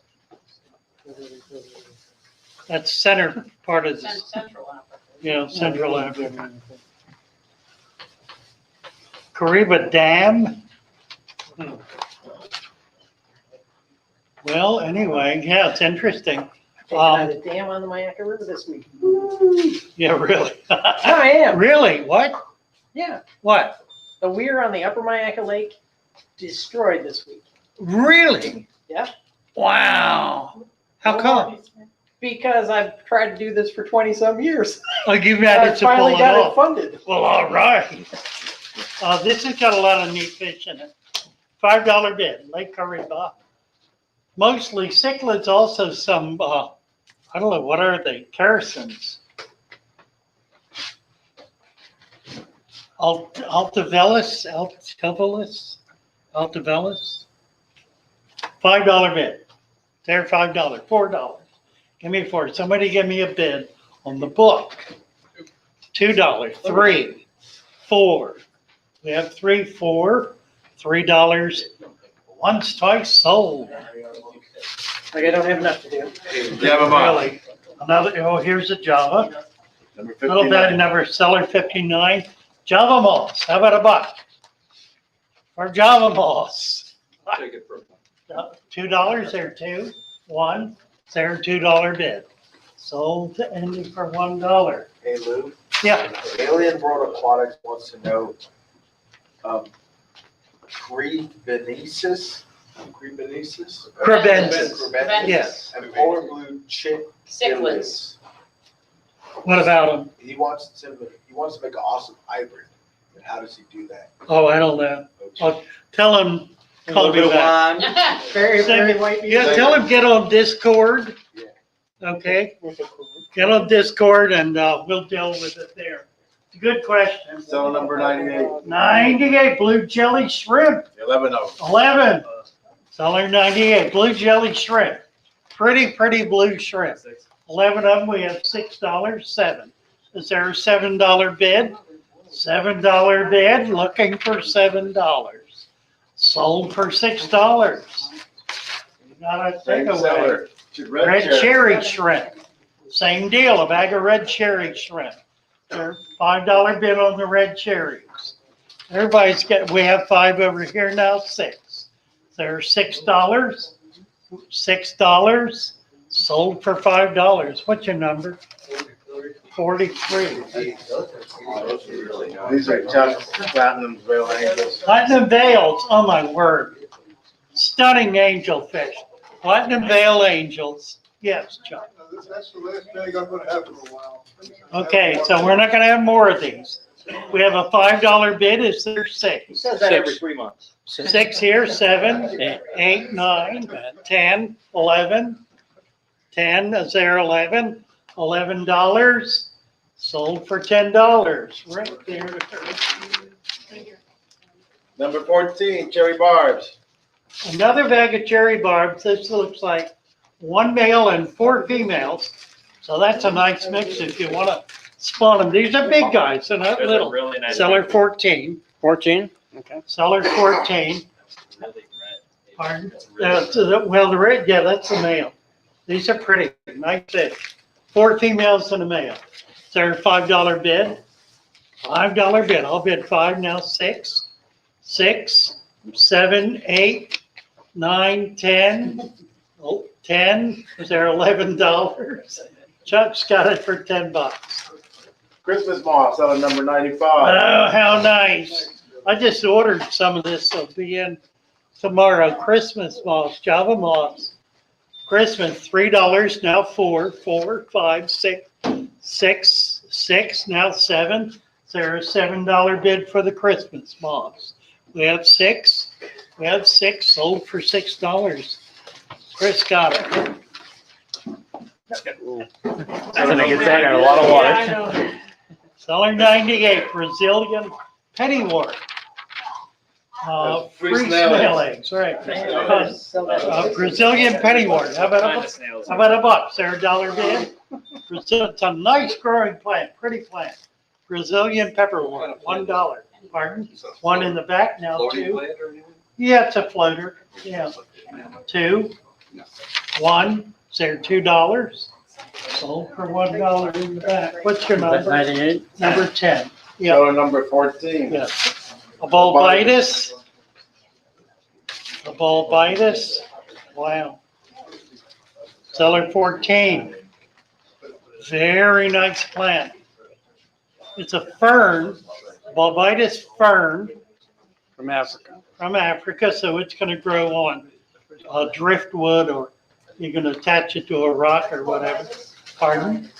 That's center part of this, Central Africa. Kariba Dam. Well, anyway, yeah, it's interesting. Taking out a dam on the Mayaca River this week. Yeah, really. No, I am. Really? What? Yeah, What? the weir on the upper Mayaca Lake destroyed this week. Really? Yeah. Wow. How come? Because I've tried to do this for 20-some years. Oh, you I managed to finally pull it got it off. funded. Well, all right. This has got a lot of neat fish in it. $5 bid, Lake Kariba. Mostly cichlids, also some, I don't know, what are they? Carisons. Altivelis. $5 bid. There, $5, $4. Give me 4. Somebody give me a bid on the book. $2, 3, 4. We have 3, 4, $3. Once, twice sold. Like I don't have enough to do. Java Moss. Really. Another, oh, here's a Java. Number Little bit 59. number seller 59. Java Moss. How about a buck? For Java Moss. Take it from. $2 there, 2, 1. There, $2 bid. Sold to Andy for $1. Hey Lou, Yeah. Alien World Aquatics wants to know, Crebensis? Crebensis. Yes. And polar blue cichlids. What about him? He wants to make an awesome hybrid. And how does he do that? Oh, I don't know. I'll tell him, call me back. Very, very white. Yeah, tell him get on Discord. Okay? Get on Discord and we'll deal with it there. It's a good question. Sell number 98. 98 blue jelly shrimp. 11 of them. 11. Seller 98 blue jelly shrimp. Pretty blue shrimp. 11 of them. We have $6. 7. Is there a $7 bid? $7 bid. Looking for $7. Sold for $6. You got a takeaway. Red cherry shrimp. Same deal, a bag of red cherry shrimp. They're $5 bid on the red cherries. Everybody's got, we have 5 over here now, 6. They're $6. $6. Sold for $5. What's your number? 43. These are tough platinum veil angels. Platinum veils, oh my word. Stunning angelfish. Platinum veil angels. Yes, Chuck. That's the last bag I'm gonna have for a while. Okay, so we're not gonna have more of these. We have a $5 bid. Is there He six? says that every 3 months. Six here, 7, 8, 9, 10, 11. 10, is there 11? $11. Sold for $10. Right there. Number 14, cherry barbs. Another bag of cherry barbs. This looks like 1 male and 4 females. So that's a nice mix if you want to spawn them. These are big guys, they're not little. Really nice. Seller 14. 14? Okay. Seller 14. Pardon? Well, the red, yeah, that's the male. These are pretty, nice fish. 4 females and a male. Is there a $5 bid? $5 bid. I'll bid 5 now. 6, 6, 7, 8, 9, 10. Oh, 10. Is there $11? Chuck's got it for $10. Christmas moss, selling number 95. Oh, how nice. I just ordered some of this. It'll be in tomorrow. Christmas moss, Java moss. Christmas, $3, now 4, 4, 5, 6, 6, 6, now 7. Is there a $7 bid for the Christmas moss? We have 6. We have 6 sold for $6. Chris got it. I'm gonna get that in a lot of water. Seller 98, Brazilian pennywort. Free snail eggs, right. Brazilian pennywort. How about $1? Is there a $1 bid? Brazil, it's a nice growing plant, pretty plant. Brazilian pepperwort, $1. Pardon? 1 in the back, now 2. Yeah, it's a floater. Yeah. 2, 1. Is there $2? Sold for $1 in the back. What's your number? 98. Number 10. Yeah. Seller number 14. Yeah. A bulbitis. A bulbitis. Wow. Seller 14. Very nice plant. It's a fern, bulbitis fern. From Africa. From Africa, so it's going to grow on driftwood, or you're going to attach it to a rock or whatever. Pardon?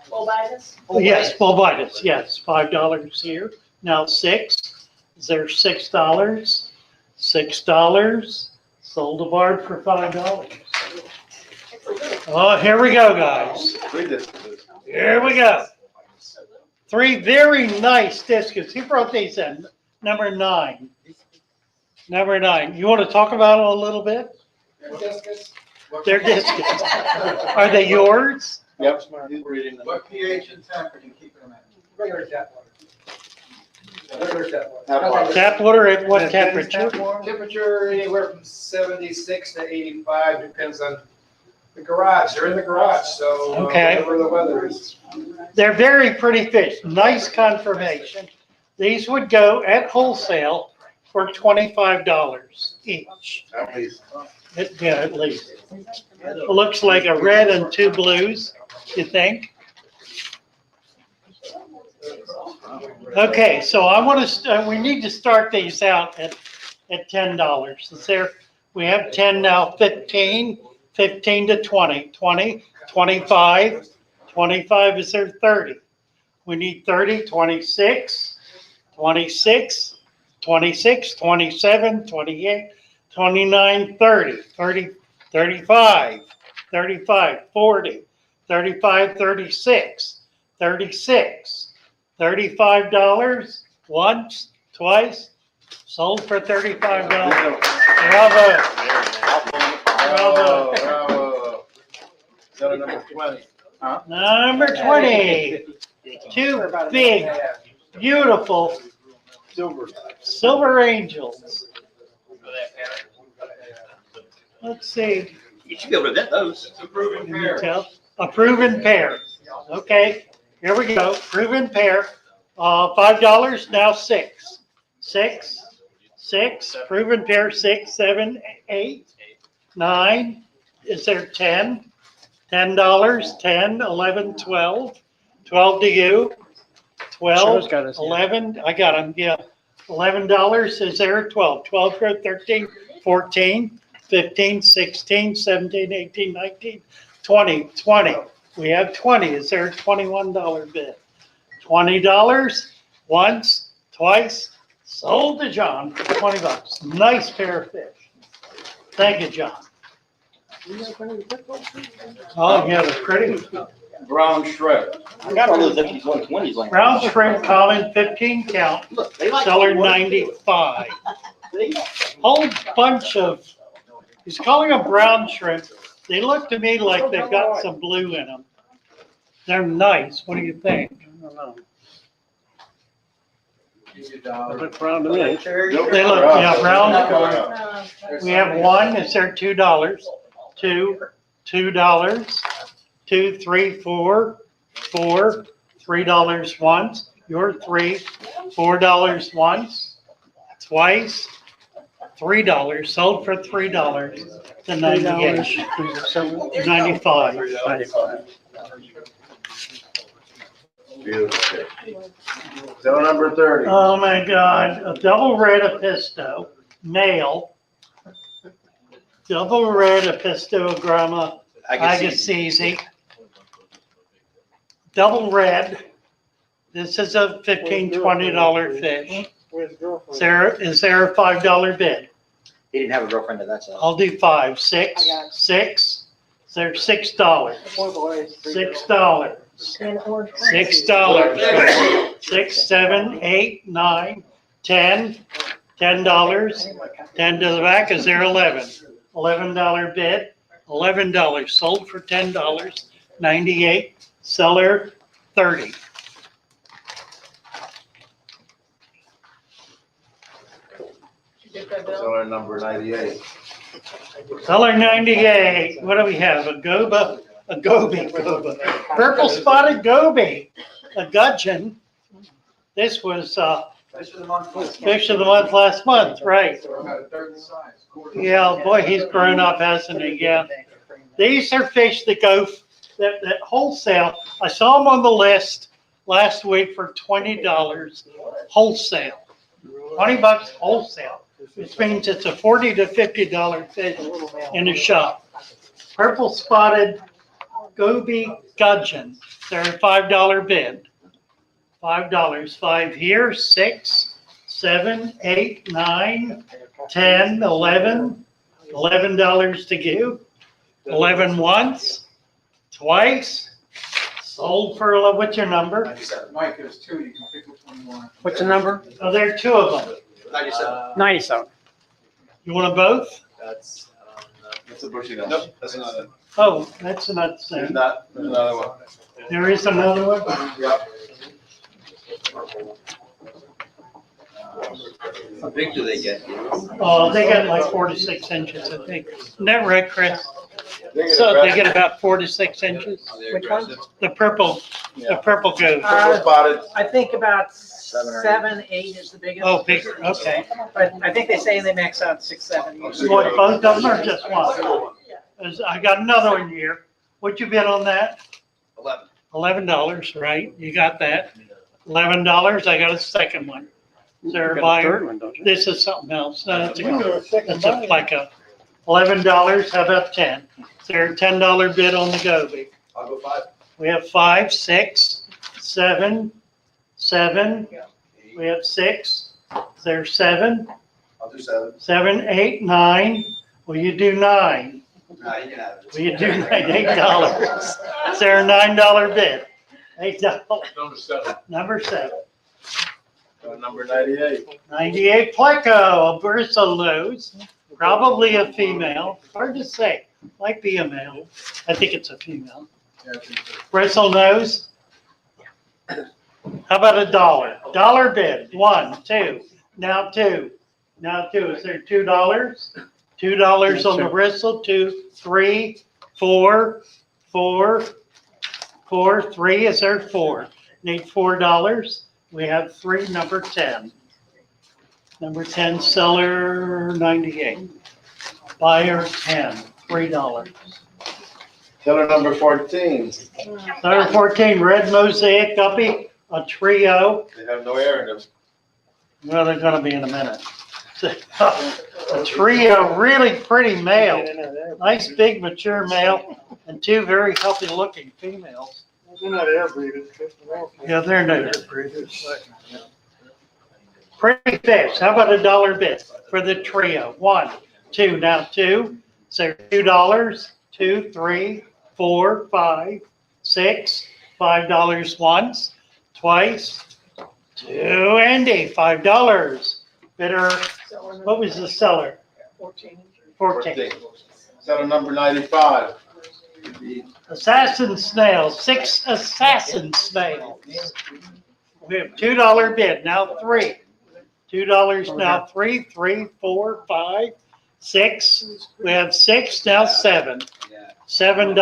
Bulbitis? Yes, bulbitis, yes, $5 here. Now 6. Is there $6? $6. Sold a barb for $5. Oh, here we go, guys. Here we go. 3 very nice discus. Who brought these in? Number 9. Number 9. You want to talk about it a little bit? They're discus. Are they yours? Yep. What pH and temp are you keeping them at? Regular tap water. Regular tap water. Tap water at what temperature? Temperature anywhere from 76 to 85, depends on the garage. They're in the garage, so Okay. whatever the weather is. They're very pretty fish. Nice conformation. These would go at wholesale for $25 each. At least. Yeah, at least. It looks like a red and 2 blues, you think? Okay, so I want to, we need to start these out at $10. Is there, we have 10 now, 15, 15 to 20, 20, 25, 25, is there 30? We need 30, 26, 26, 26, 27, 28, 29, 30, 30, 35, 35, 40, 35, 36, 36, $35, once, twice, sold for $35. Bravo. Bravo. Bravo. Seller number 20. Huh? Number 20. 2 big, beautiful silver angels. Let's see. You should be able to vet those. Can you tell? A proven pair. Okay, here we go. Proven pair. $5, now 6. 6, 6, proven pair, 6, 7, 8, 9. Is there 10? $10, 10, 11, 12. 12 to you. 12, 11, I got them, yeah. $11, is there 12? 12, 13, 14, 15, 16, 17, 18, 19, 20, 20. We have 20. Is there a $21 bid? $20, once, twice, sold to John for 20 bucks. Nice pair of fish. Thank you, John. Oh, yeah, they're pretty. Brown shrimp. I got all those empty 120s like. Brown shrimp, Colin, 15 count, Look, they like seller to work. 95. Whole bunch of, he's calling them brown shrimp. They look to me like they've got some blue in them. They're nice. What do you think? I don't know. Look brown to me. They look, yeah, brown. We have one, is there $2? Two, $2, 2, 3, 4, $3 once. You're $3, $4 once, twice, $3, sold for $3 to 98. 95. Beautiful. Still number 30. Oh my God, a double red Episto, male. Double red Epistogramma agassiz. Double red. This is a $15, $20 fish. Is there a $5 bid? He didn't have a girlfriend at that size. I'll do 5, 6, 6. Is there $6? $6. $6. 6, 7, 8, 9, 10. $10. 10 to the back. Is there 11? $11 bid. $11 sold for $10. 98. Seller 30. Seller number 98. Seller 98. What do we have? A goby. Purple spotted goby. A gudgeon. This was fish of the month last month, right? Yeah, boy, he's grown up, hasn't he? Yeah. These are fish that go that wholesale. I saw them on the list last week for $20 wholesale. 20 bucks wholesale, which means it's a $40 to $50 fish in a shop. Purple spotted goby gudgeon. They're a $5 bid. $5. 5 here, 6, 7, 8, 9, 10, 11. $11 to give. 11 once, twice. Sold for, what's your number? Mike, there's two, you can pick which one you want. What's the number? Oh, there are 2 of them. 97. You want them both? That's a bushy nut. Nope, that's another. Oh, that's not the There's same. not, there's another one. There is another one? Yep. How big do they get? Oh, they got like 4 to 6 inches, I think. Isn't that right, Chris? So they get about 4 to 6 inches? Which one? The purple goat. I think about 7, 8 is the biggest. Oh, bigger, okay. But I think they say they max out 6, 7. You want both of them or just one? I got another one here. What'd you bid on that? 11. $11, right? You got that. $11, I got a second one. Is there a buyer? This is something else. No, that's a pleco. $11, how about 10? Is there a $10 bid on the goby? I'll go 5. We have 5, 6, 7, 7. We have 6. Is there 7? I'll do 7. 7, 8, 9. Will you do 9? No, you can have it. Will you do $8? Is there a $9 bid? $8. Number 7. Number 7. Number 98. 98 pleco, a Bursalose, probably a female. Hard to say. Might be a male. I think it's a female. Bristle nose. How about $1? Dollar bid. 1, 2. Now 2. Now 2. Is there $2? $2 on the bristle. 2, 3, 4, 4, 4, 3. Is there 4? Need $4. We have 3, number 10. Number 10, seller 98. Buyer 10, $3. Seller number 14. Seller 14, red mosaic guppy, a trio. They have no air in them. Well, they're gonna be in a minute. A trio, really pretty male. Nice big mature male and 2 very healthy looking females. They're not air breathers. Yeah, they're native breeders. Pretty fish, how about $1 bid for the trio? 1, 2, now 2. So $2, 2, 3, 4, 5, 6, $5 once, twice, 2, Andy, $5. Bidder, what was the seller? 14. Seller number 95. Assassin snails, 6 assassin snails. We have $2 bid, now 3. $2 now 3, 3, 4, 5, 6. We have 6, now 7. $7.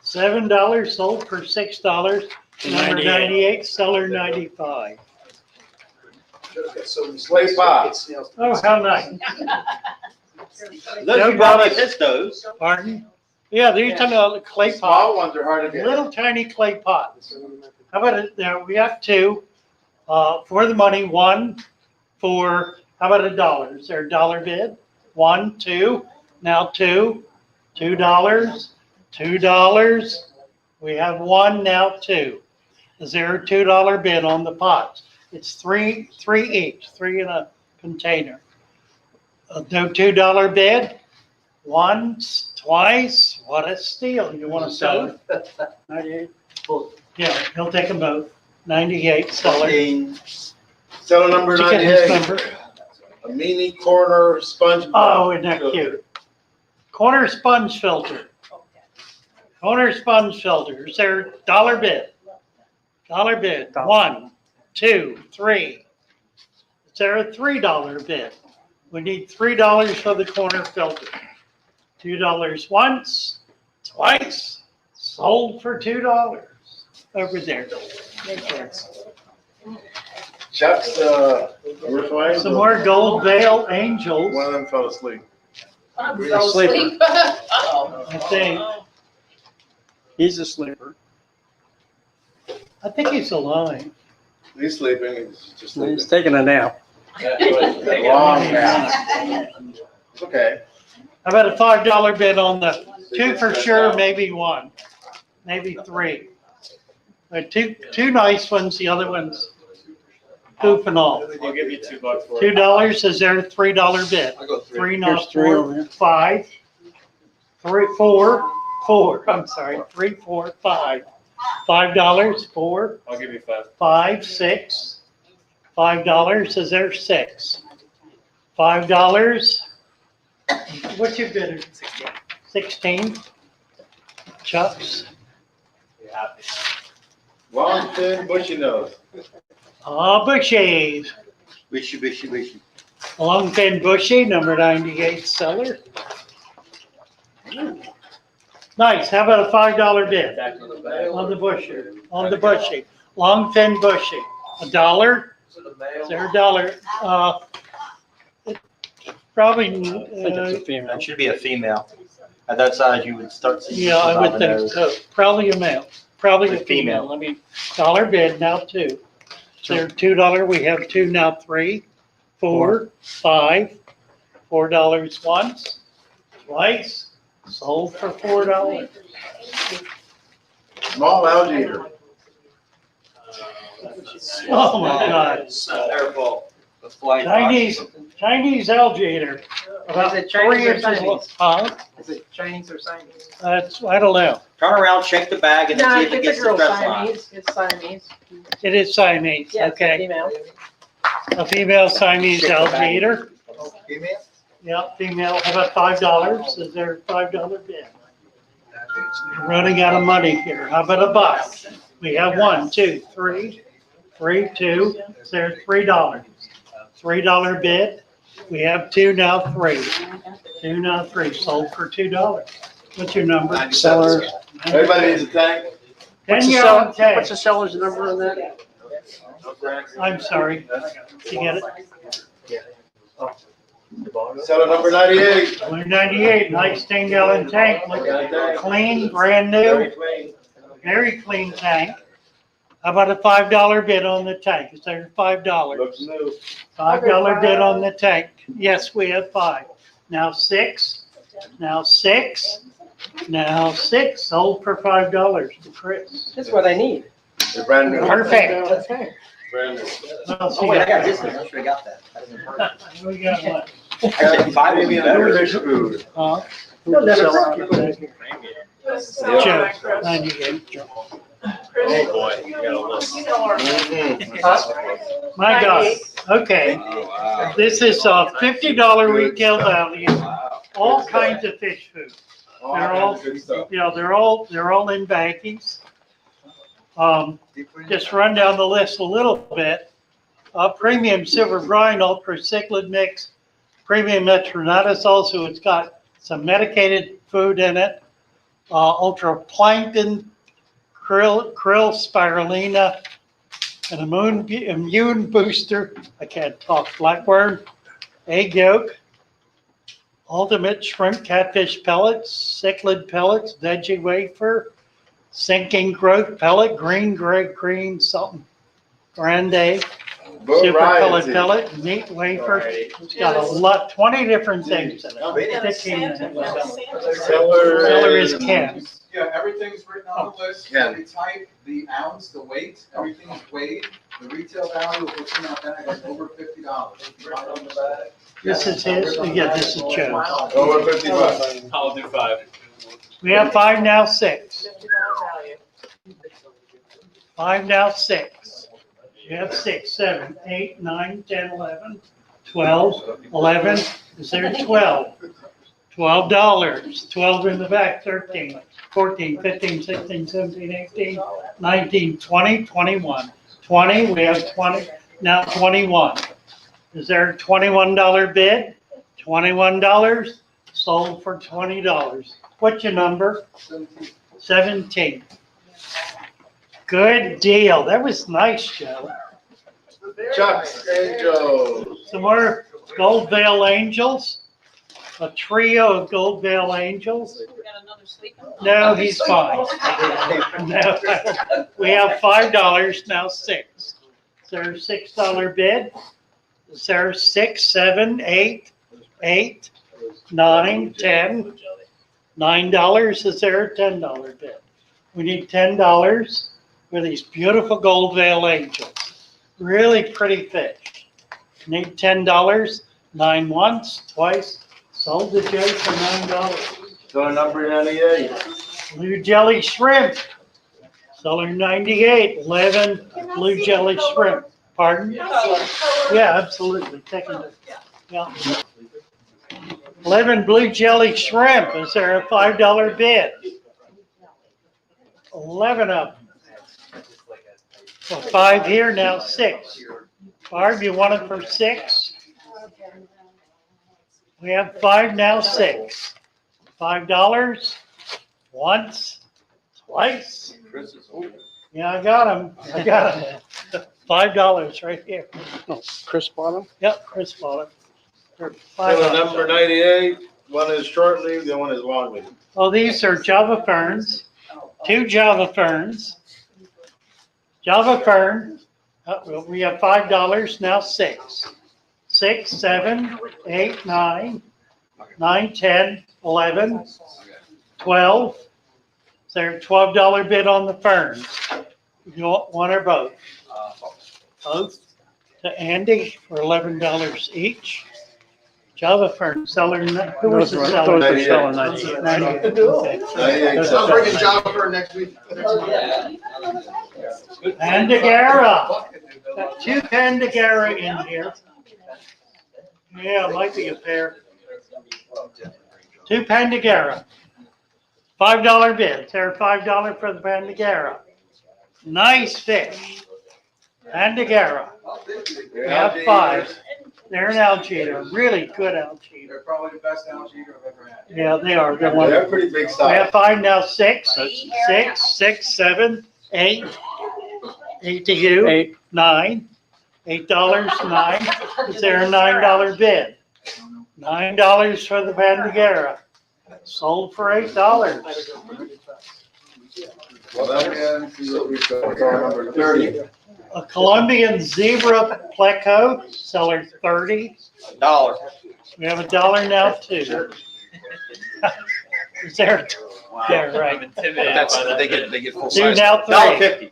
$7 sold for $6. Number 98, seller 95. Slate pie. Oh, how nice. Those you brought us those. Pardon? Yeah, these talking about clay Small pots, ones are hard to get. little tiny clay pots. How about it? There, we got 2 for the money. 1 for, how about $1? Is there $1 bid? 1, 2, now 2, $2, $2. We have 1, now 2. Is there a $2 bid on the pots? It's 3 each, 3 in a container. No $2 bid? Once, twice, what a steal. You want to sell it? 98? Yeah, he'll take them both. 98, seller. Seller number Did you get his 98. number? A mini corner sponge. Oh, isn't that cute? Corner sponge filter. Corner sponge filter. Is there $1 bid? $1 bid. 1, 2, 3. Is there a $3 bid? We need $3 for the corner filter. $2 once, twice, sold for $2. Over there. Chuck's, refrain. Some more Gold Veil Angels. One of them fell asleep. Sleeper. I think. He's a sleeper. I think he's alive. He's sleeping, he's just sleeping. He's taking a nap. Long nap. It's okay. How about a $5 bid on the 2 for sure, maybe 1, maybe 3. Two nice ones, the other one's goofing off. I'll give you $2 for it. $2, is there a $3 bid? 3, not Here's 3 over 4, here. 5, 3, 4, I'm sorry, 3, 4, 5. $5, 4, I'll give you 5. 5, 6. $5, is there 6? $5. What's your bidder? 16. Chuck's. Long, thin, bushy nose. Bushy. Wishy. Long thin bushy, number 98 seller. Nice. How about a $5 bid on the bushy? On the bushy. Long thin bushy. $1? Is there $1? Probably. I think it's a female. That should be a female. At that size, you would start seeing. Yeah, I would think nose. so. Probably a male. Probably a A female. female. Let me, $1 bid, now 2. Is there $2? We have 2, now 3, 4, 5. $4 once, twice, sold for $4. Small alligator. Oh my God. Their fault. The flight. Chinese alligator. About Is it Chinese 3 or inches Siamese? long. Huh? Is it Chinese or Siamese? That's, I don't know. Turn around, shake the bag, and then No, see if it it's gets a the girl dress line. Siamese. It's Siamese. It is Siamese, Yeah, it's a okay. female. A female Siamese Shake the bag. alligator. Female? Yeah, female. How about $5? Is there a $5 bid? We're running out of money here. How about a buck? We have 1, 2, 3, 3, 2. Is there $3? $3 bid. We have 2, now 3. 2, now 3. Sold for $2. What's your number? Seller. Everybody needs a tank. 10-gallon tank. What's the seller's number on that? I'm sorry. Did you get it? Seller number 98. 198, nice 10-gallon tank. Look clean, brand new, very clean tank. How about a $5 bid on the tank? Is there $5? Looks new. $5 bid on the tank. Yes, we have 5. Now 6. Now 6. Now 6. Sold for $5 to Chris. That's what I need. They're brand new. Perfect. Well, Oh, wait, I got this one. I should have got that. We got one. Actually, 5 would be better. Fish food. Joe, 98. Oh, boy, you got a list. My God, okay. This is a $50 retail value, all kinds of fish food. They're all, they're all in baggies. Just run down the list a little bit. Premium silver brine, ultra cichlid mix, premium metronidazole, so it's got some medicated food in it. Ultra plankton, krill spirulina, an immune booster, I can't talk, blackworm, egg yolk, ultimate shrimp catfish pellets, cichlid pellets, veggie wafer, sinking growth pellet, green, something, grande, super pellet pellet, meat wafer. It's got a lot, 20 different things in it. 15 minutes. Seller is Ken. Yeah, everything's written on the list, the type, the ounce, the weight, everything's weighed. The retail value of what's in that bag is over $50. Right on the bag. This is his, yeah, this is Joe's. Over $50. I'll do 5. We have 5 now, 6. 5 now, 6. We have 6, 7, 8, 9, 10, 11, 12, 11. Is there 12? $12. 12 in the back, 13, 14, 15, 16, 17, 18, 19, 20, 21. 20, we have 20, now 21. Is there a $21 bid? $21, sold for $20. What's your number? 17. Good deal. That was nice, Joe. Chuck's Angels. Some more Gold Veil Angels. A trio of Gold Veil Angels. No, he's fine. No, we have $5, now 6. Is there a $6 bid? Is there 6, 7, 8, 8, 9, 10? $9, is there a $10 bid? We need $10 for these beautiful Gold Veil Angels. Really pretty fish. Need $10, 9 once, twice, sold to Joe for $9. Door number 98. Blue jelly shrimp, seller 98, 11 blue jelly shrimp. Pardon? Yeah, absolutely. Taking it. Yeah. 11 blue jelly shrimp. Is there a $5 bid? 11 of them. So 5 here, now 6. Barb, you want it for 6? We have 5, now 6. $5 once, twice. Yeah, I got them. $5 right here. Chris bought them? Yep, Chris bought it. They're Door $5. number 98. One is short leaf, the other one is long leaf. Oh, these are Java ferns, 2 Java ferns. Java fern, well, we have $5, now 6. 6, 7, 8, 9, 9, 10, 11, 12. Is there a $12 bid on the ferns? You want one or both? Both to Andy for $11 each. Java fern seller, who was the seller? Those are selling 98. Okay. I'm bringing Java for next week. Pandagara. Got 2 Pandagara in here. Yeah, might be a pair. 2 Pandagara. $5 bid. Is there a $5 for the Pandagara? Nice fish. Pandagara. We have 5. They're an algae, really good algae. They're probably the best algae I've ever had. Yeah, they are. They're They're wonderful. pretty big We size. have 5 now, 6. 6, 7, 8. 8 to you. 8. 9. $8, 9. Is there a $9 bid? $9 for the Pandagara. Sold for $8. Well, that is what we got. Door number 30. A Colombian zebra pleco, seller 30. $1. We have $1 now too. Is there? Yeah, right. That's, they get full 2 size. now, 3. $1.50.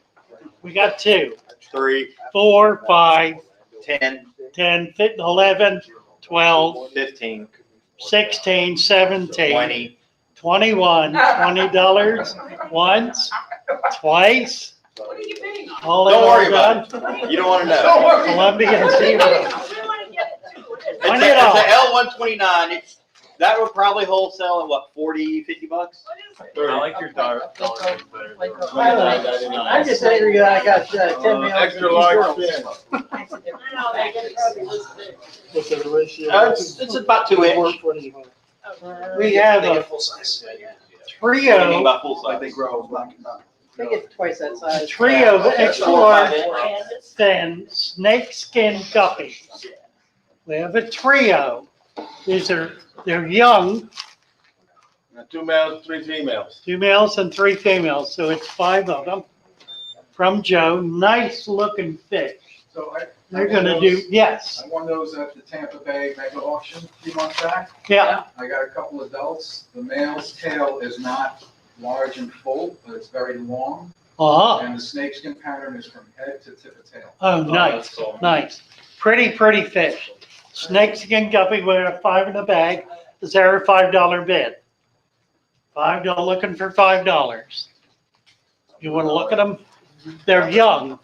We got 2. 3, 4, 5, 10, 10, 11, 12, 15, 16, 17, 20. 21, $20 once, twice. All Don't worry in about all done. it. You don't want to know. Colombian zebra. It's a L129. That would probably wholesale at what, 40, 50 bucks? I like your dollar better. I'm just angry that I got 10 mails. Extra large bin. What's the ratio? It's about 2 inch. We have a trio, About full Like size. they grow. I think it's twice that size. trio of extra large 4 thin snakeskin guppies. We have a trio. They're young, 2 males, 3 females. 2 males and 3 females, so it's 5 of them. From Joe, nice looking fish. So They're gonna do, yes, I won those at the Tampa Bay mega auction a few months back. yeah, I got a couple adults. The male's tail is not large and full, but it's very long. uh-huh. And the snakeskin pattern is from head to tip of tail. Oh, nice, nice. Pretty fish. Snakeskin guppy with a 5 in the bag. Is there a $5 bid? $5, looking for $5. You wanna look at them? They're young.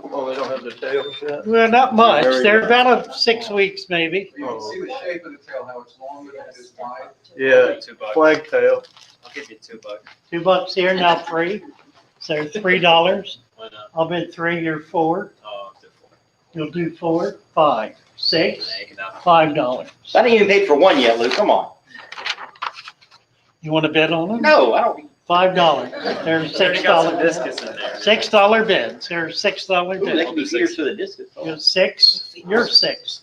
Oh, they don't have the tails yet? Well, not much. They're about 6 weeks maybe. You can see the shape of the tail, how it's longer than it is wide. Yeah, $2. flag tail. I'll give you $2. $2 here, now 3. So $3. Why not? I'll bid 3, you're 4. Oh, I'll do 4. You'll do 4, 5, 6, Make it up. $5. I didn't even pay for one yet, Lou. Come on. You wanna bid on them? No, I don't. $5. There's Already got some $6. discus in there. $6 bids. There's $6 Ooh, they bids. can be feeders to the discus. You're 6, you're 6.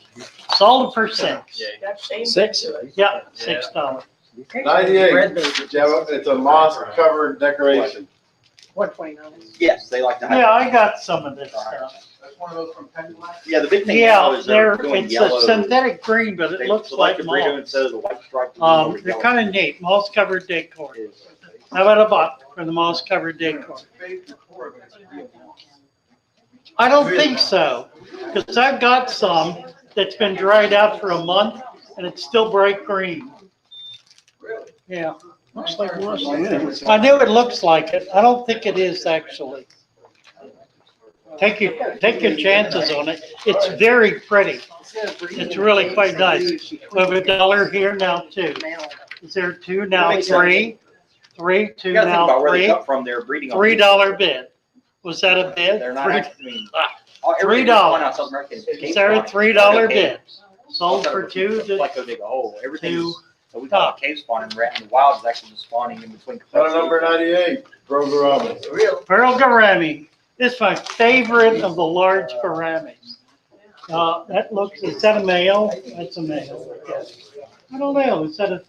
Sold for 6. Yeah. 6? Yeah, $6. 98. It's a moss covered decoration. 129. Yes, they like to have. Yeah, I got some of this stuff. That's one of those from Penn Black. Yeah, the big thing now Yeah, is they're they're, doing it's yellow. a synthetic green, but They it looks like like the burrito moss. instead of the white stripe. They're kind of neat, moss covered decor. How about a buck for the moss covered decor? It's fake before, but it's real moss. I don't think so, because I've got some that's been dried out for a month and it's still bright green. Really? Yeah, Looks like moss. I knew it looks like it. I don't think it is actually. Take your chances on it. It's very pretty. It's really quite nice. We have $1 here, now 2. Is there 2, now 3? 3, 2, You gotta think now about where they 3. come from. They're breeding on. $3 bid. Was that a bid? They're not. Three- I mean, everything $3. that's going on South America is Is there a cave $3 spawning. bid? Sold for 2 to Like go dig a hole. Everything's, 2. so we call it cave spawning. Rat in the wild is actually just spawning in between. Letter number 98, Programmer. Pearl gourami. This is my favorite of the large gouramis. That looks, is that a male? That's a male. I don't know, is that a,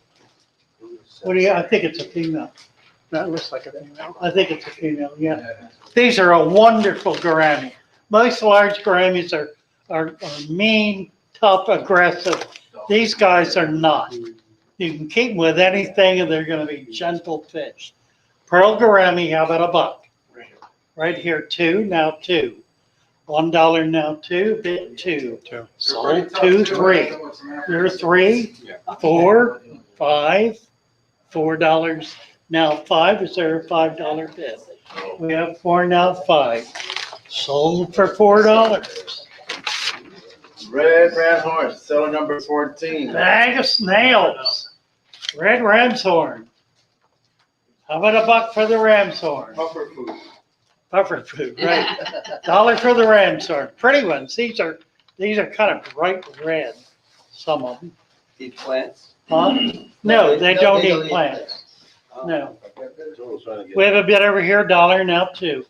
what do you, I think it's a female. That looks like a female. I think it's a female, yeah. These are a wonderful gourami. Most large gouramis are mean, tough, aggressive. These guys are not. You can keep them with anything and they're gonna be gentle fish. Pearl gourami, how about a buck? Right here, 2, now 2. $1 now 2, bid 2. Sold 2, 3. You're 3, 4, 5, $4 now 5. Is there a $5 bid? We have 4 now 5. Sold for $4. Red Ram Horse, seller number 14. Bag of snails. Red ram's horn. How about a buck for the ram's horn? Puffer food. Puffer food, right. $1 for the ram's horn. Pretty ones. These are kind of bright red, some of them. Eat plants? Huh? No, they don't eat plants. No. We have a bid over here, $1 now 2.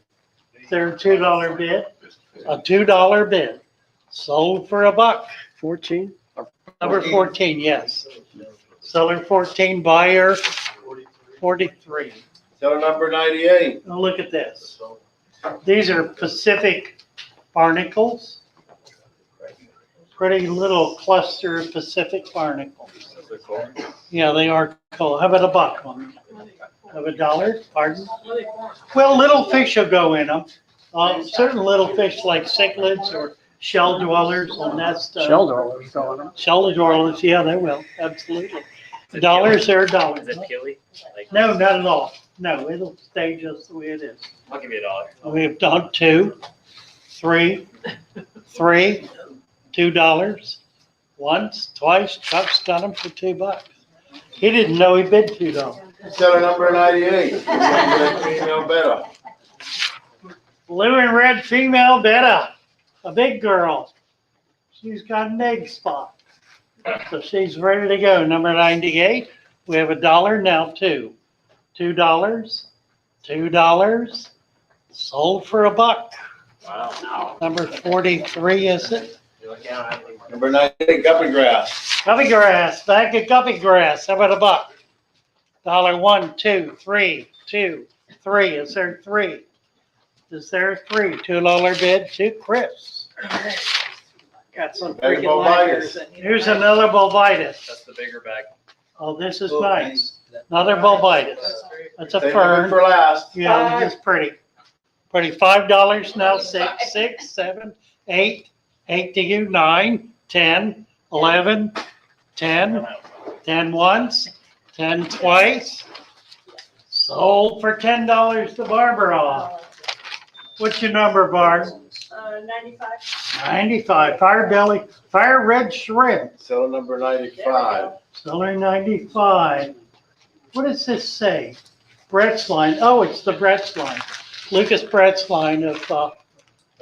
Is there a $2 bid? A $2 bid. Sold for a buck. 14? Number 14, yes. Seller 14, buyer 43. Seller number 98. Now look at this. These are Pacific barnacles. Pretty little cluster of Pacific barnacles. Yeah, they are cool. How about a buck on them? Have $1? Pardon? Well, little fish will go in them. Certain little fish like cichlids or shell dwellers will nest. dwellers going on. Shell dwellers, yeah, they will, absolutely. Dollars are dollars. Is it peely? Like, No, not at all. No, it'll stay just the way it is. I'll give you $1. We've done $2, $3, $2. Once, twice, Chuck's done them for $2. He didn't know he bid $2. Seller number 98. Female betta. Blue and red female betta, a big girl. She's got an egg spot. So she's ready to go. Number 98, we have $1 now, $2. $2, sold for $1. Wow. Number 43, is it? Number 98, guppy grass. Guppy grass, bag of guppy grass, how about $1? $1, 2, 3, 2, 3, is there 3? Is there 3? $2 bid to Chris. Got some Bag of freaking lighters. Here's another Bovitis. That's the bigger bag. Oh, this is nice. Another Bovitis. That's a Save it fern. for last. Yeah, it's pretty. Pretty. $5 now, 6, 6, 7, 8, 8 to you, 9, 10, 11, 10, 10 once, 10 twice. Sold for $10 to Barbara. What's your number, Barb? 95. 95. Fire belly, fire red shrimp. Seller number 95. Seller 95. What does this say? Brett's line. Oh, it's the Brett's line. Lucas Brett's line of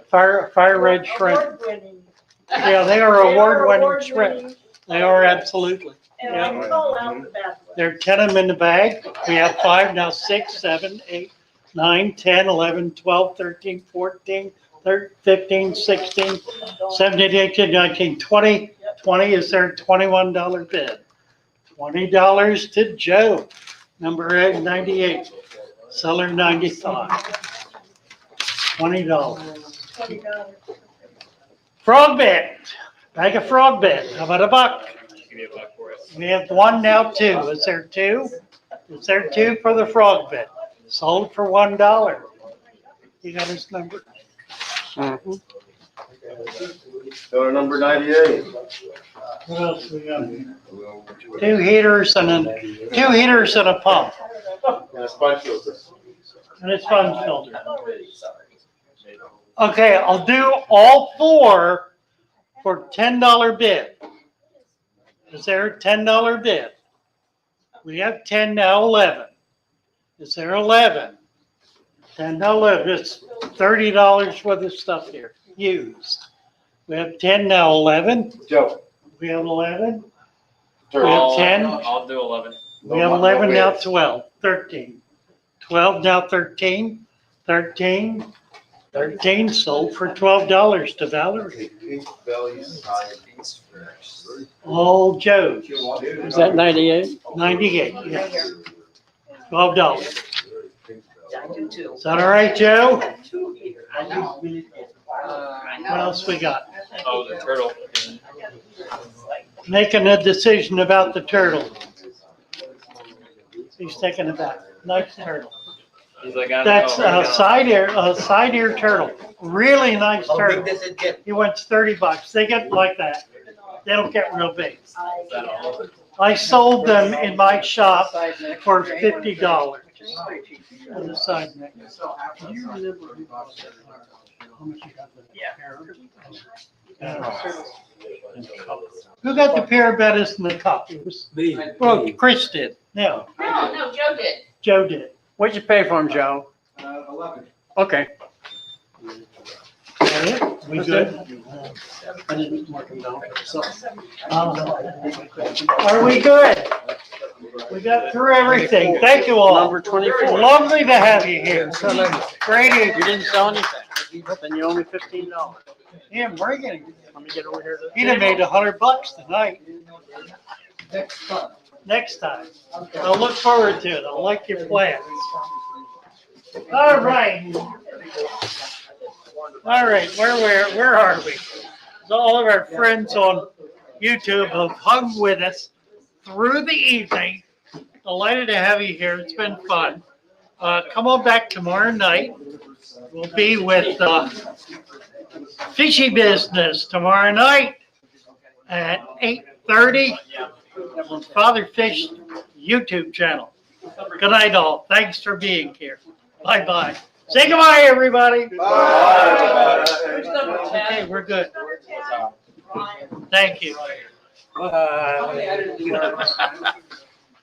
fire red shrimp. Award-winning. Yeah, they are award-winning award-winning. shrimp. They are absolutely. And Yeah. I call out the bad ones. There are 10 of them in the bag. We have 5 now, 6, 7, 8, 9, 10, 11, 12, 13, 14, 15, 16, 17, 18, 19, 20. 20 is their $21 bid. $20 to Joe, number 98, seller 95. $20. $20. Frog bit, bag of frog bit. How about $1? Give you $1 for it. We have 1 now, 2. Is there 2? Is there 2 for the frog bit? Sold for $1. You got his number? Seller number 98. What else we got here? 2 heaters and a pump And a sponge filter. and a sponge filter. Okay, I'll do all 4 for $10 bid. Is there a $10 bid? We have 10 now, 11. Is there 11? 10 now, 11. It's $30 worth of stuff here, used. We have 10 now, 11. Joe. We have 11. Turn. We have 10. I'll do 11. We have 11 now, 12, 13. 12 now, 13, 13, 13 sold for $12 to Valerie. Pink belly side. All Joe's. Is that 98? 98, yes. $12. I do too. Is that all right, Joe? I know. What else we got? Oh, the turtle. Making a decision about the turtle. He's taking it back. Nice turtle. He's like, I don't That's know. a side ear turtle. Really nice How turtle. big does it get? He wants $30. They get like that. They don't get real big. Is that all? I sold them in my shop for $50 on the side neck. Do you remember how much you got Who got the pair of bettas in the cup? It was Me. well, Chris did. No, No, Joe did. Joe did. What'd you pay for him, Joe? 11. Okay. Is that it? We good? I didn't mark him down. So, Are we good? We got through everything. Thank you all. number 24. Lovely to have you here. Great You evening. didn't sell anything. Then you owe me $15. Yeah, bring it. Let me get over here. to- He'd have made $100 tonight. Next time. I'll look forward to it. I like your plans. All right. All right, where are we? So all of our friends on YouTube have hung with us through the evening. Delighted to have you here. It's been fun. Come on back tomorrow night. We'll be with Fishy Business tomorrow night at 8:30 from Father Fish YouTube channel. Good night, all. Thanks for being here. Bye-bye. Say goodbye, everybody. Bye. Okay, we're good. Thank you.